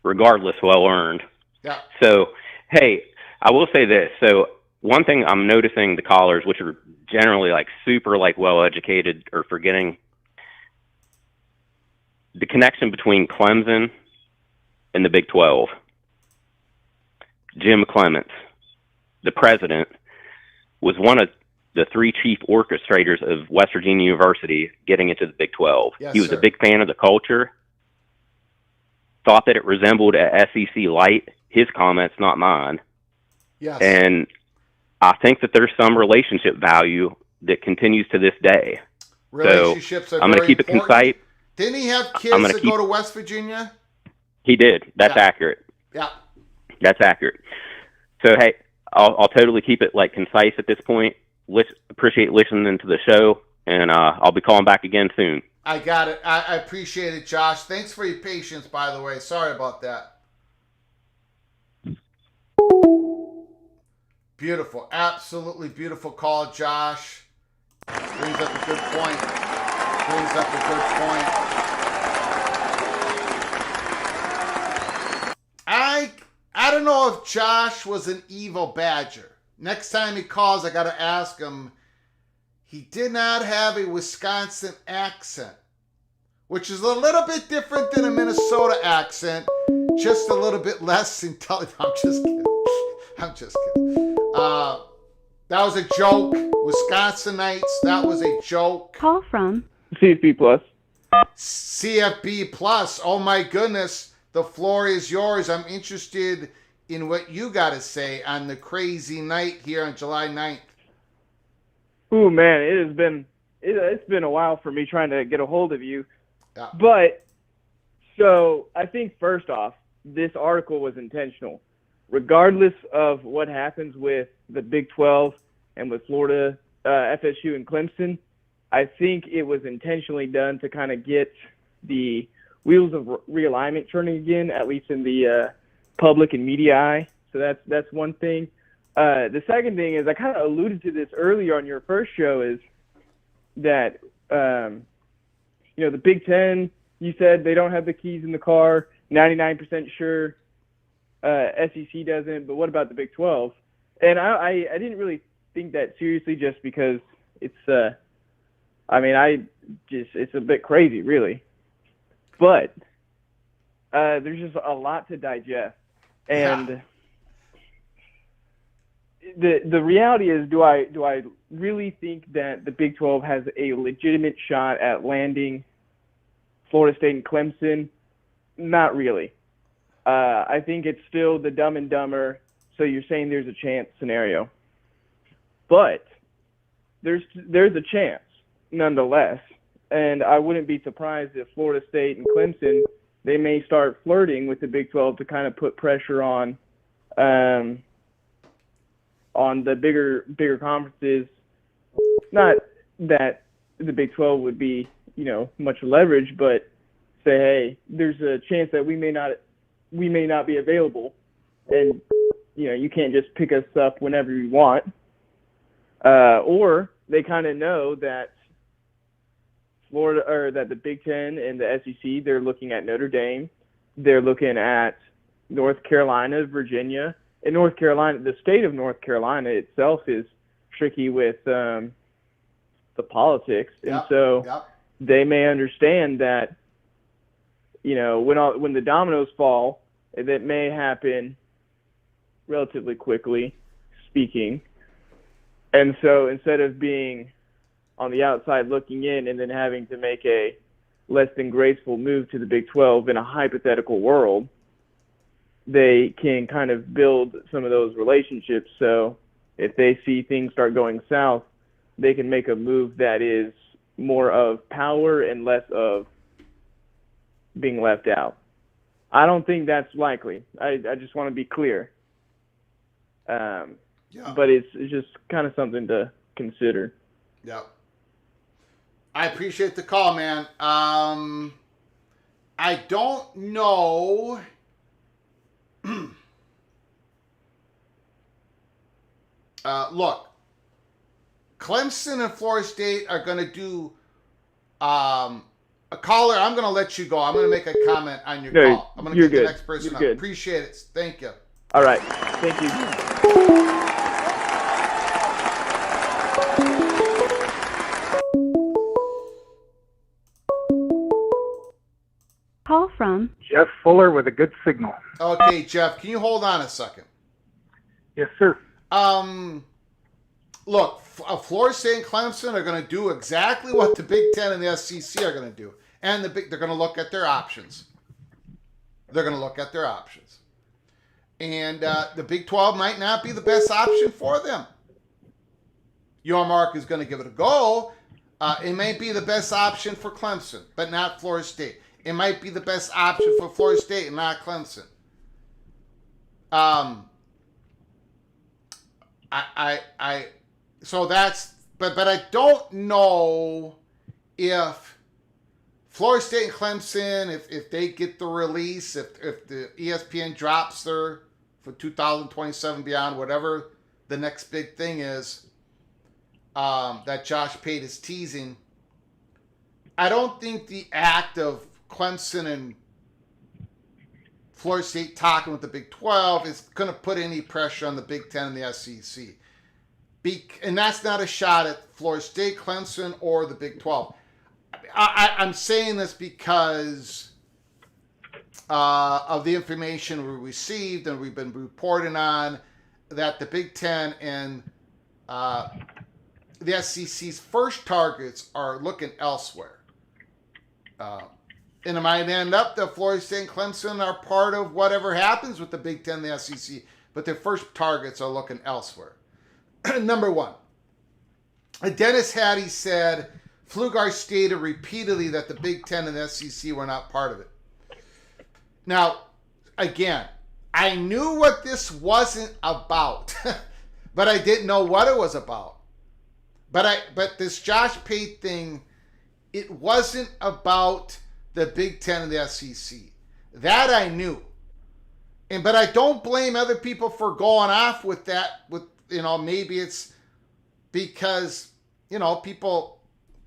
Regardless, well earned. Yeah. So, hey, I will say this. So, one thing I'm noticing the callers, which are generally like super like well educated, are forgetting the connection between Clemson and the Big 12. Jim Clements, the president, was one of the three chief orchestrators of West Virginia University getting into the Big 12. Yes, he was sir. a big fan of the culture, thought that it resembled a SEC light. His comments, not mine. Yes. And I think that there's some relationship value that continues to this day. Relationships are I'm going to keep important. it concise. Didn't he have kids that go to West Virginia? He did. That's Yeah. accurate. Yeah. That's accurate. So, hey, I'll totally keep it like concise at this point. Appreciate listening to the show, and I'll be calling back again soon. I got it. I appreciate it, Josh. Thanks for your patience, by the way. Sorry about that. Beautiful. Absolutely beautiful call, Josh. Brings up a good point. I don't know if Josh was an evil badger. Next time he calls, I got to ask him. He did not have a Wisconsin accent, which is a little bit different than a Minnesota accent, just a little bit less intelligent. I'm just kidding. That was a joke. Wisconsinites, that was a joke. Call from CFB Plus. CFB Plus. Oh my goodness. The floor is yours. I'm interested in what you got to say on the crazy night here on July 9th. Ooh, man, it's been a while for me trying to get a hold of you. Yeah. But, so, I think first off, this article was intentional. Regardless of what happens with the Big 12 and with Florida, FSU, and Clemson, I think it was intentionally done to kind of get the wheels of realignment turning again, at least in the public and media eye. So that's one thing. The second thing is, I kind of alluded to this earlier on your first show, is that, the Big Ten, you said they don't have the keys in the car, 99% sure. SEC doesn't, but what about the Big 12? And I didn't really think that seriously, just because it's, it's a bit crazy, really. But there's just a lot to digest. And the reality is, do I really think that the Big 12 has a legitimate shot at landing Florida State and Clemson? Not really. I think it's still the Dumb and Dumber, so you're saying there's a chance scenario. But there's a chance, nonetheless. And I wouldn't be surprised if Florida State and Clemson, they may start flirting with the Big 12 to kind of put pressure on the bigger conferences. Not that the Big 12 would be, much leverage, but say, hey, there's a chance that we may not be available, and you can't just pick us up whenever you want. Or they kind of know that Florida, or that the Big Ten and the SEC, they're looking at Notre Dame, they're looking at North Carolina, Virginia, and North Carolina. The state of North Carolina itself is tricky with the politics, and so they may understand that when the dominoes fall, that may happen relatively quickly, speaking. And so instead of being on the outside looking in and then having to make a less than graceful move to the Big 12 in a hypothetical world, they can kind of build some of those relationships. So if they see things start going south, they can make a move that is more of power and less of being left out. I don't think that's likely. I just want to be clear. But it's just kind of something to consider. Yeah. I appreciate the call, man. I don't know. Look, Clemson and Florida State are going to do a caller. I'm going to let you go. I'm going to make a comment on your call. I'm going to get the next person up. Appreciate it. Thank you. All right. Thank you. Call from Jeff Fuller with a good signal. Okay, Jeff, can you hold on a second? Yes, sir. Look, Florida State and Clemson are going to do exactly what the Big Ten and the SEC are going to do. And they're going to look at their options. They're going to look at their options. And the Big 12 might not be the best option for them. Yormark is going to give it a go. It may be the best option for Clemson, but not Florida State. It might be the best option for Florida State and not Clemson. So that's, but I don't know if Florida State and Clemson, if they get the release, if the ESPN drops their for 2027 beyond, whatever the next big thing is, that Josh Pate is teasing. I don't think the act of Clemson and Florida State talking with the Big 12 is going to put any pressure on the Big 10 and the SEC. And that's not a shot at Florida State, Clemson, or the Big 12. I'm saying this because of the information we received and we've been reporting on, that the Big 10 and the SEC's first targets are looking elsewhere. And it might end up that Florida State and Clemson are part of whatever happens with the Big Ten and the SEC, but their first targets are looking elsewhere. Number one, Dennis Hattie said Pflugar stated repeatedly that the Big Ten and the SEC were not part of it. Now, again, I knew what this wasn't about, but I didn't know what it was about. But this Josh Pate thing, it wasn't about the Big Ten and the SEC. That I knew. But I don't blame other people for going off with that. With, maybe it's because, people,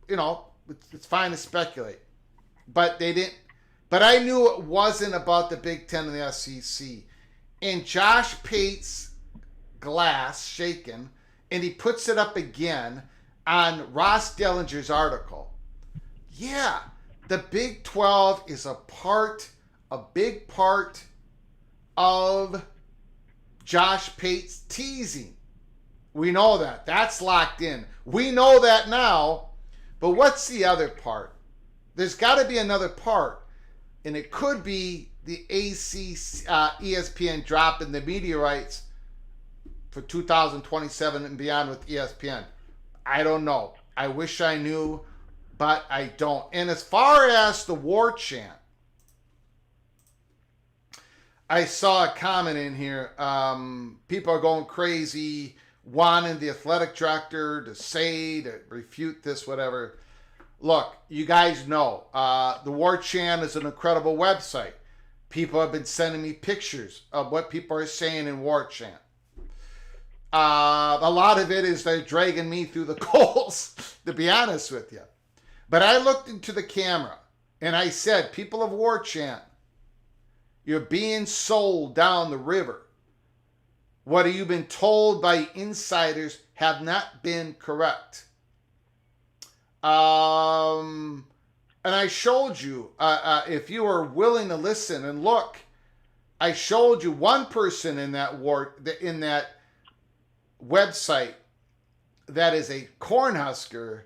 it's fine to speculate. But they didn't. But I knew it wasn't about the Big Ten and the SEC. And Josh Pate's glass shaken, and he puts it up again on Ross Dellinger's article. Yeah. The Big 12 is a big part of Josh Pate's teasing. We know that. That's locked in. We know that now. But what's the other part? There's got to be another part. And it could be the ESPN dropping the media rights for 2027 and beyond with ESPN. I don't know. I wish I knew. But I don't. And as far as the war chant, I saw a comment in here. People are going crazy, wanting the athletic director to refute this, whatever. Look, you guys know, the war chant is an incredible website. People have been sending me pictures of what people are saying in war chant. A lot of it is they're dragging me through the coals, to be honest with you. But I looked into the camera and I said, people of war chant, you're being sold down the river. What have you been told by insiders have not been correct. And I showed you, if you were willing to listen and look, I showed you one person in that website that is a Cornhusker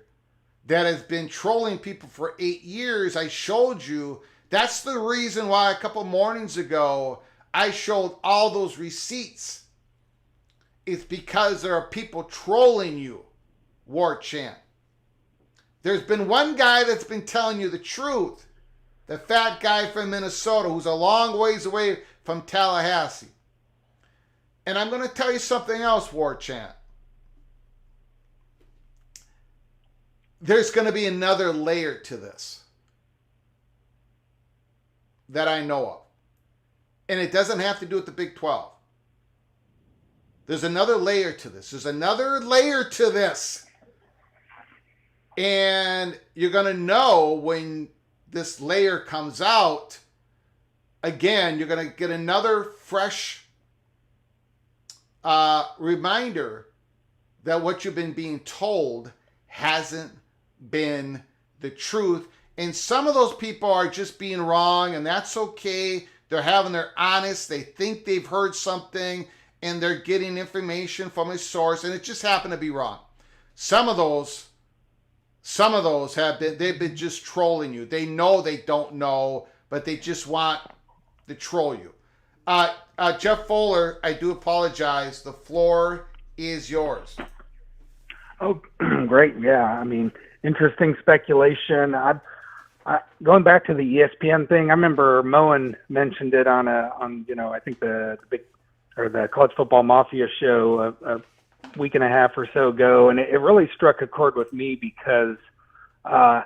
that has been trolling people for 8 years. I showed you. That's the reason why a couple mornings ago I showed all those receipts. It's because there are people trolling you, War Chant. There's been one guy that's been telling you the truth. The fat guy from Minnesota who's a long ways away from Tallahassee. And I'm going to tell you something else, War Chant. There's going to be another layer to this that I know of. And it doesn't have to do with the Big 12. There's another layer to this. There's another layer to this. And you're going to know when this layer comes out. Again, you're going to get another fresh reminder that what you've been being told hasn't been the truth. And some of those people are just being wrong, and that's okay. They're having their honest. They think they've heard something, and they're getting information from a source, and it just happened to be wrong. Some of those they've been just trolling you. They know they don't know, but they just want to troll you. Jeff Fuller, I do apologize. The floor is yours. Oh, great. Yeah. I mean, interesting speculation. Going back to the ESPN thing, I remember Moen mentioned it on I think the College Football Mafia show a week and a half or so ago, and it really struck a chord with me because I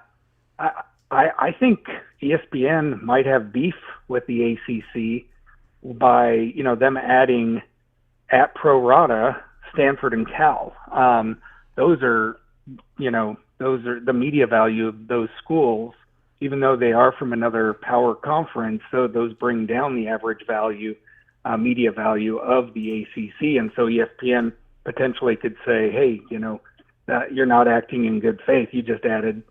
think ESPN might have beef with the ACC by them adding at pro rata Stanford and Cal. Those are the media value of those schools, even though they are from another power conference. So those bring down the average value, media value of the ACC. And so ESPN potentially could say, hey, that you're not acting in good faith. You just added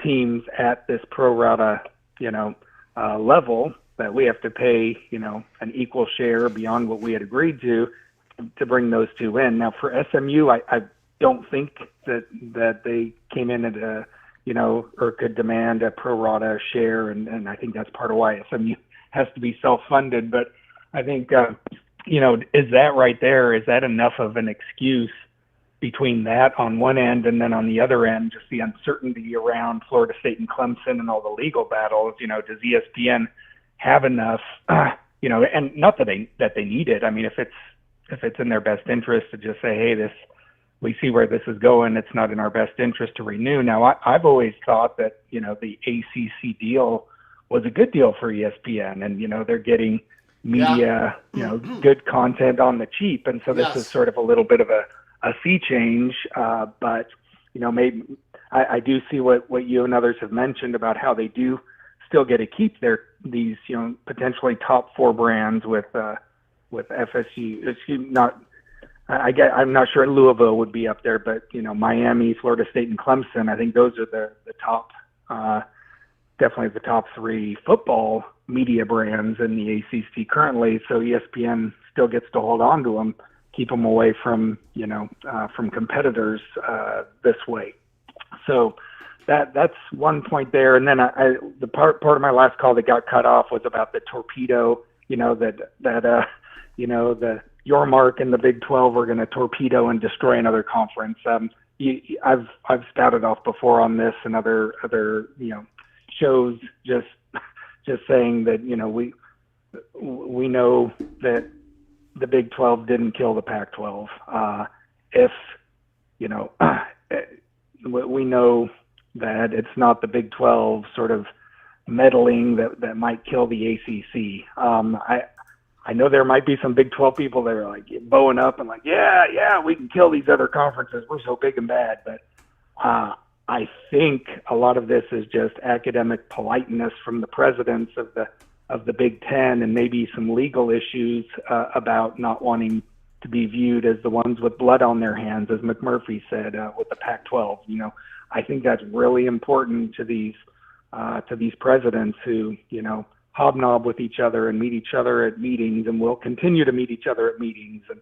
teams at this pro rata, level that we have to pay, an equal share beyond what we had agreed to bring those two in. Now for SMU, I don't think that they came in at a, or could demand a pro rata share. And I think that's part of why SMU has to be self-funded. But I think, is that right there? Is that enough of an excuse between that on one end and then on the other end, just the uncertainty around Florida State and Clemson and all the legal battles? Does ESPN have enough, and not that they need it. I mean, if it's in their best interest to just say, hey, we see where this is going, it's not in our best interest to renew. Now, I've always thought that, the ACC deal was a good deal for ESPN, and, they're getting media, good content on the cheap. And so this is sort of a little bit of a sea change. But, maybe I do see what you and others have mentioned about how they do still get to keep these, potentially top four brands with FSU. I'm not sure Louisville would be up there, but Miami, Florida State, and Clemson. I think those are the top, definitely the top three football media brands in the ACC currently. So ESPN still gets to hold on to them, keep them away from from competitors this way. So that's one point there. And then the part of my last call that got cut off was about the torpedo. Your mark and the Big 12 are going to torpedo and destroy another conference. I've spouted off before on this and other shows, just saying that we know that the Big 12 didn't kill the Pac-12. We know that it's not the Big 12 sort of meddling that might kill the ACC. I know there might be some Big 12 people that are like bowing up and like, yeah, we can kill these other conferences. We're so big and bad. But I think a lot of this is just academic politeness from the presidents of the Big Ten, and maybe some legal issues about not wanting to be viewed as the ones with blood on their hands, as McMurphy said with the Pac-12. I think that's really important to these presidents who hobnob with each other and meet each other at meetings, and will continue to meet each other at meetings. And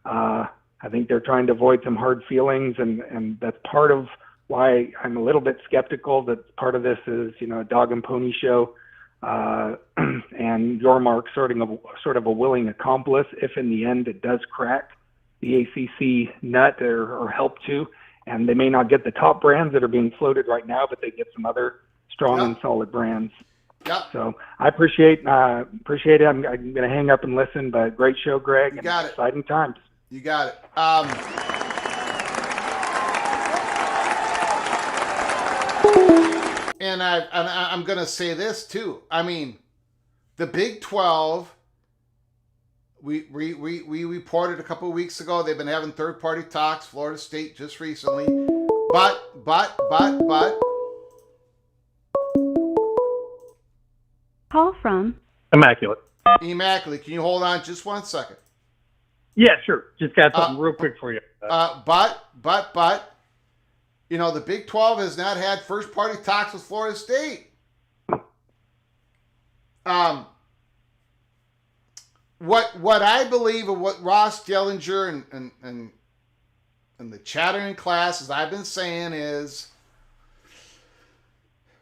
I think they're trying to avoid some hard feelings, and that's part of why I'm a little bit skeptical that part of this is, a dog and pony show. and Yormark sort of a willing accomplice if in the end it does crack the ACC nut or help to. And they may not get the top brands that are being floated right now, but they get some other strong and solid brands. Yeah. So I appreciate it. I'm going to hang up and listen, but great show, Greg. You got it. Exciting times. You got it. And I'm going to say this too. I mean, the Big 12, we reported a couple of weeks ago, they've been having third-party talks, Florida State just recently. But. Call from Immaculate. Immaculate. Can you hold on just 1 second? Yeah, sure. Just got something real quick for you. But, you know, the Big 12 has not had first-party talks with Florida State. What I believe of what Ross Dellinger and the chattering classes I've been saying is,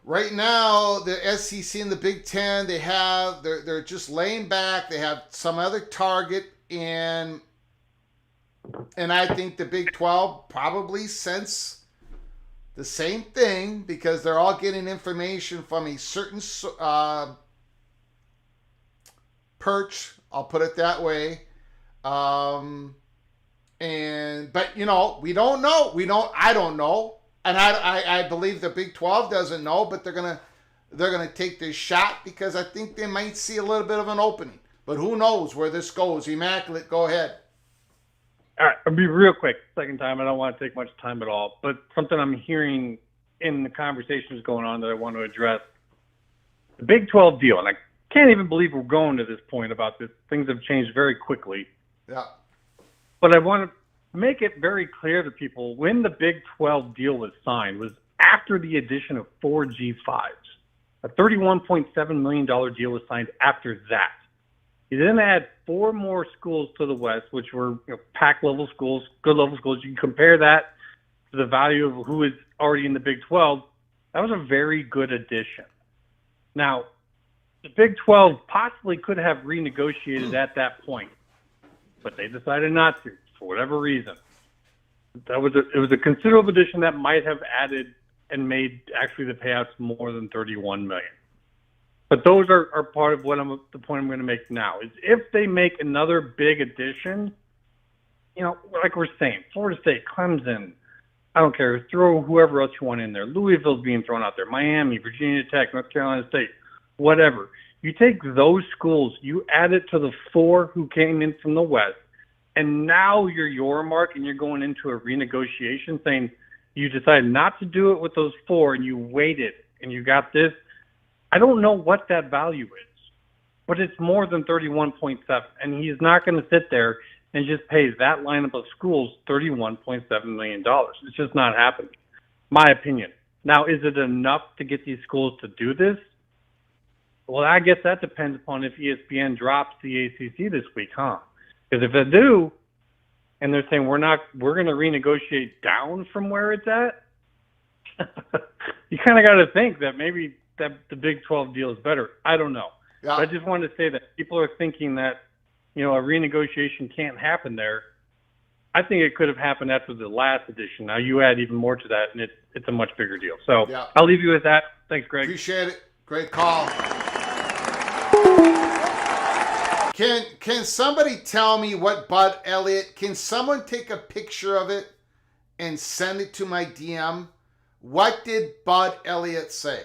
right now the SEC and the Big Ten, they're just laying back. They have some other target, and I think the Big 12 probably sense the same thing because they're all getting information from a certain perch. I'll put it that way. But you know, we don't know. I don't know. And I believe the Big 12 doesn't know, but they're gonna take this shot because I think they might see a little bit of an opening. But who knows where this goes? Immaculate, go ahead. All right, I'll be real quick. Second time, I don't want to take much time at all. But something I'm hearing in the conversations going on that I want to address. The Big 12 deal, and I can't even believe we're going to this point about this. Things have changed very quickly. Yeah. But I want to make it very clear to people when the Big 12 deal was signed was after the addition of 4 G5s. A $31.7 million deal was signed after that. You then add 4 more schools to the West, which were PAC level schools, good level schools. You can compare that to the value of who is already in the Big 12. That was a very good addition. Now, the Big 12 possibly could have renegotiated at that point, but they decided not to for whatever reason. It was a considerable addition that might have added and made actually the payouts more than $31 million. But those are part of the point I'm going to make now is if they make another big addition, like we're saying, Florida State, Clemson, I don't care, throw whoever else you want in there. Louisville's being thrown out there, Miami, Virginia Tech, North Carolina State, whatever. You take those schools, you add it to the 4 who came in from the West, and now you're Yormark and you're going into a renegotiation saying you decided not to do it with those 4 and you waited and you got this. I don't know what that value is, but it's more than 31.7, and he's not going to sit there and just pay that lineup of schools $31.7 million. It's just not happening, my opinion. Now, is it enough to get these schools to do this? Well, I guess that depends upon if ESPN drops the ACC this week, huh? Because if they do, and they're saying we're going to renegotiate down from where it's at, you kind of got to think that maybe that the Big 12 deal is better. I don't know. Yeah. But I just wanted to say that people are thinking that, a renegotiation can't happen there. I think it could have happened after the last edition. Now you add even more to that, and it's a much bigger deal. So yeah. I'll leave you with that. Thanks, Greg. Appreciate it. Great call. Can somebody tell me what Bud Elliott, can someone take a picture of it and send it to my DM? What did Bud Elliott say?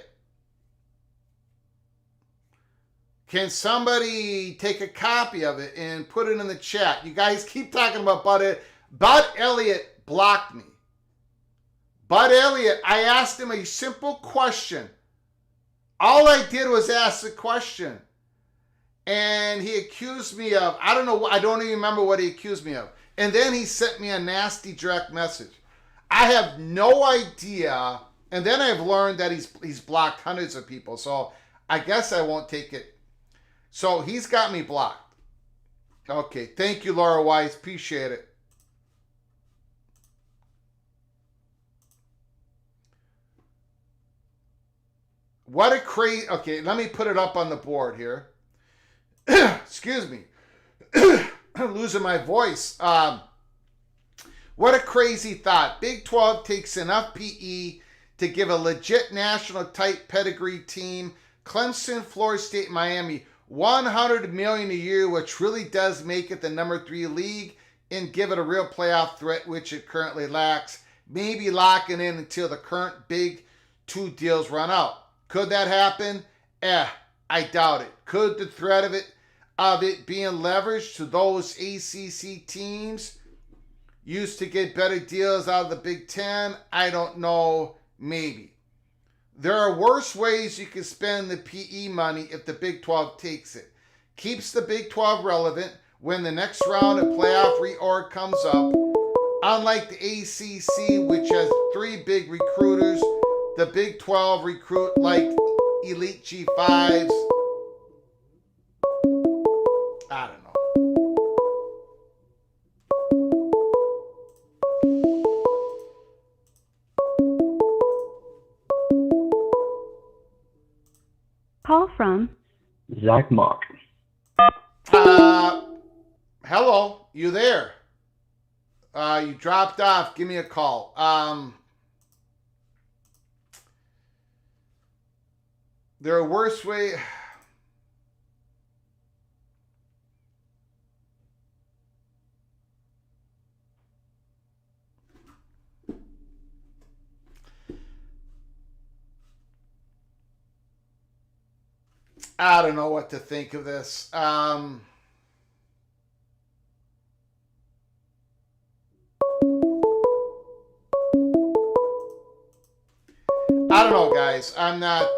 Can somebody take a copy of it and put it in the chat? You guys keep talking about Bud Elliott. Bud Elliott blocked me. Bud Elliott, I asked him a simple question. All I did was ask the question. And he accused me of, I don't know, I don't even remember what he accused me of. And then he sent me a nasty direct message. I have no idea. And then I've learned that he's blocked hundreds of people. So I guess I won't take it. So he's got me blocked. Okay. Thank you, Laura Weiss. Appreciate it. What a crazy... Okay, let me put it up on the board here. Excuse me. I'm losing my voice. What a crazy thought. Big 12 takes enough PE to give a legit national type pedigree team, Clemson, Florida State, Miami, $100 million a year, which really does make it the number 3 league and give it a real playoff threat, which it currently lacks. Maybe locking in until the current big 2 deals run out. Could that happen? I doubt it. Could the threat of it being leveraged to those ACC teams used to get better deals out of the Big Ten? I don't know. Maybe. There are worse ways you can spend the PE money if the Big 12 takes it. Keeps the Big 12 relevant when the next round of playoff reorg comes up. Unlike the ACC, which has 3 big recruiters, the Big 12 recruit like elite G5s. I don't know. Call from Zach Mock. Hello, you there? You dropped off. Give me a call. There are worse ways. I don't know what to think of this. I don't know, guys. I'm not...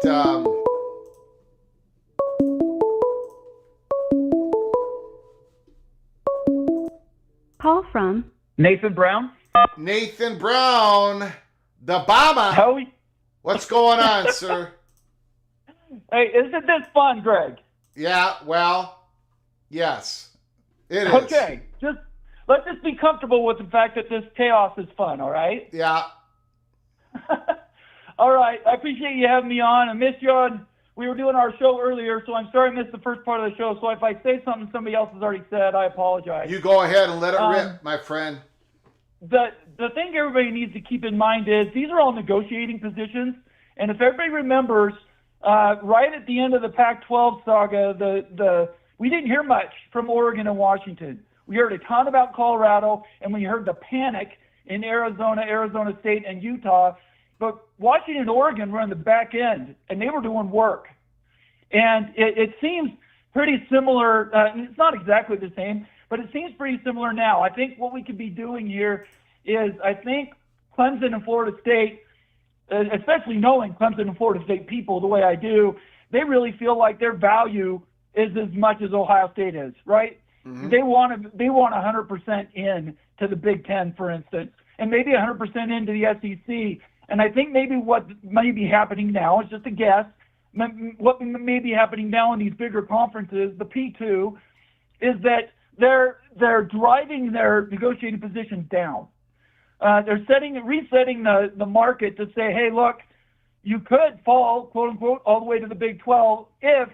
Call from Nathan Brown. Nathan Brown, the Bama. Howie. What's going on, sir? Hey, isn't this fun, Greg? Yeah, well, yes, it is. Okay, let's just be comfortable with the fact that this chaos is fun, all right? Yeah. All right, I appreciate you having me on. I missed you on. We were doing our show earlier, so I'm sorry I missed the first part of the show. So if I say something somebody else has already said, I apologize. You go ahead and let it rip, my friend. The thing everybody needs to keep in mind is these are all negotiating positions, and if everybody remembers, right at the end of the Pac-12 saga, we didn't hear much from Oregon and Washington. We heard a ton about Colorado, and we heard the panic in Arizona, Arizona State, and Utah. But Washington and Oregon were on the back end, and they were doing work. And it seems pretty similar. It's not exactly the same, but it seems pretty similar now. I think what we could be doing here is I think Clemson and Florida State, especially knowing Clemson and Florida State people the way I do, they really feel like their value is as much as Ohio State is, right? Mm-hmm. They want 100% in to the Big Ten, for instance, and maybe 100% into the SEC. And I think maybe what may be happening now is just a guess. What may be happening now in these bigger conferences, the P2, is that they're driving their negotiating positions down. They're resetting the market to say, hey, look, you could fall, quote unquote, all the way to the Big 12 if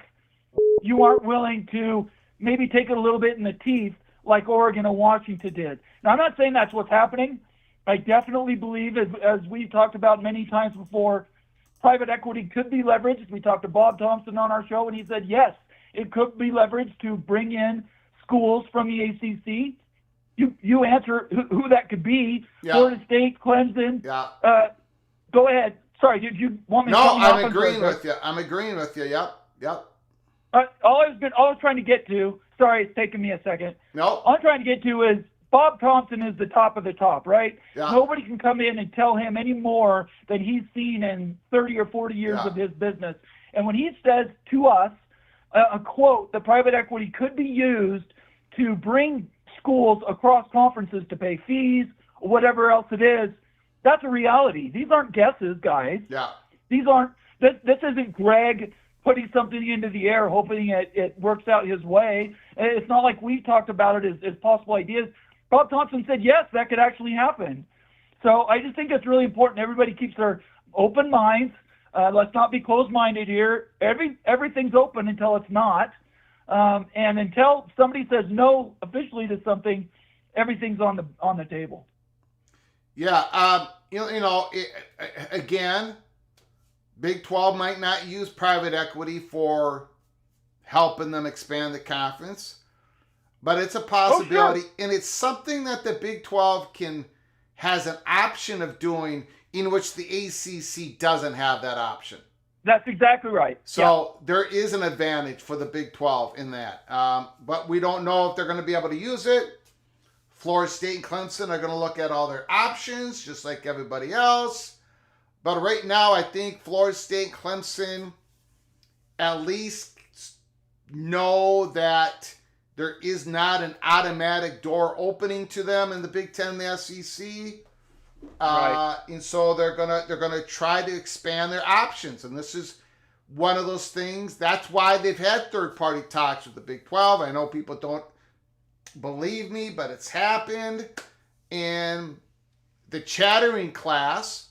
you aren't willing to maybe take it a little bit in the teeth like Oregon and Washington did. Now, I'm not saying that's what's happening. I definitely believe, as we've talked about many times before, private equity could be leveraged. We talked to Bob Thompson on our show, and he said, yes, it could be leveraged to bring in schools from the ACC. You answer who that could be. Yeah. Florida State, Clemson. Yeah. Go ahead. Sorry, did you want me to No, I'm agreeing with you. I'm agreeing with you. Yep. All I was trying to get to, sorry, it's taking me a second. No. All I'm trying to get to is Bob Thompson is the top of the top, right? Yeah. Nobody can come in and tell him any more than he's seen in 30 or 40 years of his business. And when he says to us, a quote, the private equity could be used to bring schools across conferences to pay fees or whatever else it is, that's a reality. These aren't guesses, guys. Yeah. These aren't, this isn't Greg putting something into the air, hoping it works out his way. It's not like we talked about it as possible ideas. Bob Thompson said, yes, that could actually happen. So I just think it's really important everybody keeps their open minds. Let's not be closed-minded here. Everything's open until it's not. And until somebody says no officially to something, everything's on the table. Yeah. Again, Big 12 might not use private equity for helping them expand the conference, but it's a possibility, and it's something that the Big 12 has an option of doing, in which the ACC doesn't have that option. That's exactly right. So there is an advantage for the Big 12 in that, but we don't know if they're going to be able to use it. Florida State and Clemson are going to look at all their options, just like everybody else. But right now, I think Florida State and Clemson at least know that there is not an automatic door opening to them in the Big Ten and the SEC. Right. And so they're gonna try to expand their options. And this is one of those things. That's why they've had third-party talks with the Big 12. I know people don't believe me, but it's happened. And the chattering class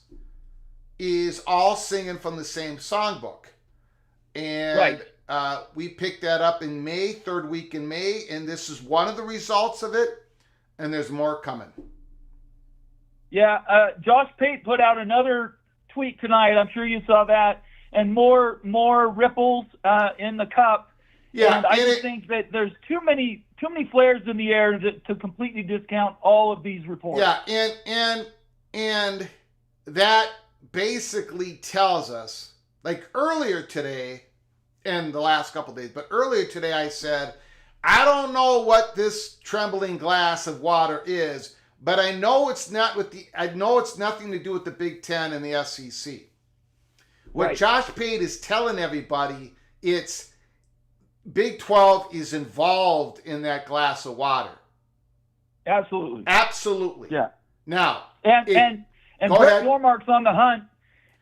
is all singing from the same songbook. And we picked that up in May, third week in May, and this is one of the results of it, and there's more coming. Yeah, Josh Pate put out another tweet tonight. I'm sure you saw that, and more ripples in the cup. Yeah, and I just think that there's too many flares in the air to completely discount all of these reports. Yeah, and that basically tells us, like earlier today, and the last couple of days, but earlier today I said, I don't know what this trembling glass of water is, but I know it's nothing to do with the Big Ten and the SEC. What Josh Pate is telling everybody, it's Big 12 is involved in that glass of water. Absolutely. Absolutely. Yeah. Now, and Brett Yormark's on the hunt.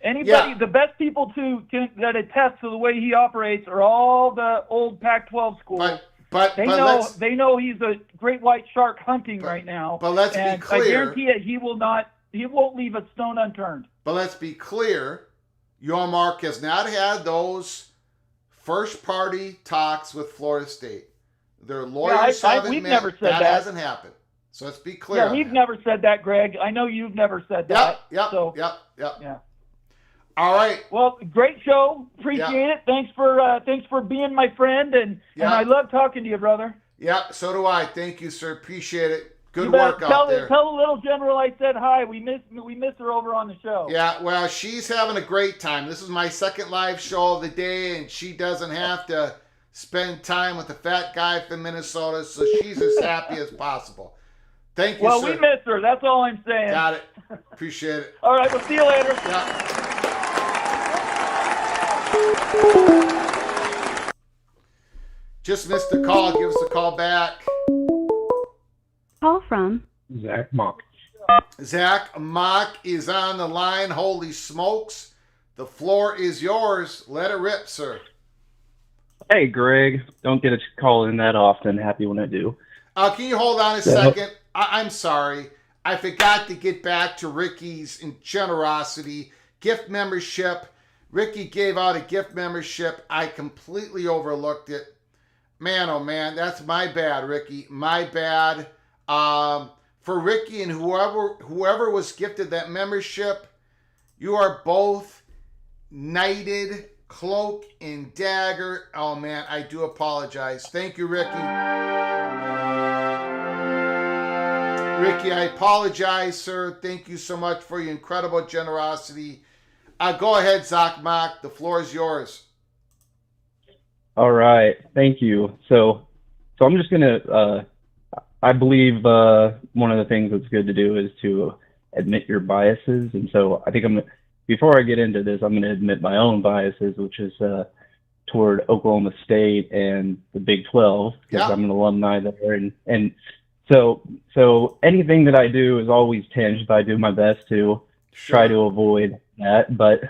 Anybody, the best people that attest to the way he operates are all the old Pac-12 schools. But they know he's a great white shark hunting right now. But let's be clear. I guarantee it, he won't leave a stone unturned. But let's be clear, Yormark has not had those first-party talks with Florida State. Their lawyers haven't met. Never said that hasn't happened. So let's be clear. Yeah, we've never said that, Greg. I know you've never said that. Yep. Yeah. All right. Well, great show. Appreciate it. Thanks for being my friend, and I love talking to you, brother. Yep. So do I. Thank you, sir. Appreciate it. Good You work better out there. Tell the little general I said hi. We miss her over on the show. Yeah. Well, she's having a great time. This is my second live show of the day, and she doesn't have to spend time with the fat guy from Minnesota, so she's as happy as possible. Thank you, well, sir. we miss her. That's all I'm saying. Got it. Appreciate it. All right. We'll see you later. Yeah. Just missed the call. Give us a call back. Call from Zach Mock. Zach Mock is on the line. Holy smokes. The floor is yours. Let it rip, sir. Hey, Greg. Don't get a call in that often. Happy when I do. Can you hold on a second? I'm sorry. I forgot to get back to Ricky's generosity. Gift membership. Ricky gave out a gift membership. I completely overlooked it. Man, oh man, that's my bad, Ricky. My bad. For Ricky and whoever was gifted that membership, you are both knighted, cloak and dagger. Oh man, I do apologize. Thank you, Ricky. Ricky, I apologize, sir. Thank you so much for your incredible generosity. Go ahead, Zach Mock. The floor is yours. All right. Thank you. So I'm just going to, I believe one of the things that's good to do is to admit your biases. And so I think before I get into this, I'm going to admit my own biases, which is toward Oklahoma State and the Big 12, because I'm an alumni there. And so anything that I do is always tinged. I do my best to try to avoid that. But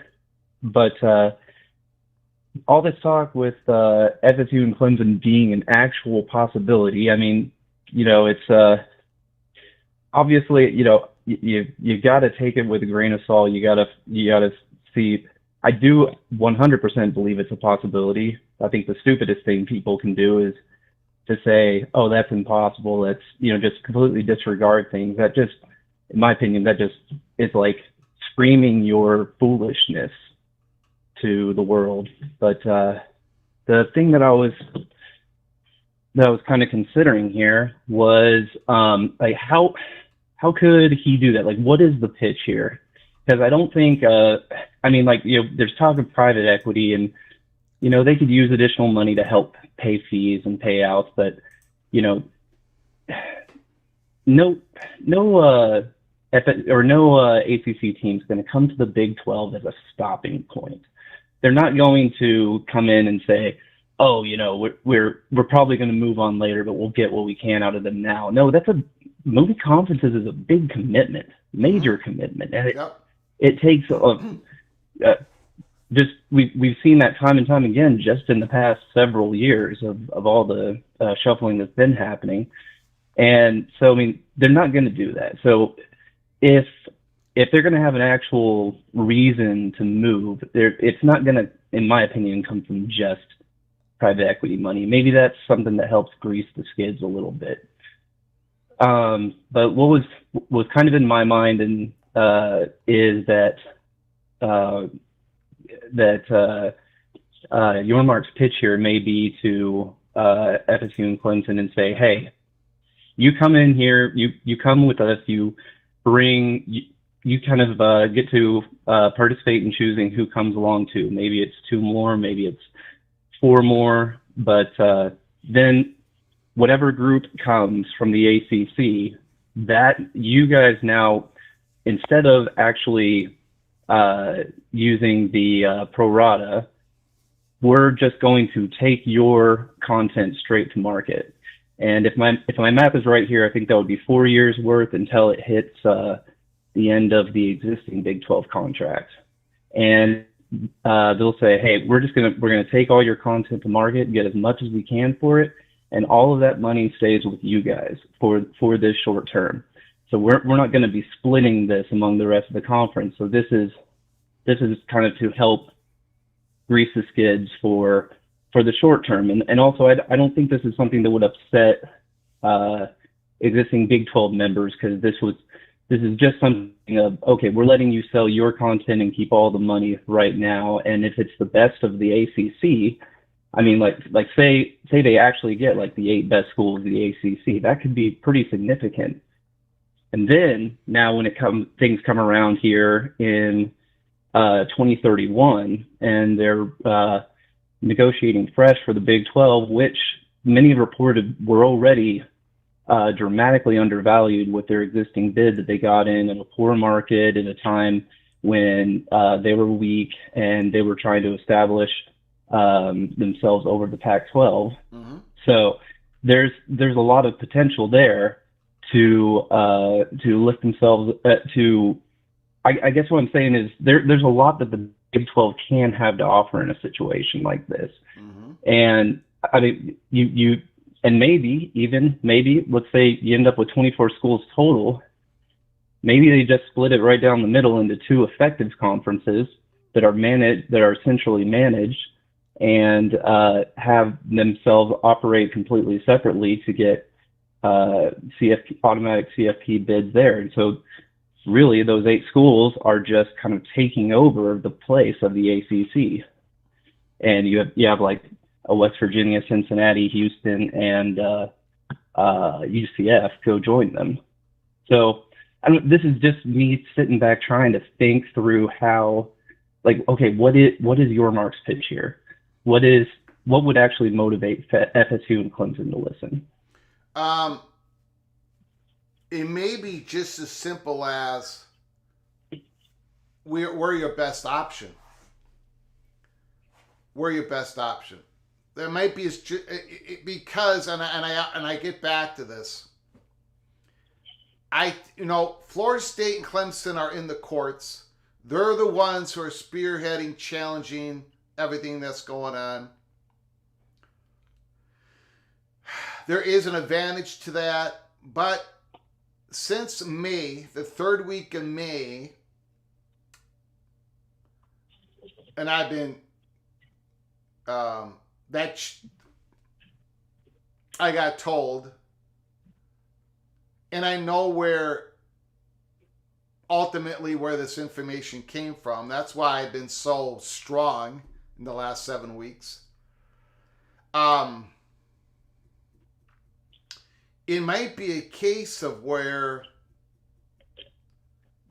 all this talk with FSU and Clemson being an actual possibility, I mean, it's obviously, you got to take it with a grain of salt. You got to see I do 100% believe it's a possibility. I think the stupidest thing people can do is to say, "Oh, that's impossible." That's, just completely disregard things. That just, in my opinion, that just is like screaming your foolishness to the world. But the thing that I was kind of considering here was like how could he do that? Like, what is the pitch here? Because I don't think there's talk of private equity, and they could use additional money to help pay fees and payouts, but no ACC team's going to come to the Big 12 as a stopping point. They're not going to come in and say, "Oh, we're probably going to move on later, but we'll get what we can out of them now." No, moving conferences is a big commitment, major commitment, and it takes we've seen that time and time again just in the past several years of all the shuffling that's been happening. And so, they're not going to do that. So if they're going to have an actual reason to move, it's not going to, in my opinion, come from just private equity money. Maybe that's something that helps grease the skids a little bit. But what was kind of in my mind and is that Yormark's pitch here may be to FSU and Clemson and say, "Hey, you come in here, you come with us, you kind of get to participate in choosing who comes along too. Maybe it's 2 more, maybe it's 4 more, but then whatever group comes from the ACC, that you guys now, instead of actually using the pro rata, we're just going to take your content straight to market." And if my math is right here, I think that would be 4 years worth until it hits the end of the existing Big 12 contract. And they'll say, "Hey, we're gonna take all your content to market, get as much as we can for it, and all of that money stays with you guys for this short term. So we're not going to be splitting this among the rest of the conference." So this is kind of to help grease the skids for the short term. And also, I don't think this is something that would upset existing Big 12 members, because this is just something of, okay, we're letting you sell your content and keep all the money right now. And if it's the best of the ACC, like say they actually get like the 8 best schools of the ACC, that could be pretty significant. And then now when things come around here in 2031 and they're negotiating fresh for the Big 12, which many reported were already dramatically undervalued with their existing bid that they got in a poor market at a time when they were weak and they were trying to establish themselves over the Pac-12. Mm-hmm. So there's a lot of potential there to lift themselves I guess what I'm saying is there's a lot that the Big 12 can have to offer in a situation like this. Mm-hmm. And you and maybe let's say you end up with 24 schools total. Maybe they just split it right down the middle into 2 effective conferences that are centrally managed, and have themselves operate completely separately to get automatic CFP bids there. And so really those 8 schools are just kind of taking over the place of the ACC. And you have like a West Virginia, Cincinnati, Houston, and UCF go join them. So this is just me sitting back trying to think through how, like, okay, what is Yormark's pitch here? What would actually motivate FSU and Clemson to listen? It may be just as simple as we're your best option. We're your best option. There might be because I get back to this. Florida State and Clemson are in the courts. They're the ones who are spearheading, challenging everything that's going on. There is an advantage to that, but since May, the 3rd week of May, and I've been I got told, and I know ultimately where this information came from. That's why I've been so strong in the last 7 weeks. It might be a case of where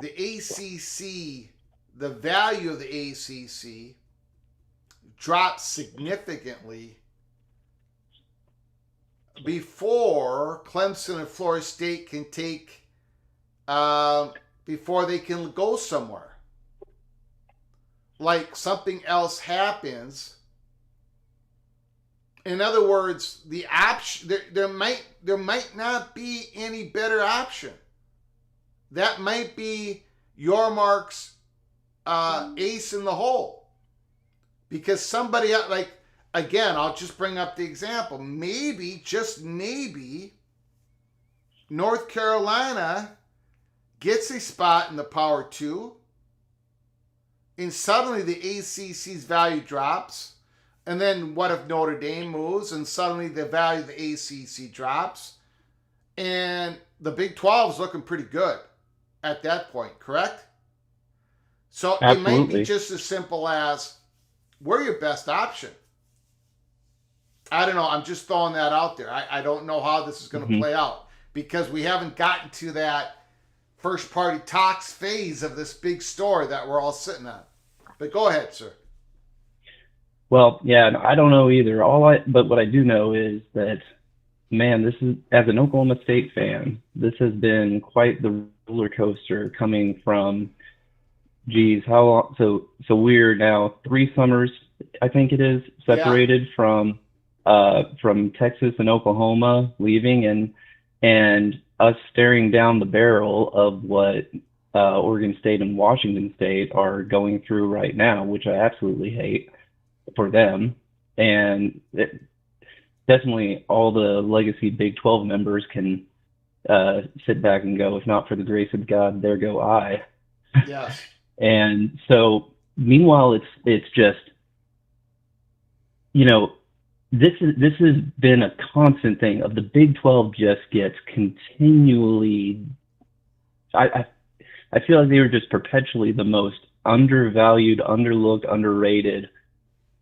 the ACC, the value of the ACC drops significantly before Clemson and Florida State can take, before they can go somewhere. Like something else happens. In other words, the option there might not be any better option. That might be your mark's ace in the hole, because somebody else, like, again, I'll just bring up the example. Maybe, just maybe, North Carolina gets a spot in the Power 2, and suddenly the ACC's value drops. And then what if Notre Dame moves, and suddenly the value of the ACC drops? And the Big 12 is looking pretty good at that point, correct? So Absolutely. It might be just as simple as, we're your best option. I don't know. I'm just throwing that out there. I don't know how this is going to play out, because we haven't gotten to that first party talks phase of this big story that we're all sitting on. But go ahead, sir. Well, yeah, I don't know either. But what I do know is that, man, this is, as an Oklahoma State fan, this has been quite the roller coaster coming from, geez, how long? So we're now 3 summers, I think it is, separated from Texas and Oklahoma leaving, and us staring down the barrel of what Oregon State and Washington State are going through right now, which I absolutely hate for them. And definitely all the legacy Big 12 members can sit back and go, if not for the grace of God, there go I. Yes. And so meanwhile, it's just, you know, this has been a constant thing of the Big 12 just gets continually, I feel like they were just perpetually the most undervalued, underlooked, underrated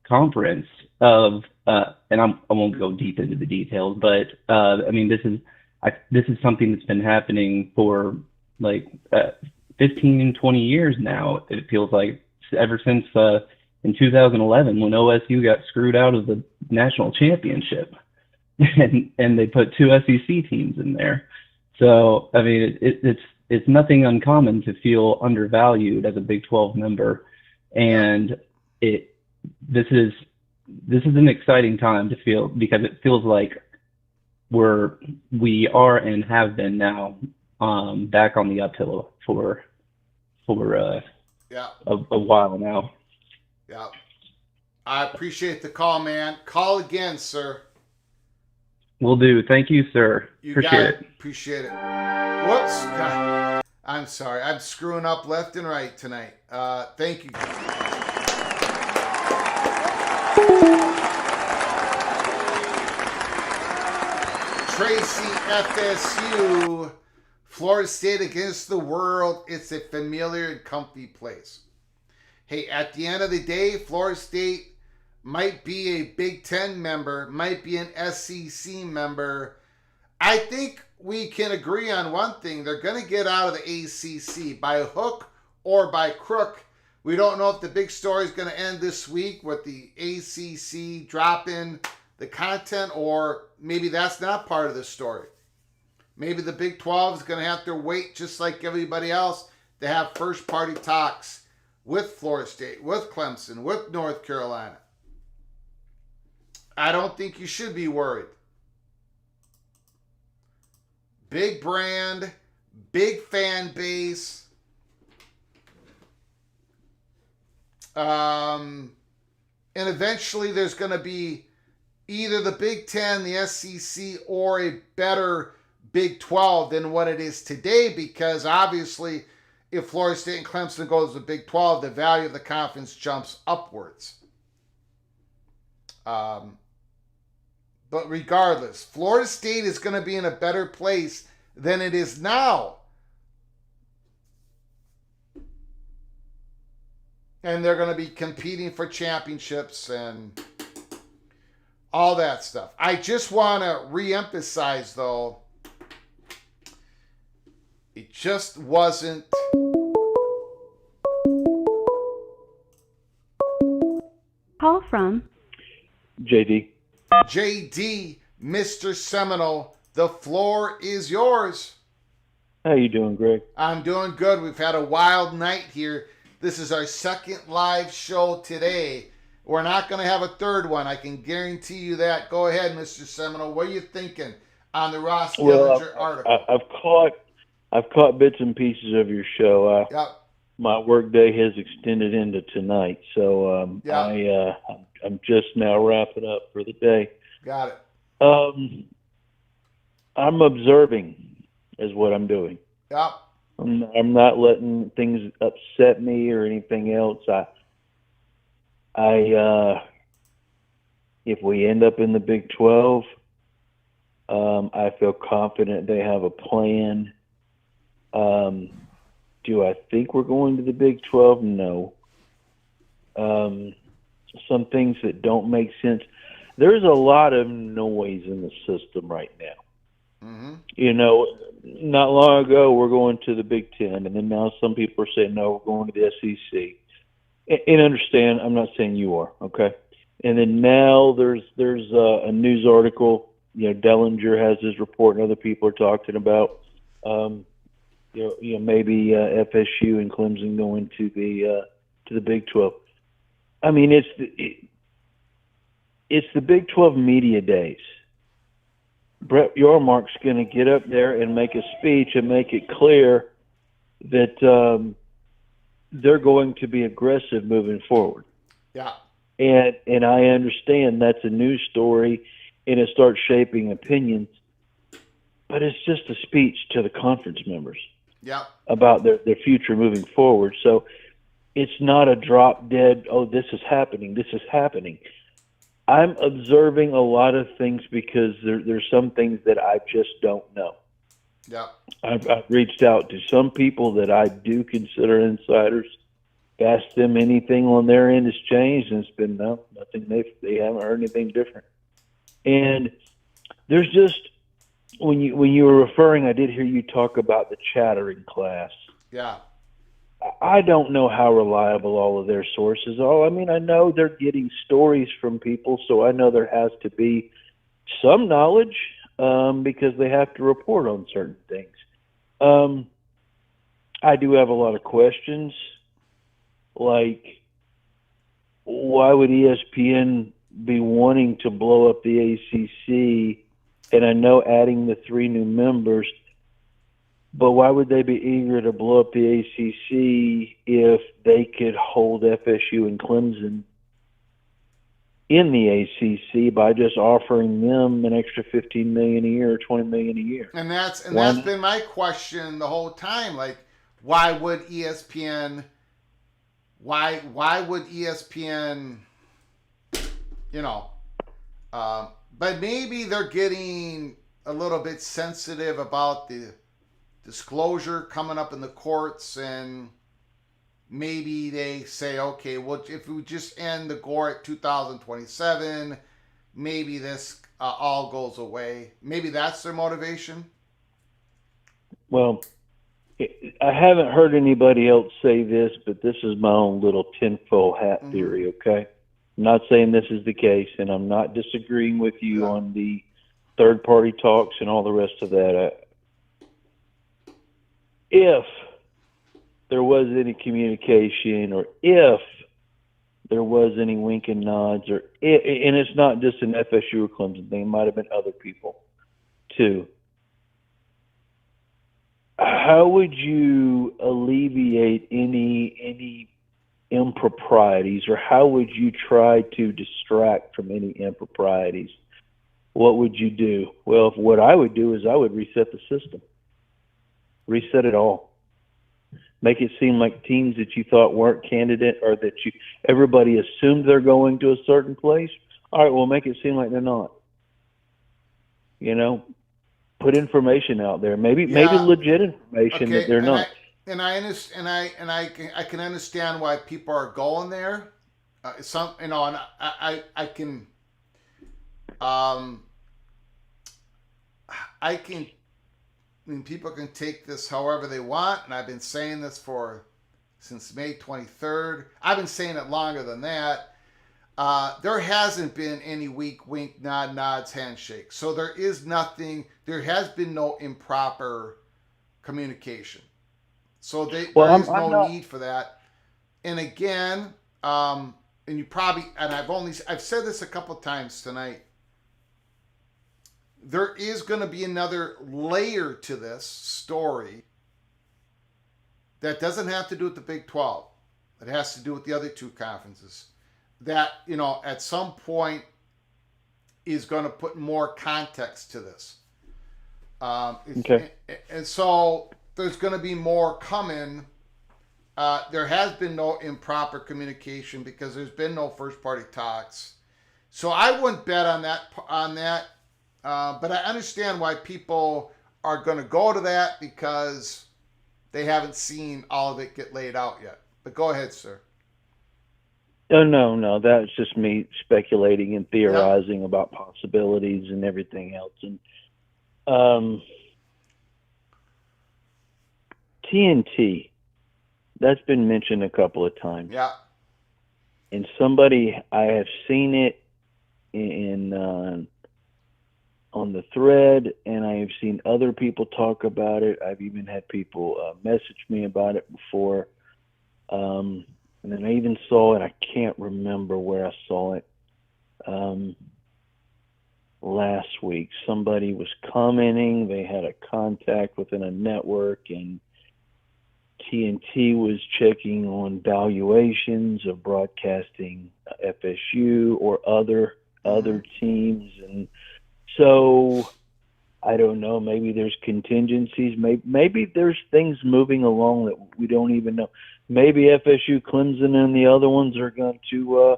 conference of, and I won't go deep into the details, but I mean, this is something that's been happening for like 15, 20 years now. It feels like, ever since in 2011 when OSU got screwed out of the national championship, and they put 2 SEC teams in there. So I mean, it's nothing uncommon to feel undervalued as a Big 12 member, and this is an exciting time to feel, because it feels like we are and have been now back on the uphill for a while now. Yeah. I appreciate the call, man. Call again, sir. Will do. Thank you, sir. Appreciate it. Appreciate it. Whoops. God. I'm sorry. I'm screwing up left and right tonight. Thank you. Tracy, FSU, Florida State against the world. It's a familiar and comfy place. Hey, at the end of the day, Florida State might be a Big Ten member, might be an SEC member. I think we can agree on one thing. They're going to get out of the ACC by hook or by crook. We don't know if the big story is going to end this week with the ACC dropping the content, or maybe that's not part of the story. Maybe the Big 12 is going to have to wait, just like everybody else, to have first-party talks with Florida State, with Clemson, with North Carolina. I don't think you should be worried. Big brand, big fan base. And eventually there's going to be either the Big Ten, the SEC, or a better Big 12 than what it is today, because obviously if Florida State and Clemson goes to the Big 12, the value of the conference jumps upwards. But regardless, Florida State is going to be in a better place than it is now. And they're going to be competing for championships and all that stuff. I just want to reemphasize, though, it just wasn't. Call from JD. JD, Mr. Seminole, the floor is yours. How you doing, Greg? I'm doing good. We've had a wild night here. This is our second live show today. We're not going to have a third one. I can guarantee you that. Go ahead, Mr. Seminole. What are you thinking on the Ross Dellinger article? I've caught bits and pieces of your show. Yep. My work day has extended into tonight, so I'm just now wrapping up for the day. Got it. I'm observing is what I'm doing. Yep. I'm not letting things upset me or anything else. If we end up in the Big 12, I feel confident they have a plan. Do I think we're going to the Big 12? No. Some things that don't make sense. There's a lot of noise in the system right now. Mm-hmm. You know, not long ago we're going to the Big 10, and then now some people are saying, no, we're going to the SEC. And understand, I'm not saying you are, okay? And then now there's a news article, you know, Dellinger has his report and other people are talking about, maybe FSU and Clemson going to the Big 12. I mean, it's the Big 12 media days. Brett Yormark's going to get up there and make a speech and make it clear that they're going to be aggressive moving forward. Yeah. And I understand that's a news story and it starts shaping opinions, but it's just a speech to the conference members. Yeah. About their future moving forward. So it's not a drop dead, oh, this is happening. I'm observing a lot of things because there's some things that I just don't know. Yeah. I've reached out to some people that I do consider insiders, asked them anything on their end has changed, and it's been nothing. They haven't heard anything different. And there's just, when you were referring, I did hear you talk about the chattering class. Yeah. I don't know how reliable all of their sources are. I mean, I know they're getting stories from people, so I know there has to be some knowledge because they have to report on certain things. I do have a lot of questions, like why would ESPN be wanting to blow up the ACC? And I know adding the 3 new members, but why would they be eager to blow up the ACC if they could hold FSU and Clemson in the ACC by just offering them an extra $15 million a year or $20 million a year? And that's been my question the whole time. Like, why would ESPN? Why would ESPN? But maybe they're getting a little bit sensitive about the disclosure coming up in the courts, and maybe they say, okay, well, if we just end the gore at 2027, maybe this all goes away. Maybe that's their motivation. Well, I haven't heard anybody else say this, but this is my own little tinfoil hat theory, okay? I'm not saying this is the case, and I'm not disagreeing with you on the third-party talks and all the rest of that. If there was any communication, or if there was any wink and nods, and it's not just an FSU or Clemson thing, it might have been other people too. How would you alleviate any improprieties, or how would you try to distract from any improprieties? What would you do? Well, what I would do is I would reset the system. Reset it all. Make it seem like teams that you thought weren't candidate or that everybody assumed they're going to a certain place. All right, well, make it seem like they're not. You know, put information out there. Maybe legit information that they're not. I can understand why people are going there. And I can. People can take this however they want, and I've been saying this since May 23rd. I've been saying it longer than that. There hasn't been any wink, nods, handshakes. So there is nothing. There has been no improper communication. So there is no need for that. And again, and I've said this a couple of times tonight. There is going to be another layer to this story that doesn't have to do with the Big 12. It has to do with the other two conferences. That, at some point is going to put more context to this. Okay. And so there's going to be more coming. There has been no improper communication because there's been no first party talks. So I wouldn't bet on that. But I understand why people are going to go to that because they haven't seen all of it get laid out yet. But go ahead, sir. Oh, no. That's just me speculating and theorizing about possibilities and everything else. And TNT, that's been mentioned a couple of times. Yeah. And I have seen it in on the thread, and I have seen other people talk about it. I've even had people message me about it before. And then I even saw it. I can't remember where I saw it. Last week, somebody was commenting. They had a contact within a network, and TNT was checking on valuations of broadcasting FSU or other teams. And so I don't know. Maybe there's contingencies. Maybe there's things moving along that we don't even know. Maybe FSU, Clemson, and the other ones are going to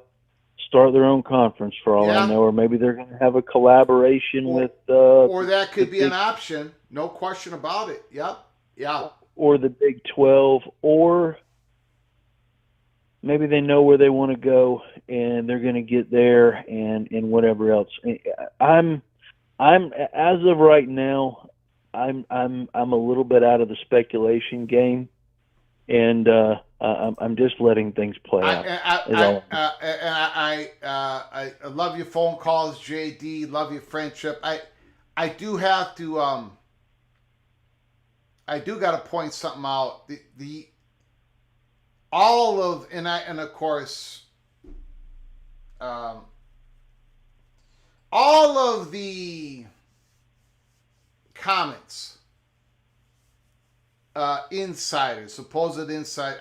start their own conference for all I know, or maybe they're going to have a collaboration with. Or that could be an option. No question about it. Yep. Yeah. Or the Big 12, or maybe they know where they want to go and they're going to get there, and whatever else. I'm as of right now, I'm a little bit out of the speculation game, and I'm just letting things play out. I love your phone calls, JD. Love your friendship. I do have to I do got to point something out. All of the comments, insiders, supposed insider.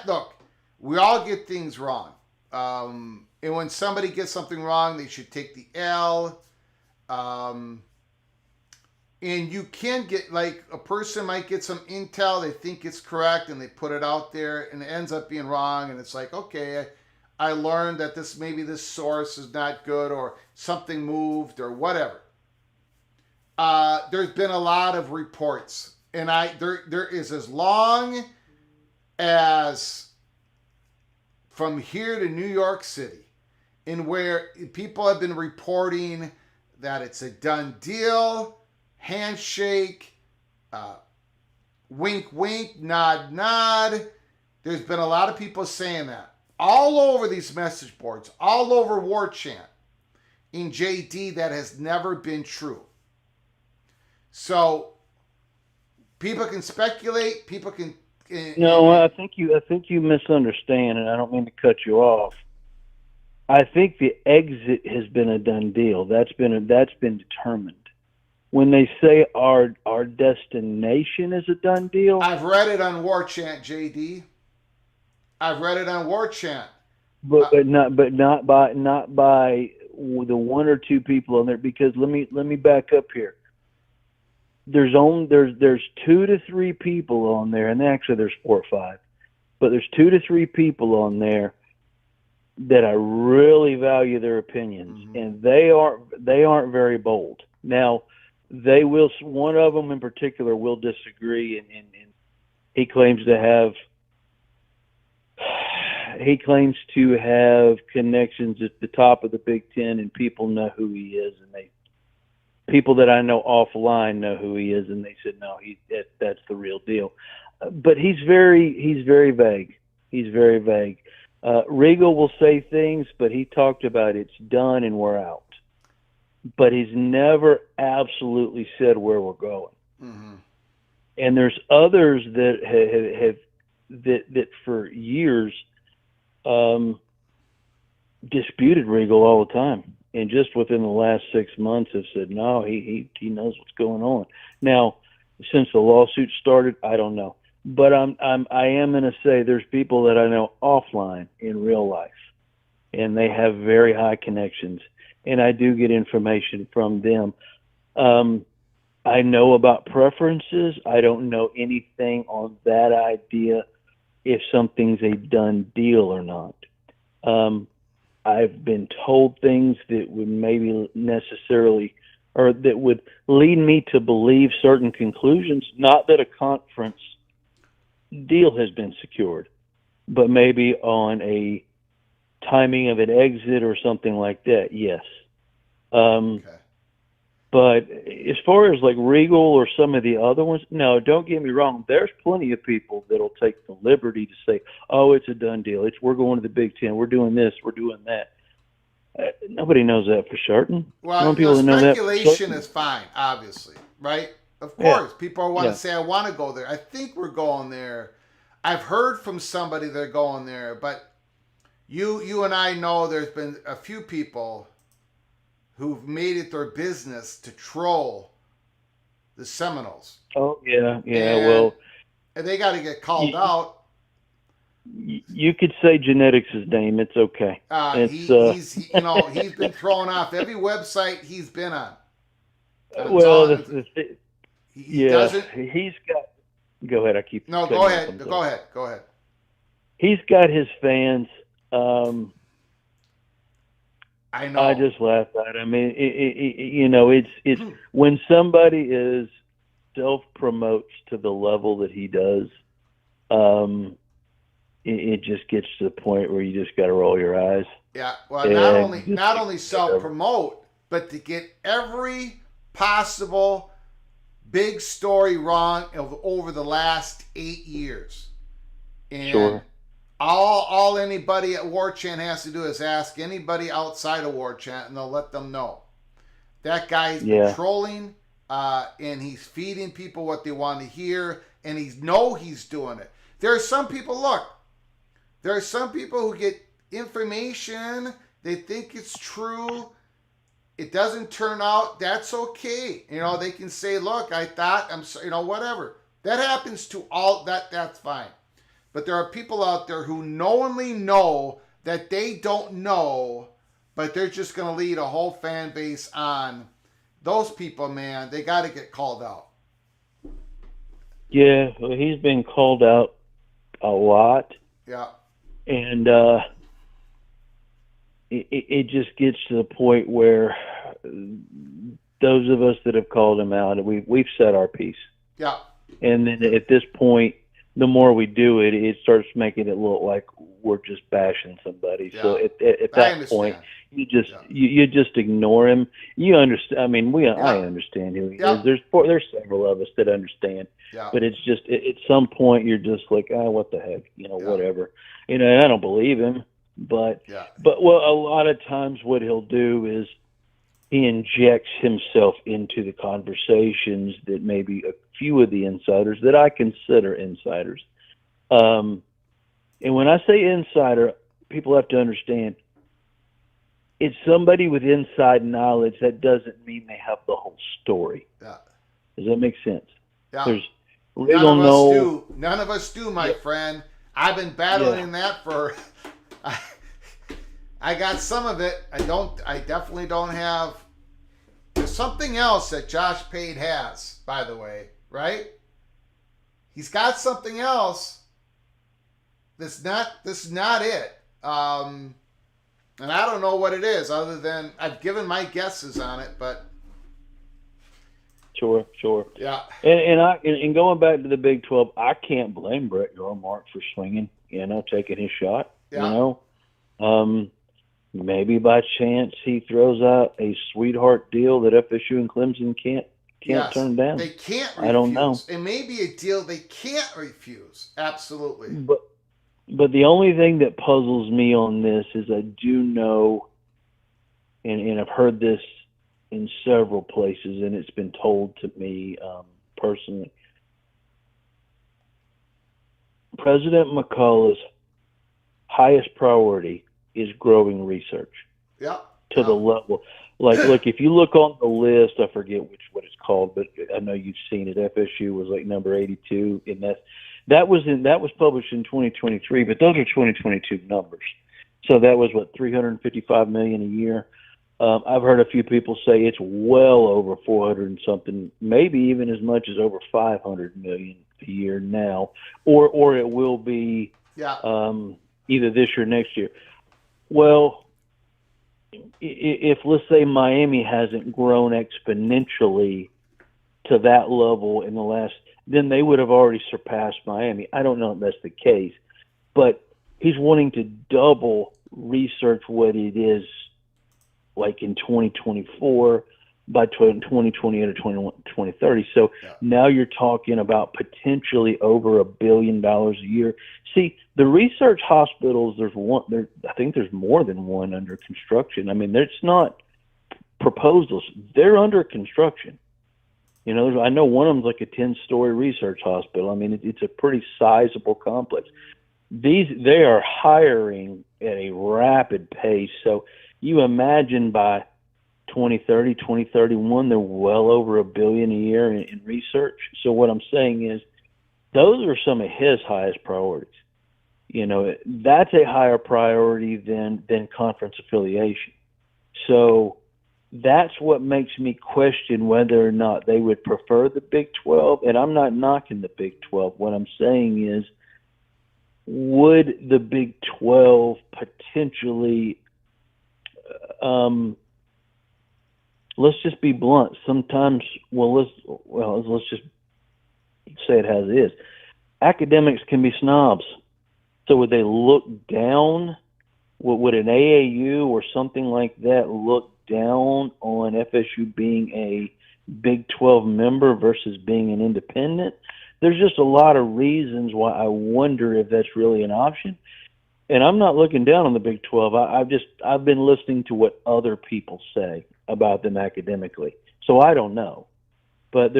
Look, we all get things wrong. And when somebody gets something wrong, they should take the L. And you can get, like, a person might get some intel, they think it's correct, and they put it out there, and it ends up being wrong, and it's like, okay, I learned that maybe this source is not good, or something moved, or whatever. There's been a lot of reports, and there is, as long as from here to New York City, in where people have been reporting that it's a done deal, handshake, wink, wink, nod, nod. There's been a lot of people saying that all over these message boards, all over War Chant. In JD, that has never been true. So people can speculate. People can. No, I think you misunderstand, and I don't mean to cut you off. I think the exit has been a done deal. That's been determined. When they say our destination is a done deal, I've read it on War Chant, JD. I've read it on War Chant, but not by the one or two people on there. Because let me back up here. there's 2 to 3 people on there, and actually there's 4 or 5, but there's 2 to 3 people on there that I really value their opinions, and they aren't very bold. Now, they will. One of them in particular will disagree, and he claims to have connections at the top of the Big Ten, and people know who he is, and people that I know offline know who he is, and they said no, that's the real deal. But he's very vague. He's very vague. Regal will say things, but he talked about it's done and we're out. But he's never absolutely said where we're going. Mm-hmm. And there's others that that for years disputed Regal all the time, and just within the last 6 months have said no, he knows what's going on. Now, since the lawsuit started, I don't know. But I am going to say there's people that I know offline in real life, and they have very high connections, and I do get information from them. I know about preferences. I don't know anything on that idea if something's a done deal or not. I've been told things that would maybe necessarily, or that would lead me to believe certain conclusions, not that a conference deal has been secured, but maybe on a timing of an exit or something like that. Yes. Okay. But as far as like Regal or some of the other ones, no, don't get me wrong. There's plenty of people that'll take the liberty to say, oh, it's a done deal. We're going to the Big Ten. We're doing this. We're doing that. Nobody knows that for certain. Well, speculation is fine, obviously, right? Of course, people want to say, I want to go there. I think we're going there. I've heard from somebody they're going there, but you and I know there's been a few people who've made it their business to troll the Seminoles. Oh, yeah, and they got to get called out. You could say Genetics' name. It's okay. He's been thrown off every website he's been on. He's got. Go ahead. Go ahead. He's got his fans. I know. I just laugh at him. I mean, it's when somebody is self-promotes to the level that he does, it just gets to the point where you just got to roll your eyes. Yeah. Well, not only self-promote, but to get every possible big story wrong over the last 8 years. And all anybody at War Chant has to do is ask anybody outside of War Chant, and they'll let them know. That guy's been trolling, and he's feeding people what they want to hear, and he's doing it. There are some people who get information, they think it's true, it doesn't turn out, that's okay. They can say, look, I thought, whatever. That happens to all, that's fine. But there are people out there who knowingly know that they don't know, but they're just going to lead a whole fan base on. Those people, man, they got to get called out. Yeah, well, he's been called out a lot. Yeah. And it just gets to the point where those of us that have called him out, we've said our piece. Yeah. And then at this point, the more we do it, it starts making it look like we're just bashing somebody. Yeah. So at that point, you just ignore him. You understand? I mean, I understand who he is. There's several of us that understand. Yeah. But it's just at some point you're just like, what the heck, whatever. And I don't believe him, but a lot of times what he'll do is he injects himself into the conversations that maybe a few of the insiders that I consider insiders. And when I say insider, people have to understand it's somebody with inside knowledge. That doesn't mean they have the whole story. Yeah. Does that make sense? Yeah. None of us do, my friend. I've been battling that for. I got some of it. I definitely don't have the something else that Josh Pate has, by the way, right? He's got something else. This is not it. And I don't know what it is, other than I've given my guesses on it, but Sure. yeah. And going back to the Big 12, I can't blame Brett Yormark for swinging, taking his shot. Yeah. Maybe by chance he throws out a sweetheart deal that FSU and Clemson can't turn down. They can't refuse. I don't know. It may be a deal they can't refuse. Absolutely. But the only thing that puzzles me on this is I do know, and I've heard this in several places, and it's been told to me personally. President McCullough's highest priority is growing research. Yeah. To the level, look, if you look on the list, I forget what it's called, but I know you've seen it. FSU was like number 82, and that was published in 2023, but those are 2022 numbers. So that was $355 million a year. I've heard a few people say it's well over 400 and something, maybe even as much as over 500 million a year now, or it will be either this year or next year. Well, if let's say Miami hasn't grown exponentially to that level in the last, then they would have already surpassed Miami. I don't know if that's the case, but he's wanting to double research what it is like in 2024 by 2028 or 2030. So now you're talking about potentially over $1 billion a year. See, the research hospitals, I think there's more than one under construction. I mean, it's not proposals. They're under construction. I know one of them's like a 10-story research hospital. I mean, it's a pretty sizable complex. They are hiring at a rapid pace. So you imagine by 2030, 2031, they're well over $1 billion a year in research. So what I'm saying is those are some of his highest priorities. That's a higher priority than conference affiliation. So that's what makes me question whether or not they would prefer the Big 12. And I'm not knocking the Big 12. What I'm saying is, would the Big 12 potentially, let's just be blunt. Sometimes, let's just say it as it is. Academics can be snobs. So would they look down? Would an AAU or something like that look down on FSU being a Big 12 member versus being an independent? There's just a lot of reasons why I wonder if that's really an option. And I'm not looking down on the Big 12. I've been listening to what other people say about them academically. So I don't know. But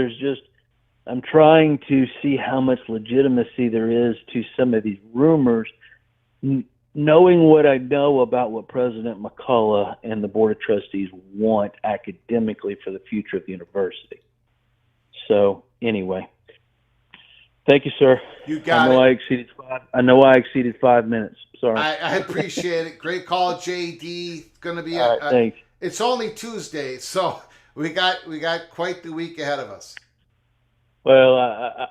I'm trying to see how much legitimacy there is to some of these rumors, knowing what I know about what President McCullough and the Board of Trustees want academically for the future of the university. So anyway, thank you, sir. You got it. I know I exceeded 5 minutes. Sorry. I appreciate it. Great call, JD. It's going to be thanks. It's only Tuesday, so we got quite the week ahead of us. Well,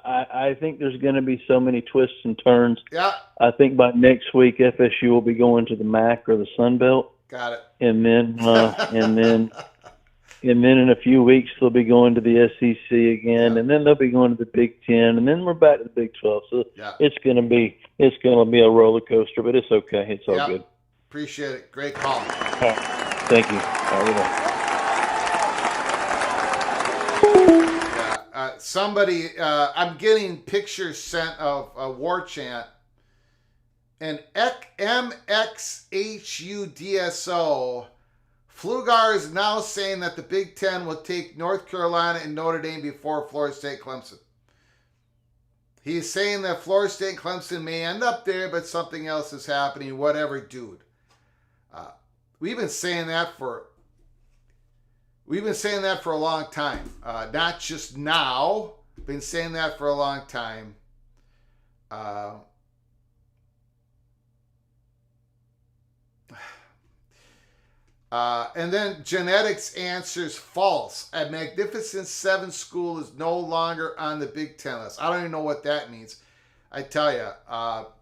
I think there's going to be so many twists and turns. Yeah. I think by next week FSU will be going to the MAC or the Sun Belt. Got it. And then in a few weeks they'll be going to the SEC again, and then they'll be going to the Big 10, and then we're back to the Big 12. So it's going to be a roller coaster, but it's okay. It's all good. Appreciate it. Great call. Thank you. All right. Somebody, I'm getting pictures sent of a war chant, and MXHUDSO, Flugar is now saying that the Big Ten will take North Carolina and Notre Dame before Florida State Clemson. He's saying that Florida State and Clemson may end up there, but something else is happening, whatever, dude. We've been saying that for a long time. Not just now. Been saying that for a long time. And then genetics answers false. A Magnificent Seven school is no longer on the Big Ten list. I don't even know what that means. I tell you,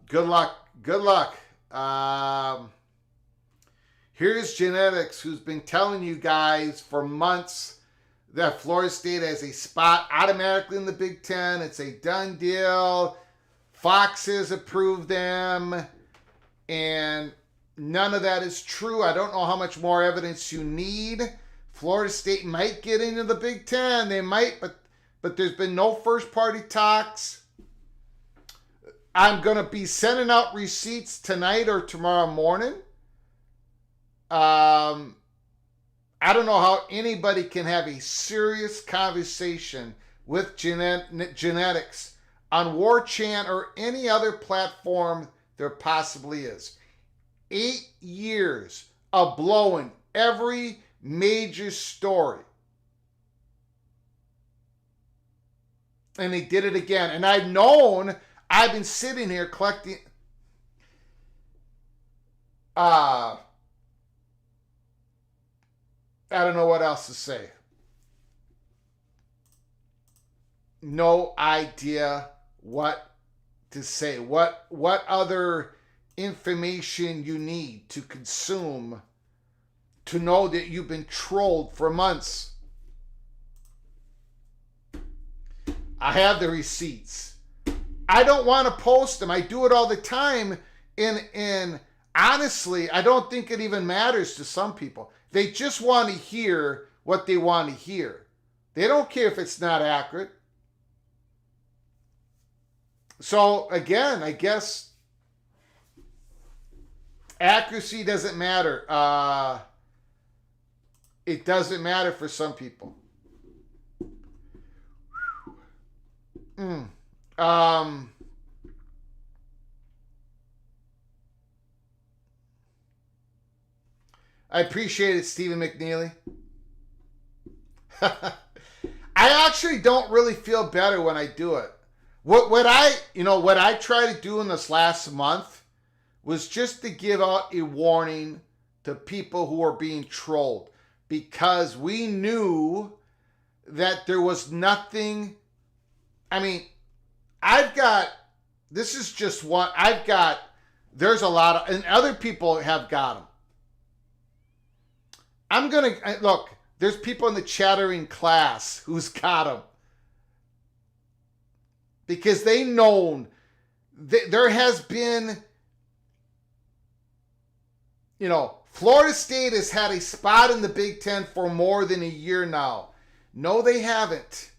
good luck. Good luck. Here's genetics, who's been telling you guys for months that Florida State has a spot automatically in the Big Ten. It's a done deal. Fox has approved them. And none of that is true. I don't know how much more evidence you need. Florida State might get into the Big Ten. They might, but there's been no first-party talks. I'm going to be sending out receipts tonight or tomorrow morning. I don't know how anybody can have a serious conversation with genetics on War Chant or any other platform there possibly is. 8 years of blowing every major story. And they did it again. And I've been sitting here collecting I don't know what else to say. No idea what to say. What other information you need to consume to know that you've been trolled for months. I have the receipts. I don't want to post them. I do it all the time. And honestly, I don't think it even matters to some people. They just want to hear what they want to hear. They don't care if it's not accurate. So again, I guess accuracy doesn't matter. It doesn't matter for some people. I appreciate it, Stephen McNeely. I actually don't really feel better when I do it. What I try to do in this last month was just to give out a warning to people who are being trolled, because we knew that there was nothing. I mean, this is just one. There's a lot of, and other people have got them. Look, there's people in the chattering class who's got them. Because they know there has been, Florida State has had a spot in the Big Ten for more than a year now. No, they haven't.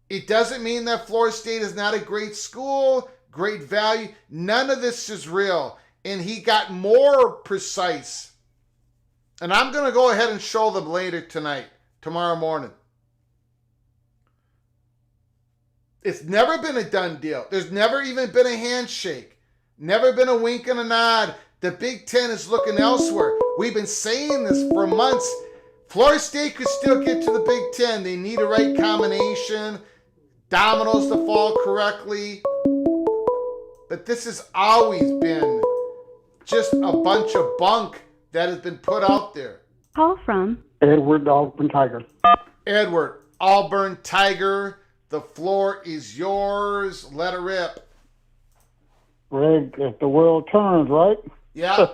It doesn't mean that Florida State is not a great school, great value. None of this is real. And he got more precise. And I'm going to go ahead and show them later tonight, tomorrow morning. It's never been a done deal. There's never even been a handshake. Never been a wink and a nod. The Big Ten is looking elsewhere. We've been saying this for months. Florida State could still get to the Big Ten. They need a right combination. Dominoes to fall correctly. But this has always been just a bunch of bunk that has been put out there. Call from Edward Auburn Tiger. Edward Auburn Tiger, the floor is yours. Let her rip. Greg, if the world turns, right? Yeah.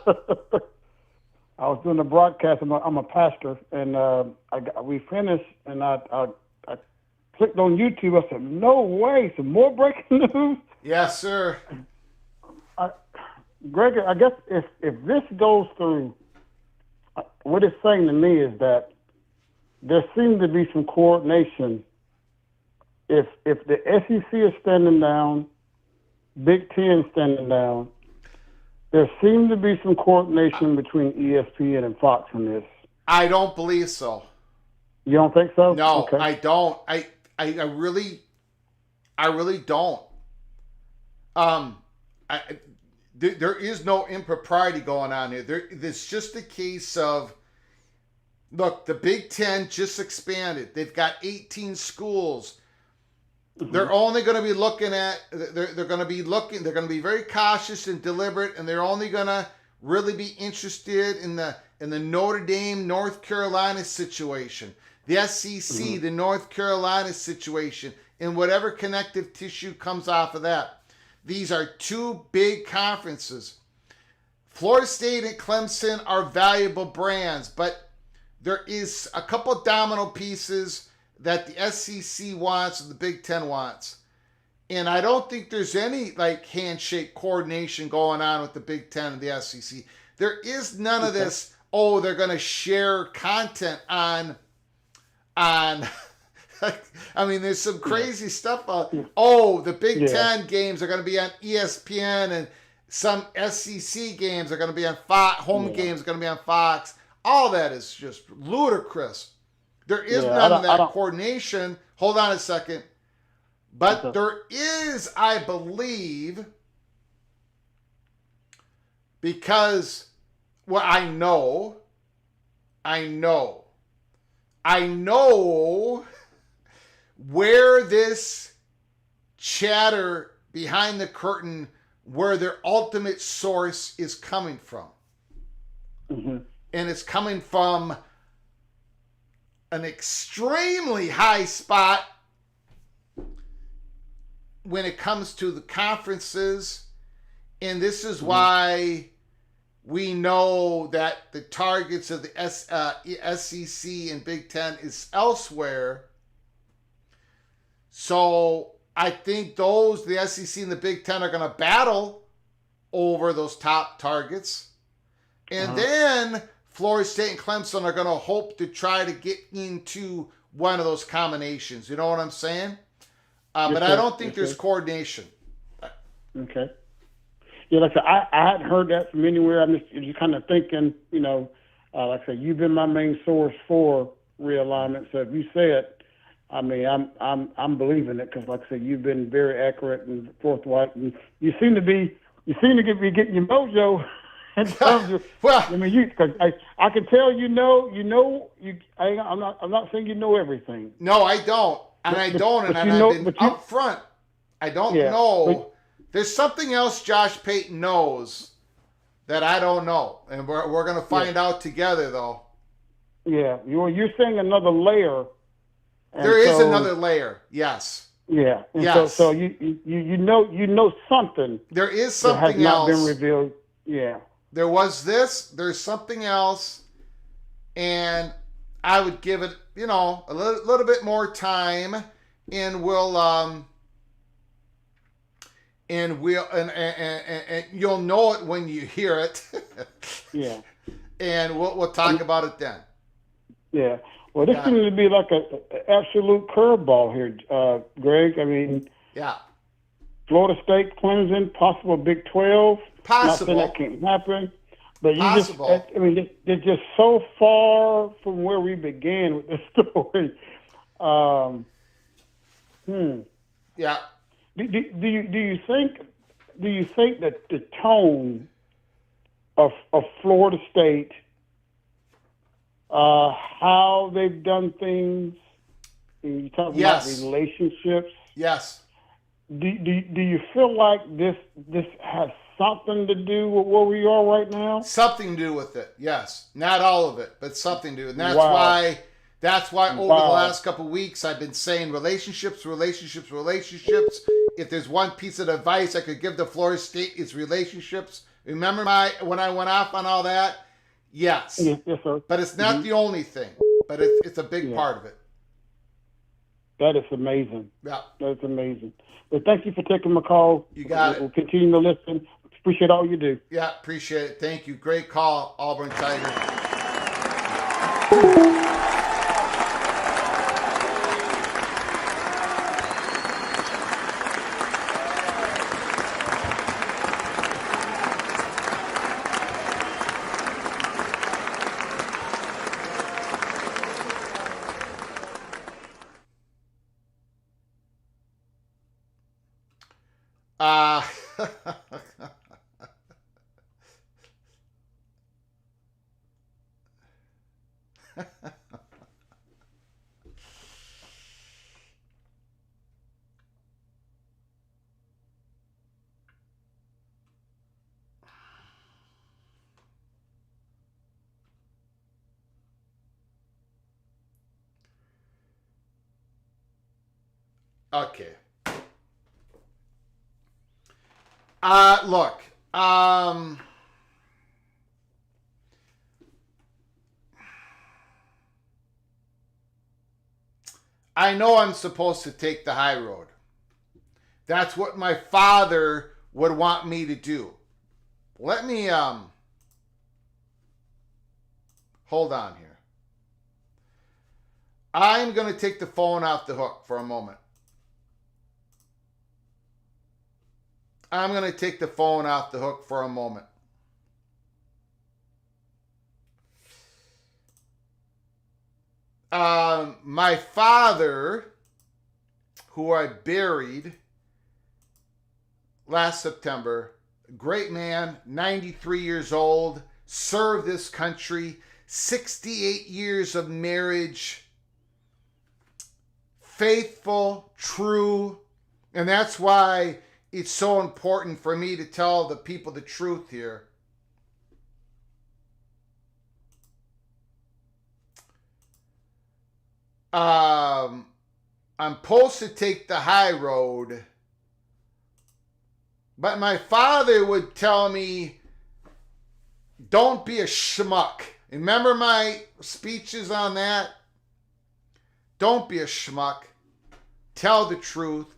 I was doing the broadcast. I'm a pastor, and we finished, and I clicked on YouTube. I said, "No way! Some more breaking news." Yes, sir. Greg, I guess if this goes through, what it's saying to me is that there seems to be some coordination. If the SEC is standing down, Big Ten standing down, there seems to be some coordination between ESPN and Fox in this. I don't believe so. You don't think so? No, okay. I don't. I really don't. There is no impropriety going on here. It's just a case of, look, the Big Ten just expanded. They've got 18 schools. Mm-hmm. They're only going to be looking at, they're going to be very cautious and deliberate, and they're only going to really be interested in the and the Notre Dame, North Carolina situation, the SEC, the North Carolina situation, and whatever connective tissue comes off of that. These are two big conferences. Florida State and Clemson are valuable brands, but there is a couple domino pieces that the SEC wants and the Big Ten wants. And I don't think there's any like handshake coordination going on with the Big Ten and the SEC. There is none of this, oh, they're going to share content on I mean, there's some crazy stuff. Oh, the Big Ten games are going to be on ESPN, and some SEC games are going to be on Fox. Home games are going to be on Fox. All that is just ludicrous. There is none of that coordination. Hold on a second. But there is, I believe, because well, I know where this chatter behind the curtain, where their ultimate source is coming from. And it's coming from an extremely high spot when it comes to the conferences. And this is why we know that the targets of the SEC and Big Ten is elsewhere. So I think the SEC and the Big Ten are going to battle over those top targets. And then Florida State and Clemson are going to hope to try to get into one of those combinations. You know what I'm saying? But I don't think there's coordination. Okay. Yeah, like I said, I hadn't heard that from anywhere. I'm just kind of thinking, like I said, you've been my main source for realignment. So if you say it, I mean, I'm believing it because, like I said, you've been very accurate and forthright, and you seem to be getting your mojo in terms of. Well, I mean, because I can tell I'm not saying you know everything. No, I don't, and I've been up front. I don't know. There's something else Josh Pate knows that I don't know, and we're going to find out together, though. Yeah, you're saying another layer. There is another layer, yes. Yeah. And yes. So you know something. There is something that has not else. been revealed. Yeah. There was this. There's something else, and I would give it, a little bit more time, and we'll and you'll know it when you hear it. Yeah. And we'll talk about it then. Yeah. Well, this seems to be like an absolute curveball here, Greg. I mean, Florida State, Clemson, possible Big 12. Possible. Not saying that can't happen. But they're just so far from where we began with this story. Yeah. Do you think that the tone of Florida State, how they've done things, and you talk about relationships. Yes. Do you feel like this has something to do with where we are right now? Something to do with it. Yes. Not all of it, but something to do. And that's why over the last couple of weeks I've been saying relationships. If there's one piece of advice I could give to Florida State, it's relationships. Remember when I went off on all that? Yes. Yes, sir. But it's not the only thing. But it's a big part of it. That is amazing. Yeah. That's amazing. But thank you for taking my call. You got it. We'll continue to listen. Appreciate all you do. Yeah, appreciate it. Thank you. Great call, Auburn Tiger. Okay. Look. I know I'm supposed to take the high road. That's what my father would want me to do. Let me hold on here. I'm going to take the phone off the hook for a moment. I'm going to take the phone off the hook for a moment. My father, who I buried last September, great man, 93 years old, served this country, 68 years of marriage, faithful, true, and that's why it's so important for me to tell the people the truth here. I'm supposed to take the high road, but my father would tell me, don't be a schmuck. Remember my speeches on that? Don't be a schmuck. Tell the truth.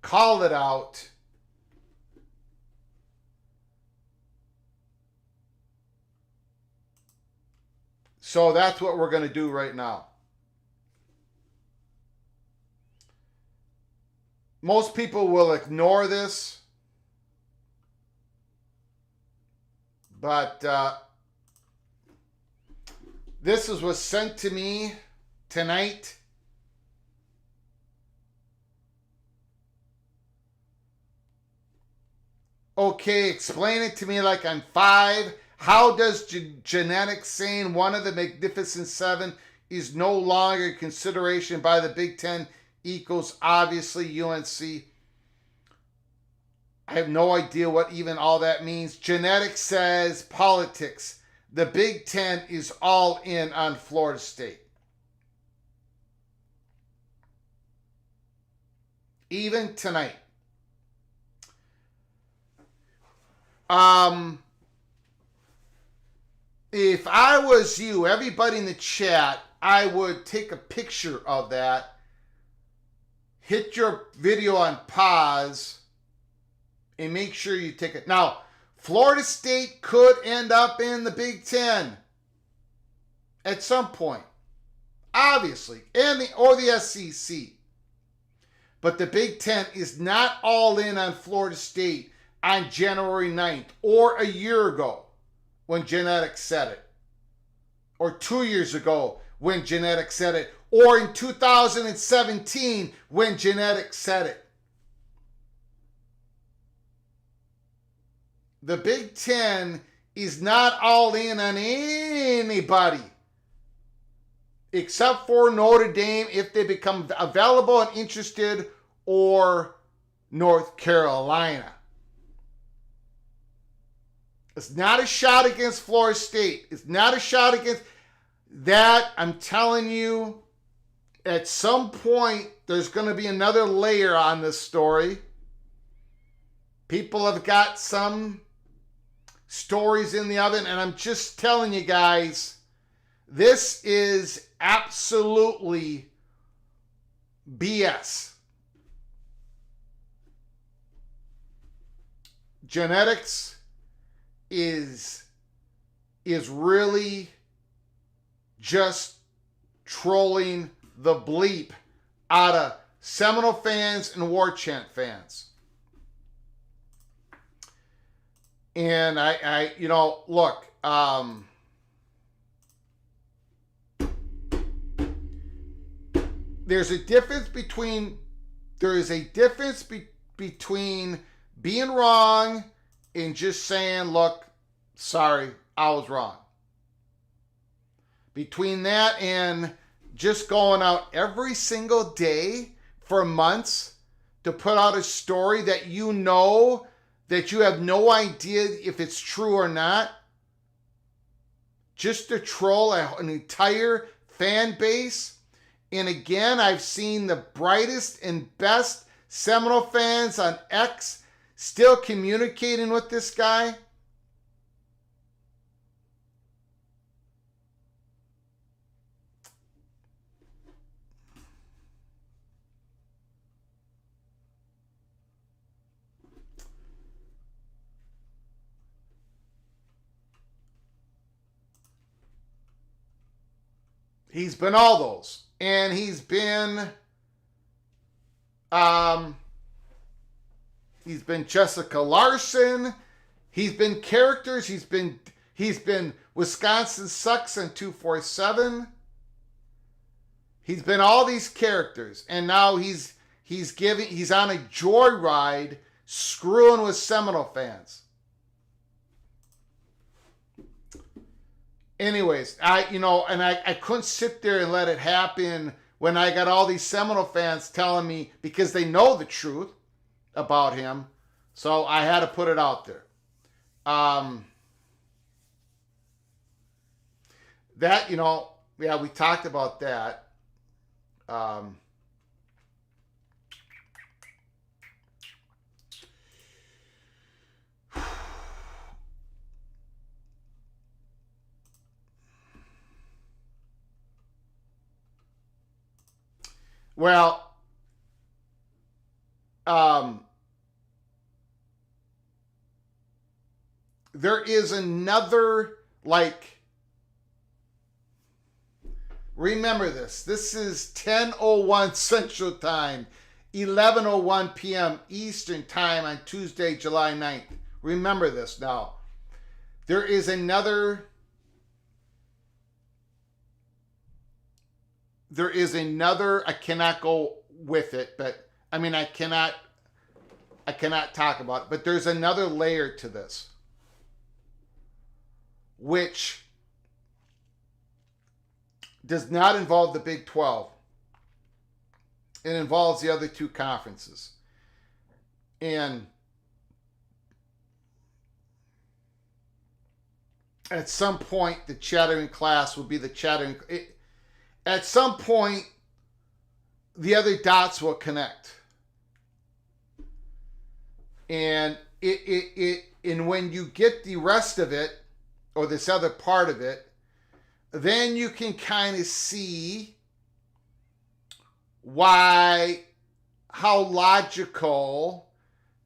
Call it out. So that's what we're going to do right now. Most people will ignore this, but this was sent to me tonight. Okay, explain it to me like I'm 5. How does genetics saying one of the Magnificent Seven is no longer consideration by the Big Ten equals obviously UNC? I have no idea what even all that means. Genetics says politics. The Big Ten is all in on Florida State. Even tonight. If I was you, everybody in the chat, I would take a picture of that, hit your video on pause, and make sure you take it. Now, Florida State could end up in the Big Ten at some point, obviously, or the SEC. But the Big Ten is not all in on Florida State on January 9th or a year ago when genetics said it, or 2 years ago when genetics said it, or in 2017 when genetics said it. The Big Ten is not all in on anybody except for Notre Dame if they become available and interested, or North Carolina. It's not a shot against Florida State. It's not a shot against that. I'm telling you, at some point, there's going to be another layer on this story. People have got some stories in the oven, and I'm just telling you guys, this is absolutely BS. Genetics is really just trolling the bleep out of Seminole fans and War Chant fans. And I look, there is a difference between being wrong and just saying, look, sorry, I was wrong. Between that and just going out every single day for months to put out a story that you know that you have no idea if it's true or not, just to troll an entire fan base And again, I've seen the brightest and best Seminole fans on X still communicating with this guy. He's been all those. And he's been Jessica Larson. He's been characters. He's been Wisconsin Sucks and 247. He's been all these characters. And now he's on a joyride screwing with Seminole fans. Anyways, I couldn't sit there and let it happen when I got all these Seminole fans telling me, because they know the truth about him, so I had to put it out there. That, we talked about that. Well, there is another, remember this. This is 10:01 Central Time, 11:01 p.m. Eastern Time on Tuesday, July 9th. Remember this now. There is another... I cannot go with it, but I cannot talk about it, but there's another layer to this, which does not involve the Big 12. It involves the other two conferences. And at some point, the chattering class will be the chattering... At some point, the other dots will connect. And and when you get the rest of it, or this other part of it, then you can kind of see how logical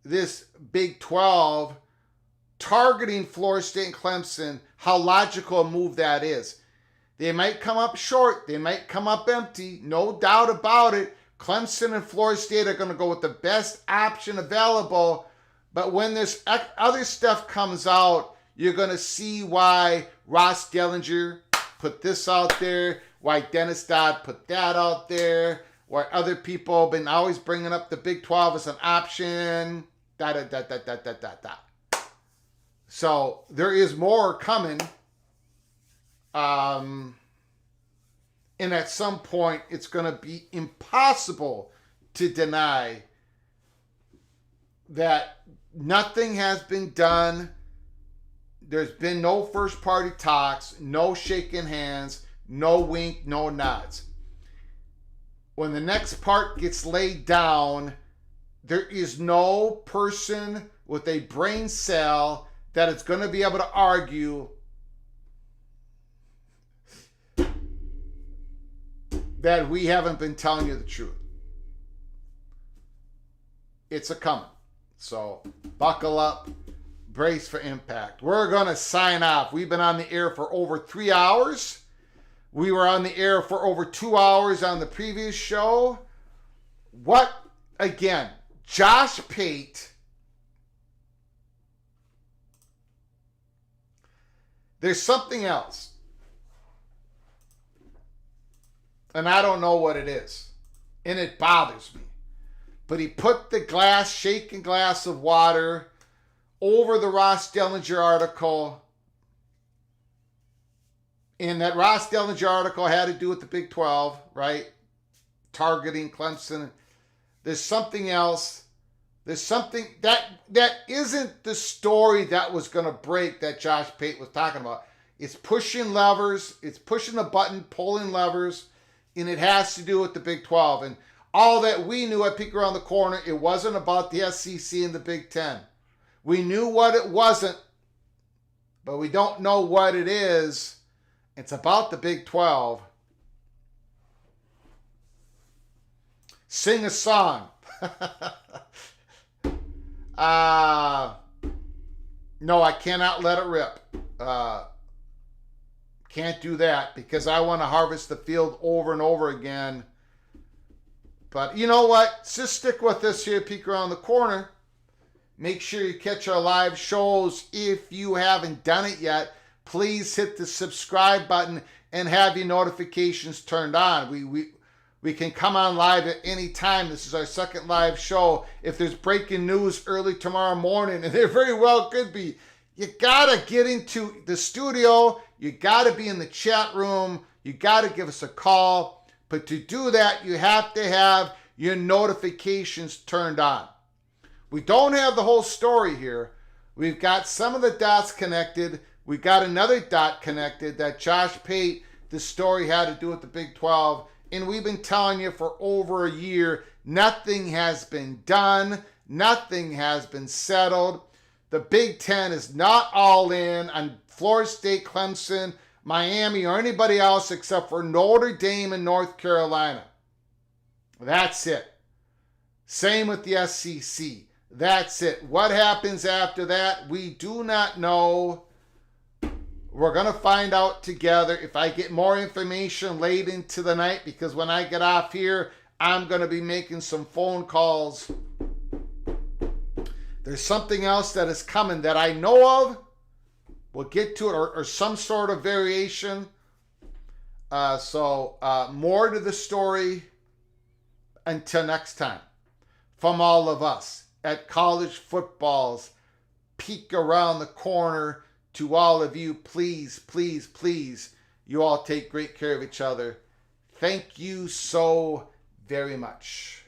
this Big 12 targeting Florida State and Clemson, how logical a move that is. They might come up short. They might come up empty. No doubt about it. Clemson and Florida State are going to go with the best option available. But when this other stuff comes out, you're going to see why Ross Dellinger put this out there, why Dennis Dodd put that out there, why other people have been always bringing up the Big 12 as an option. So there is more coming. And at some point, it's going to be impossible to deny that nothing has been done. There's been no first party talks, no shaking hands, no wink, no nods. When the next part gets laid down, there is no person with a brain cell that is going to be able to argue that we haven't been telling you the truth. It's a coming. So buckle up, brace for impact. We're going to sign off. We've been on the air for over 3 hours. We were on the air for over 2 hours on the previous show. Again, Josh Pate. There's something else. And I don't know what it is. And it bothers me. But he put the shaken glass of water over the Ross Dellinger article. And that Ross Dellinger article had to do with the Big 12, right? Targeting Clemson. There's something else. There's something that isn't the story that was going to break that Josh Pate was talking about. It's pushing levers. It's pushing a button, pulling levers. and it has to do with the Big 12. And all that we knew at Peek Around the Corner, it wasn't about the SEC and the Big 10. We knew what it wasn't, but we don't know what it is. It's about the Big 12. Sing a song. No, I cannot let it rip. Can't do that because I want to harvest the field over and over again. But you know what? Just stick with us here, Peek Around the Corner. Make sure you catch our live shows. If you haven't done it yet, please hit the subscribe button and have your notifications turned on. We can come on live at any time. This is our second live show. If there's breaking news early tomorrow morning, and there very well could be, you gotta get into the studio. You gotta be in the chat room. You gotta give us a call. But to do that, you have to have your notifications turned on. We don't have the whole story here. We've got some of the dots connected. We got another dot connected that Josh Pate, the story had to do with the Big 12. And we've been telling you for over a year, nothing has been done. Nothing has been settled. The Big 10 is not all in on Florida State, Clemson, Miami, or anybody else except for Notre Dame and North Carolina. That's it. Same with the SEC. That's it. What happens after that, we do not know. We're going to find out together. If I get more information late into the night, because when I get off here, I'm going to be making some phone calls. There's something else that is coming that I know of. We'll get to it, or some sort of variation. So more to the story until next time. From all of us at College Football's Peek Around the Corner, to all of you, please, please, please, you all take great care of each other. Thank you so very much.